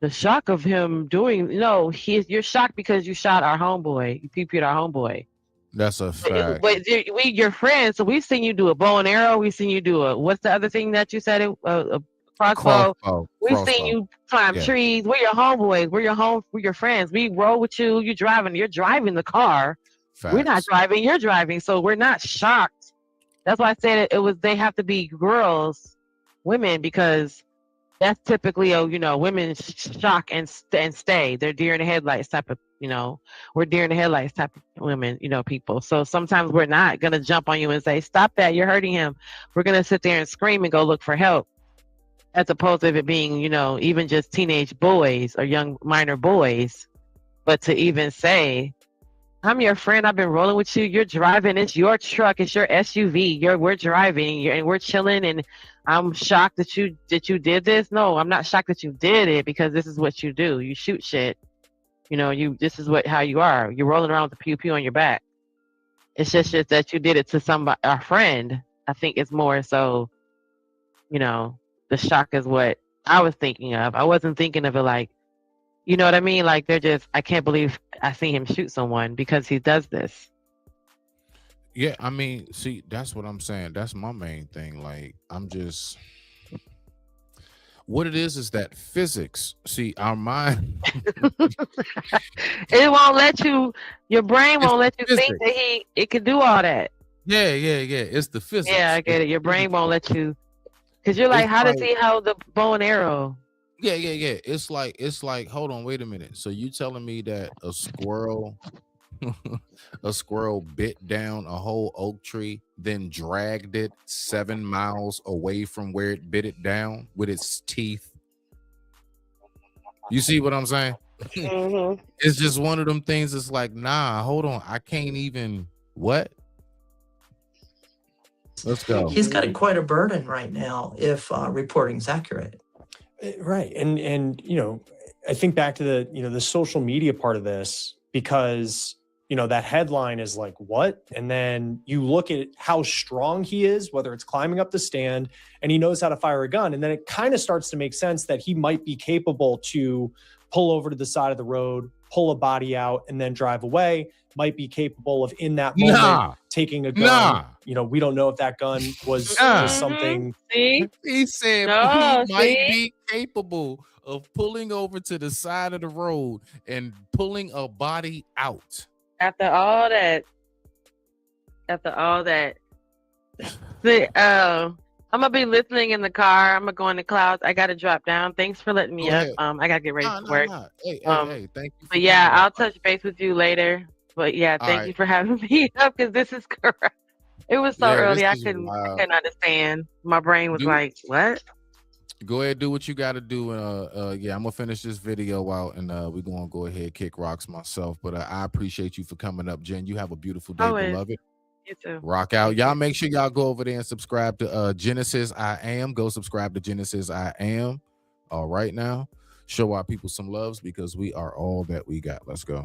Speaker 14: the shock of him doing, no, you're shocked because you shot our homeboy, you PP'd our homeboy.
Speaker 4: That's a fact.
Speaker 14: But you're friends, so we've seen you do a bow and arrow, we've seen you do what's the other thing that you said, a crossbow. We've seen you climb trees. We're your homeboys. We're your friends. We roll with you. You're driving the car. Facts. We're not driving. You're driving. So we're not shocked. That's why I said it was. They have to be girls, women, because that's typically women shock and stay. They're deer in the headlights type of. We're deer in the headlights type of women. People. So sometimes we're not gonna jump on you and say, "Stop that! You're hurting him." We're gonna sit there and scream and go look for help. As opposed to it being, even just teenage boys or young minor boys. But to even say, I'm your friend, I've been rolling with you, you're driving, it's your truck, it's your SUV, we're driving and we're chilling, and I'm shocked that you did this. No, I'm not shocked that you did it, because this is what you do. You shoot shit. This is how you are. You're rolling around with the pew pew on your back. It's just that you did it to somebody, a friend. I think it's more so, the shock is what I was thinking of. I wasn't thinking of it like, you know what I mean? Like I can't believe I seen him shoot someone because he does this.
Speaker 4: Yeah, I mean, see, that's what I'm saying. That's my main thing. Like, what it is that physics, see, our mind.
Speaker 14: It won't let you, your brain won't let you think that it can do all that.
Speaker 4: Yeah. It's the physics.
Speaker 14: Yeah, I get it. Your brain won't let you. Because you're like, how does he hold the bow and arrow?
Speaker 4: Yeah. It's like, hold on, wait a minute. So you telling me that a squirrel bit down a whole oak tree, then dragged it 7 miles away from where it bit it down with its teeth? You see what I'm saying?
Speaker 14: Mm-hmm.
Speaker 4: It's just one of them things. It's like, nah, hold on. I can't even, what? Let's go.
Speaker 12: He's got quite a burden right now if reporting's accurate.
Speaker 8: Right. And I think back to the social media part of this, because, that headline is like, what? And then you look at how strong he is, whether it's climbing up the stand, and he knows how to fire a gun. And then it kind of starts to make sense that he might be capable to pull over to the side of the road, pull a body out, and then drive away. Might be capable of, in that moment, taking a gun. We don't know if that gun was something.
Speaker 14: See?
Speaker 4: He said he might be capable of pulling over to the side of the road and pulling a body out.
Speaker 14: After all that. See, I'm gonna be listening in the car. I'm gonna go in the clouds. I gotta drop down. Thanks for letting me up. I gotta get ready for work.
Speaker 4: Hey, thank you.
Speaker 14: But yeah, I'll touch base with you later. But yeah, thank you for having me up, because this is correct. It was so early. I couldn't understand. My brain was like, what?
Speaker 4: Go ahead, do what you got to do. I'm gonna finish this video out, and we're gonna go ahead kick rocks myself. But I appreciate you for coming up, Jen. You have a beautiful day, beloved.
Speaker 14: You too.
Speaker 4: Rock out. Y'all make sure y'all go over there and subscribe to Genesis I Am. Go subscribe to Genesis I Am. All right, now show our people some loves, because we are all that we got. Let's go.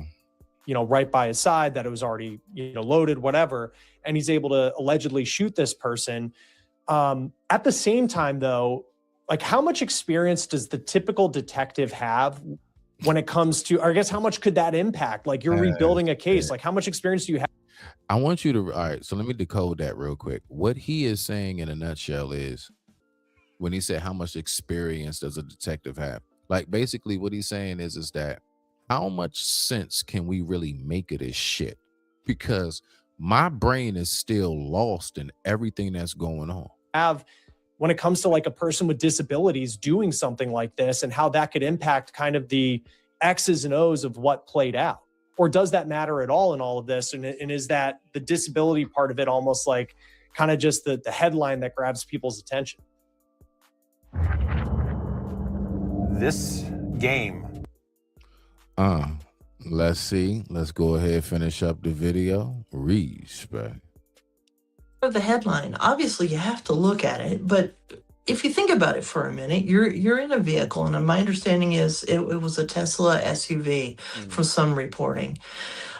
Speaker 8: Right by his side, that it was already, loaded, whatever. And he's able to allegedly shoot this person. At the same time, though, like, how much experience does the typical detective have when it comes to, or I guess, how much could that impact? Like, you're rebuilding a case. Like, how much experience do you have?
Speaker 4: I want you to, all right, so let me decode that real quick. What he is saying in a nutshell is, when he said, how much experience does a detective have? Like, basically what he's saying is that, how much sense can we really make of this shit? Because my brain is still lost in everything that's going on.
Speaker 8: When it comes to like a person with disabilities doing something like this, and how that could impact kind of the X's and O's of what played out? Or does that matter at all in all of this? And is that the disability part of it almost like kind of just the headline that grabs people's attention?
Speaker 15: this game.
Speaker 4: Let's see. Let's go ahead, finish up the video. Respect.
Speaker 12: The headline, obviously you have to look at it, but if you think about it for a minute, you're in a vehicle, and my understanding is it was a Tesla SUV from some reporting.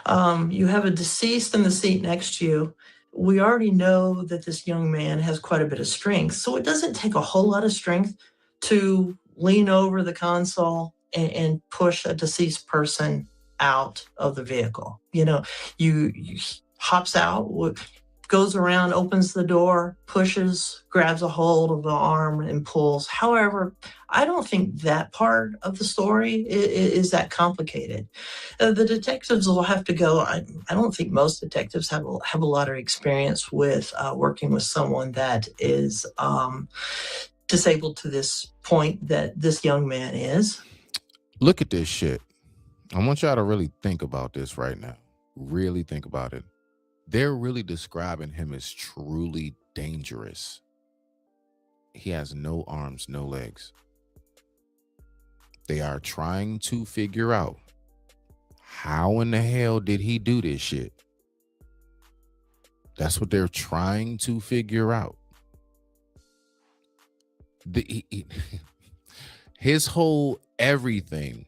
Speaker 12: You have a deceased in the seat next to you. We already know that this young man has quite a bit of strength, so it doesn't take a whole lot of strength to lean over the console and push a deceased person out of the vehicle. You hops out, goes around, opens the door, pushes, grabs a hold of the arm and pulls. However, I don't think that part of the story is that complicated. The detectives will have to go. I don't think most detectives have a lot of experience with working with someone that is disabled to this point that this young man is.
Speaker 4: Look at this shit. I want y'all to really think about this right now. Really think about it. They're really describing him as truly dangerous. He has no arms, no legs. They are trying to figure out, how in the hell did he do this shit? That's what they're trying to figure out. His whole everything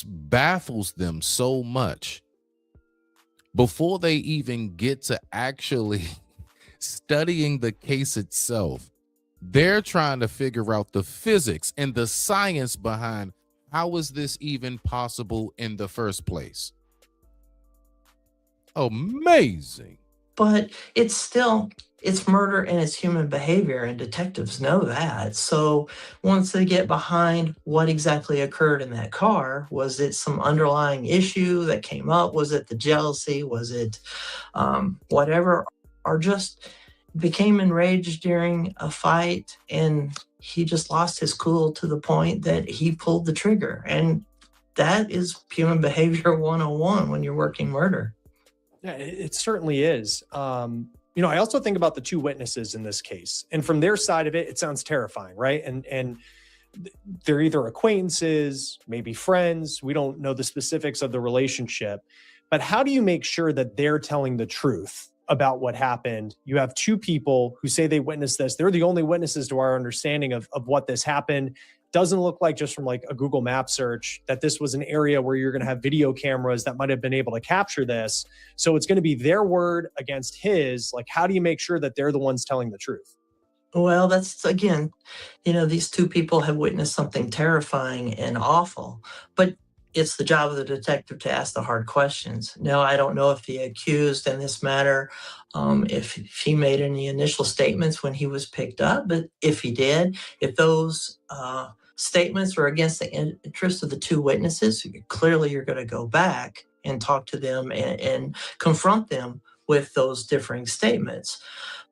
Speaker 4: baffles them so much. Before they even get to actually studying the case itself, they're trying to figure out the physics and the science behind how is this even possible in the first place. Amazing.
Speaker 12: But it's murder and it's human behavior, and detectives know that. So once they get behind what exactly occurred in that car, was it some underlying issue that came up? Was it the jealousy? Was it whatever? Or just became enraged during a fight and he just lost his cool to the point that he pulled the trigger? And that is human behavior 101 when you're working murder.
Speaker 8: Yeah, it certainly is. I also think about the two witnesses in this case, and from their side of it, it sounds terrifying, right? And they're either acquaintances, maybe friends. We don't know the specifics of the relationship, but how do you make sure that they're telling the truth about what happened? You have two people who say they witnessed this. They're the only witnesses to our understanding of what this happened. Doesn't look like, just from like a Google map search, that this was an area where you're going to have video cameras that might have been able to capture this. So it's going to be their word against his. Like, how do you make sure that they're the ones telling the truth?
Speaker 12: Well, that's, again, these two people have witnessed something terrifying and awful, but it's the job of the detective to ask the hard questions. Now, I don't know if the accused in this matter, if he made any initial statements when he was picked up, but if he did, if those statements were against the interest of the two witnesses, clearly you're going to go back and talk to them and confront them with those differing statements.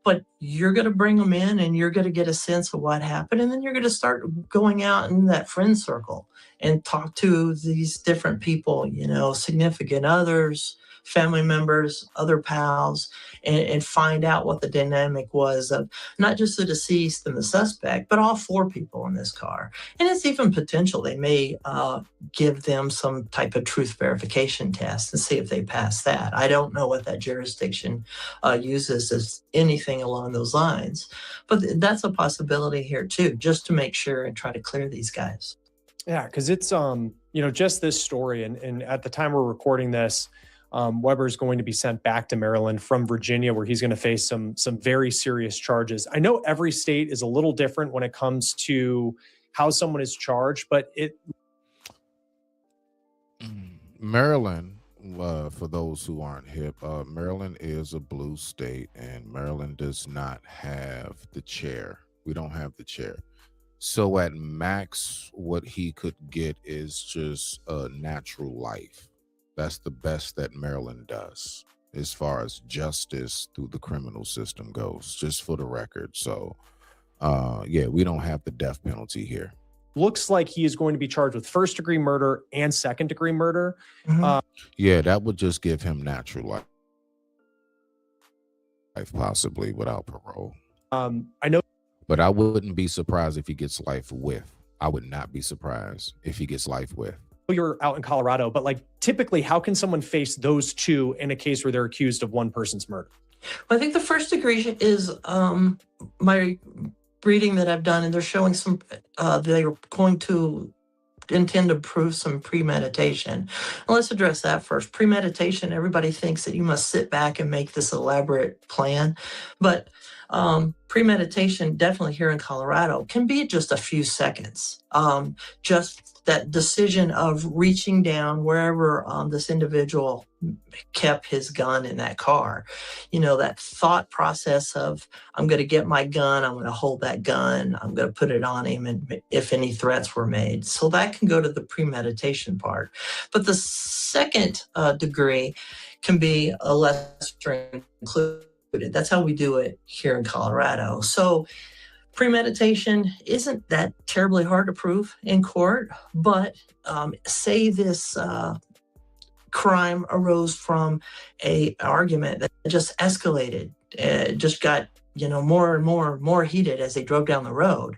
Speaker 12: But you're going to bring them in and you're going to get a sense of what happened. And then you're going to start going out in that friend circle and talk to these different people, significant others, family members, other pals, and find out what the dynamic was of not just the deceased and the suspect, but all four people in this car. And it's even potential they may give them some type of truth verification test and see if they pass that. I don't know what that jurisdiction uses as anything along those lines, but that's a possibility here too, just to make sure and try to clear these guys.
Speaker 8: Yeah, because it's, just this story. And at the time we're recording this, Weber is going to be sent back to Maryland from Virginia, where he's going to face some very serious charges. I know every state is a little different when it comes to how someone is charged, but
Speaker 4: Maryland, for those who aren't hip, Maryland is a blue state, and Maryland does not have the chair. We don't have the chair. So at max, what he could get is just a natural life. That's the best that Maryland does as far as justice through the criminal system goes, just for the record. So, we don't have the death penalty here.
Speaker 8: Looks like he is going to be charged with first-degree murder and second-degree murder.
Speaker 4: Mm-hmm. That would just give him natural life, possibly without parole.
Speaker 8: I know.
Speaker 4: But I wouldn't be surprised if he gets life with I would not be surprised if he gets life with.
Speaker 8: You're out in Colorado, but like typically, how can someone face those two in a case where they're accused of one person's murder?
Speaker 12: Well, I think the first degree is my reading that I've done, and they're showing some, they're going to intend to prove some premeditation. Well, let's address that first. Premeditation, everybody thinks that you must sit back and make this elaborate plan, but premeditation, definitely here in Colorado, can be just a few seconds. Just that decision of reaching down wherever this individual kept his gun in that car. You know, that thought process of, I'm going to get my gun, I'm going to hold that gun, I'm going to put it on him, and if any threats were made. So that can go to the premeditation part. But the second degree can be a lesser included. That's how we do it here in Colorado. So premeditation isn't that terribly hard to prove in court, but say this crime arose from an argument that just escalated, just got more and more heated as they drove down the road.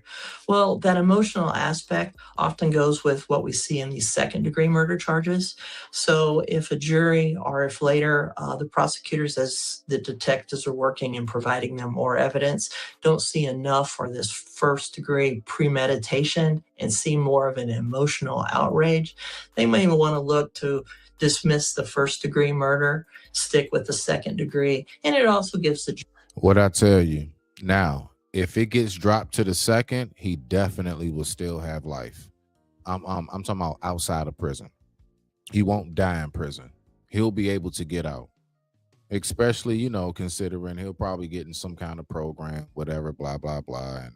Speaker 12: Well, that emotional aspect often goes with what we see in these second-degree murder charges. So if a jury, or if later the prosecutors, as the detectives are working and providing them more evidence, don't see enough for this first-degree premeditation and see more of an emotional outrage, they may want to look to dismiss the first-degree murder, stick with the second-degree, and it also gives the
Speaker 4: What I tell you now, if it gets dropped to the second, he definitely will still have life. I'm talking about outside of prison. He won't die in prison. He'll be able to get out, especially, considering he'll probably get in some kind of program, whatever, blah, blah, blah. And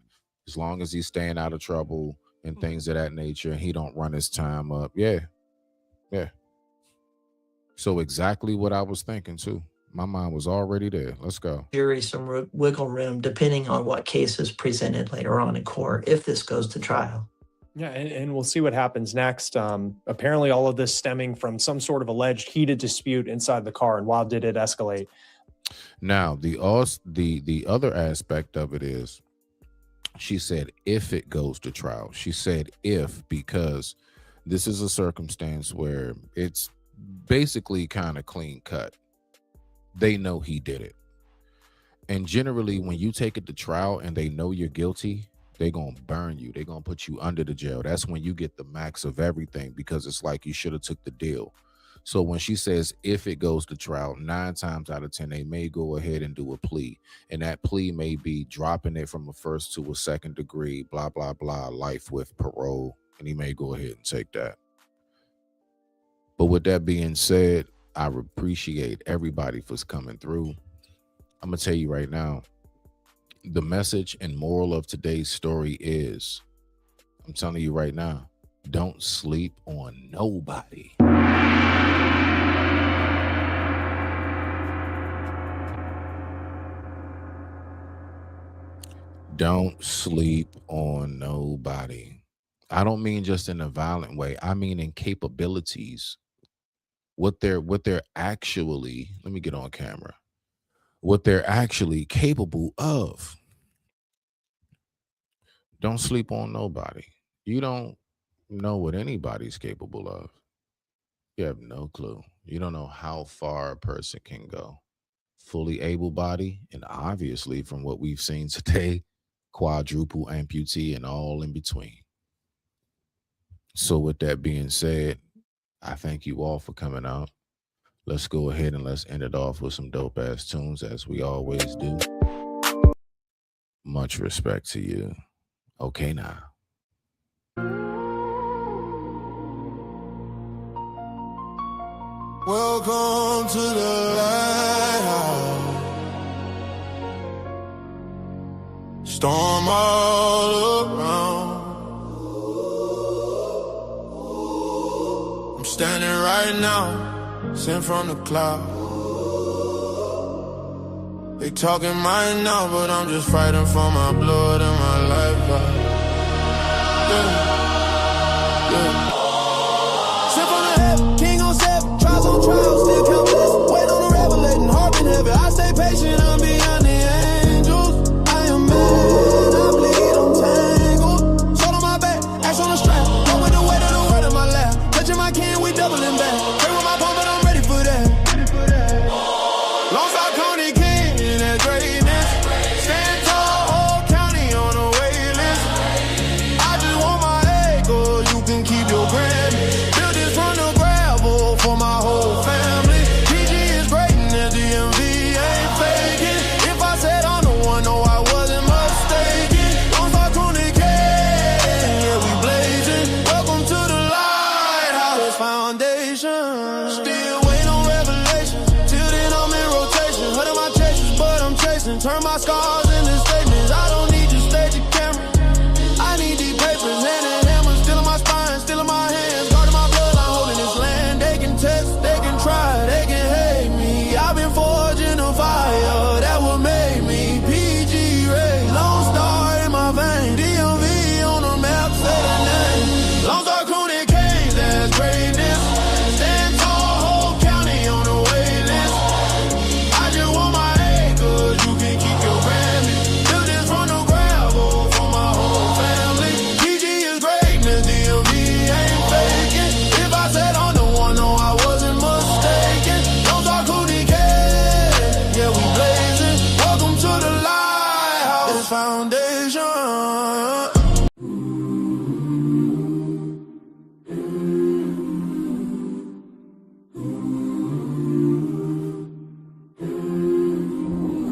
Speaker 4: as long as he's staying out of trouble and things of that nature, and he don't run his time up. Yeah. So exactly what I was thinking too. My mind was already there. Let's go.
Speaker 12: Jury some wiggle room depending on what case is presented later on in court if this goes to trial.
Speaker 8: Yeah, and we'll see what happens next. Apparently all of this stemming from some sort of alleged heated dispute inside the car, and wow, did it escalate.
Speaker 4: Now, the other aspect of it is, she said if it goes to trial. She said if, because this is a circumstance where it's basically kind of clean cut. They know he did it. And generally, when you take it to trial and they know you're guilty, they're going to burn you. They're going to put you under the jail. That's when you get the max of everything, because it's like you should have took the deal. So when she says if it goes to trial, 9 times out of 10, they may go ahead and do a plea. And that plea may be dropping it from a first to a second degree, blah, blah, blah, life with parole. And he may go ahead and take that. But with that being said, I appreciate everybody for coming through. I'm going to tell you right now, the message and moral of today's story is, I'm telling you right now, don't sleep on nobody. Don't sleep on nobody. I don't mean just in a violent way. I mean in capabilities. What they're actually, let me get on camera, what they're actually capable of. Don't sleep on nobody. You don't know what anybody's capable of. You have no clue. You don't know how far a person can go. Fully able-bodied, and obviously from what we've seen today, quadruple amputee and all in between. So with that being said, I thank you all for coming out. Let's go ahead and let's end it off with some dope ass tunes, as we always do. Much respect to you. Okay now.
Speaker 16: Welcome to the lighthouse. Storm all around. I'm standing right now, sent from the cloud. They talking mine now, but I'm just fighting for my blood and my life. Sent from the heaven, king on 7, trials on trials, still count blessings. Wait on the revelating, heart in heaven. I stay patient, I'm beyond the angels. I am mad, I bleed, I'm tangled. Soul on my back, action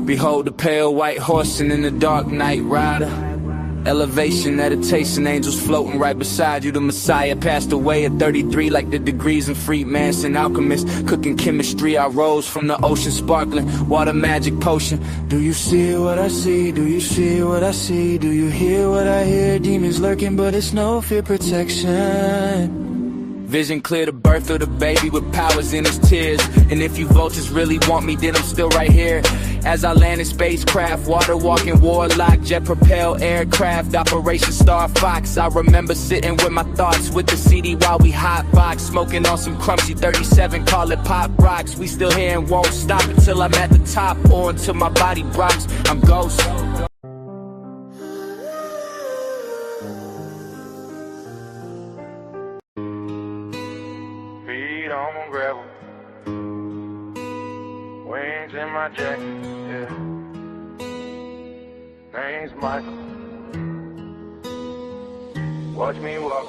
Speaker 2: Behold the pale white horse and in the dark night rider. Elevation, meditation, angels floating right beside you. The Messiah passed away at 33 like the degrees in Freemason alchemist. Cooking chemistry, I rose from the ocean sparkling. Water magic potion. Do you see what I see? Do you see what I see? Do you hear what I hear? Demons lurking but it's no fear protection. Vision clear, the birth of the baby with powers in his tears. And if you vultures really want me, then I'm still right here. As I land in spacecraft, water walking warlock, jet propelled aircraft, Operation Star Fox. I remember sitting with my thoughts with the CD while we hotbox, smoking on some crunchy 37, call it pop rocks. We still here and won't stop until I'm at the top or until my body drops. I'm ghost.
Speaker 1: On gravel, wings in my jacket, yeah. Name's Michael. Watch me walk.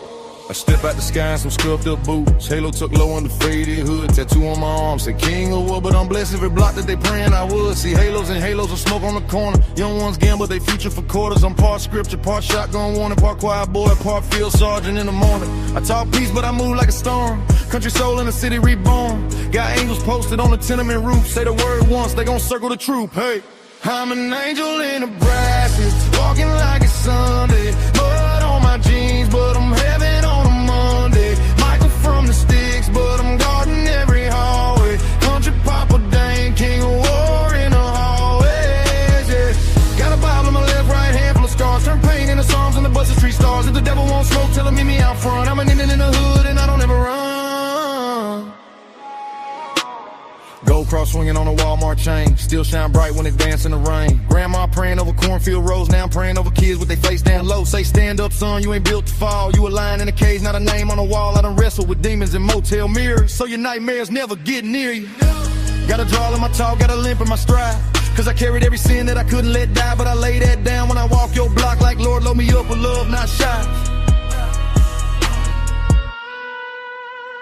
Speaker 16: I step out the sky in some scuffed up boots. Halo tuck low on the faded hood. Tattoo on my arm, say king of what? But I'm blessed every block that they praying I would. See halos and halos of smoke on the corner. Young ones gamble, they future for quarters. I'm part scripture, part shotgun warning, part quiet boy, part field sergeant in the morning. I talk peace, but I move like a storm. Country soul in the city reborn. Got angels posted on the tenement roof. Say the word once, they gon' circle the troop. Hey, I'm an angel in the brasses, walking like it's Sunday. Mud on my jeans, but I'm heaven on a Monday. Michael from the sticks, but I'm guarding every hallway. Country Papa Dane, king of war in the hallways, yeah. Got a Bible in my left, right hand full of scars. Turn pain into songs and the busted street stars. If the devil won't smoke, tell him meet me out front. I'm an Indian in the hood and I don't ever run. Gold cross swinging on a Walmart chain. Still shine bright when it dance in the rain. Grandma praying over cornfield rows. Now I'm praying over kids with their face down low. Say stand up son, you ain't built to fall. You a lion in a cage, not a name on a wall. I done wrestled with demons in motel mirrors, so your nightmares never get near you. Got a drawl in my talk, got a limp in my stride. Cause I carried every sin that I couldn't let die. But I lay that down when I walk your block like Lord, load me up with love, not shy.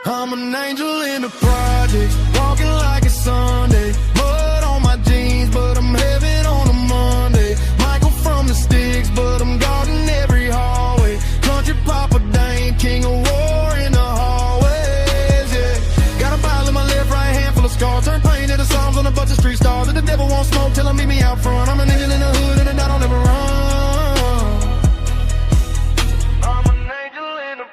Speaker 16: I'm an angel in the projects, walking like it's Sunday. Mud on my jeans, but I'm heaven on a Monday. Michael from the sticks, but I'm guarding every hallway. Country Papa Dane, king of war in the hallways, yeah. Got a Bible in my left, right hand full of scars. Turn pain into songs on a bunch of street stars. If the devil won't smoke, tell him meet me out front. I'm an angel in the hood and I don't ever run. I'm an angel in the...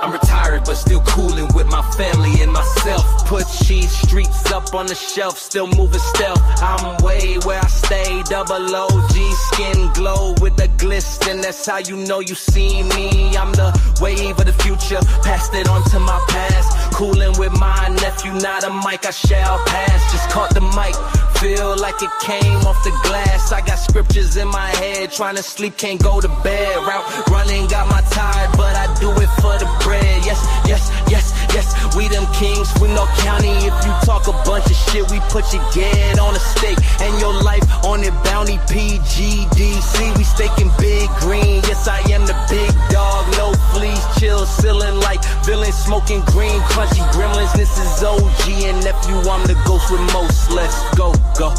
Speaker 2: I'm retired but still coolin' with my family and myself. Put cheese streets up on the shelf, still moving stealth. I'm way where I stay, double OG, skin glow with a glisten. That's how you know you see me. I'm the wave of the future, passed it on to my past. Coolin' with my nephew, not a mic I shall pass. Just caught the mic, feel like it came off the glass. I got scriptures in my head, trying to sleep, can't go to bed. Route running, got my tide, but I do it for the bread. Yes, yes, yes, yes, we them kings, we no county. If you talk a bunch of shit, we put your head on a stake and your life on it, bounty PGDC. We staking big green, yes I am the big dog. No fleas, chill, ceiling like villains, smoking green, crunchy gremlins. This is OG and nephew, I'm the ghost with most. Let's go, go.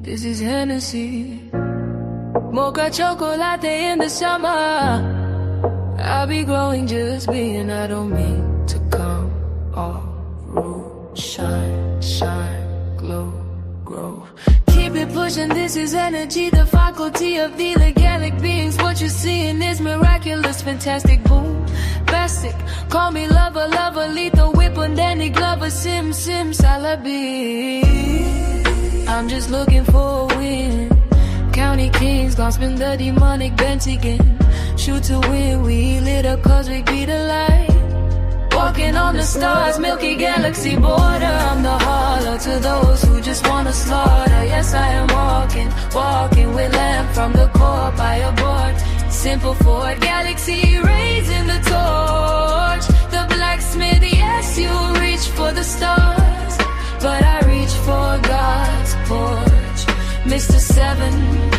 Speaker 17: This is Hennessy, mocha chocolate in the summer. I'll be glowing just being, I don't mean to come off rude. Shine, shine, glow, grow. Keep it pushing, this is energy, the faculty of the legalic beings. What you're seeing is miraculous, fantastic, boom, basic. Call me lover, lover, lethal, whip on Danny Glover, sim, sim, Salabi. I'm just looking for a win. County many kings gon' spin the demonic bent again? Shoot to win, we lit up cause we be the light. Walking on the stars, milky galaxy border. I'm the hollow to those who just wanna slaughter. Yes, I am walking with lamb from the core by a board. Simple Ford galaxy, raising the torch. The blacksmith, yes, you reach for the stars, but I reach for God's porch. Mr. 7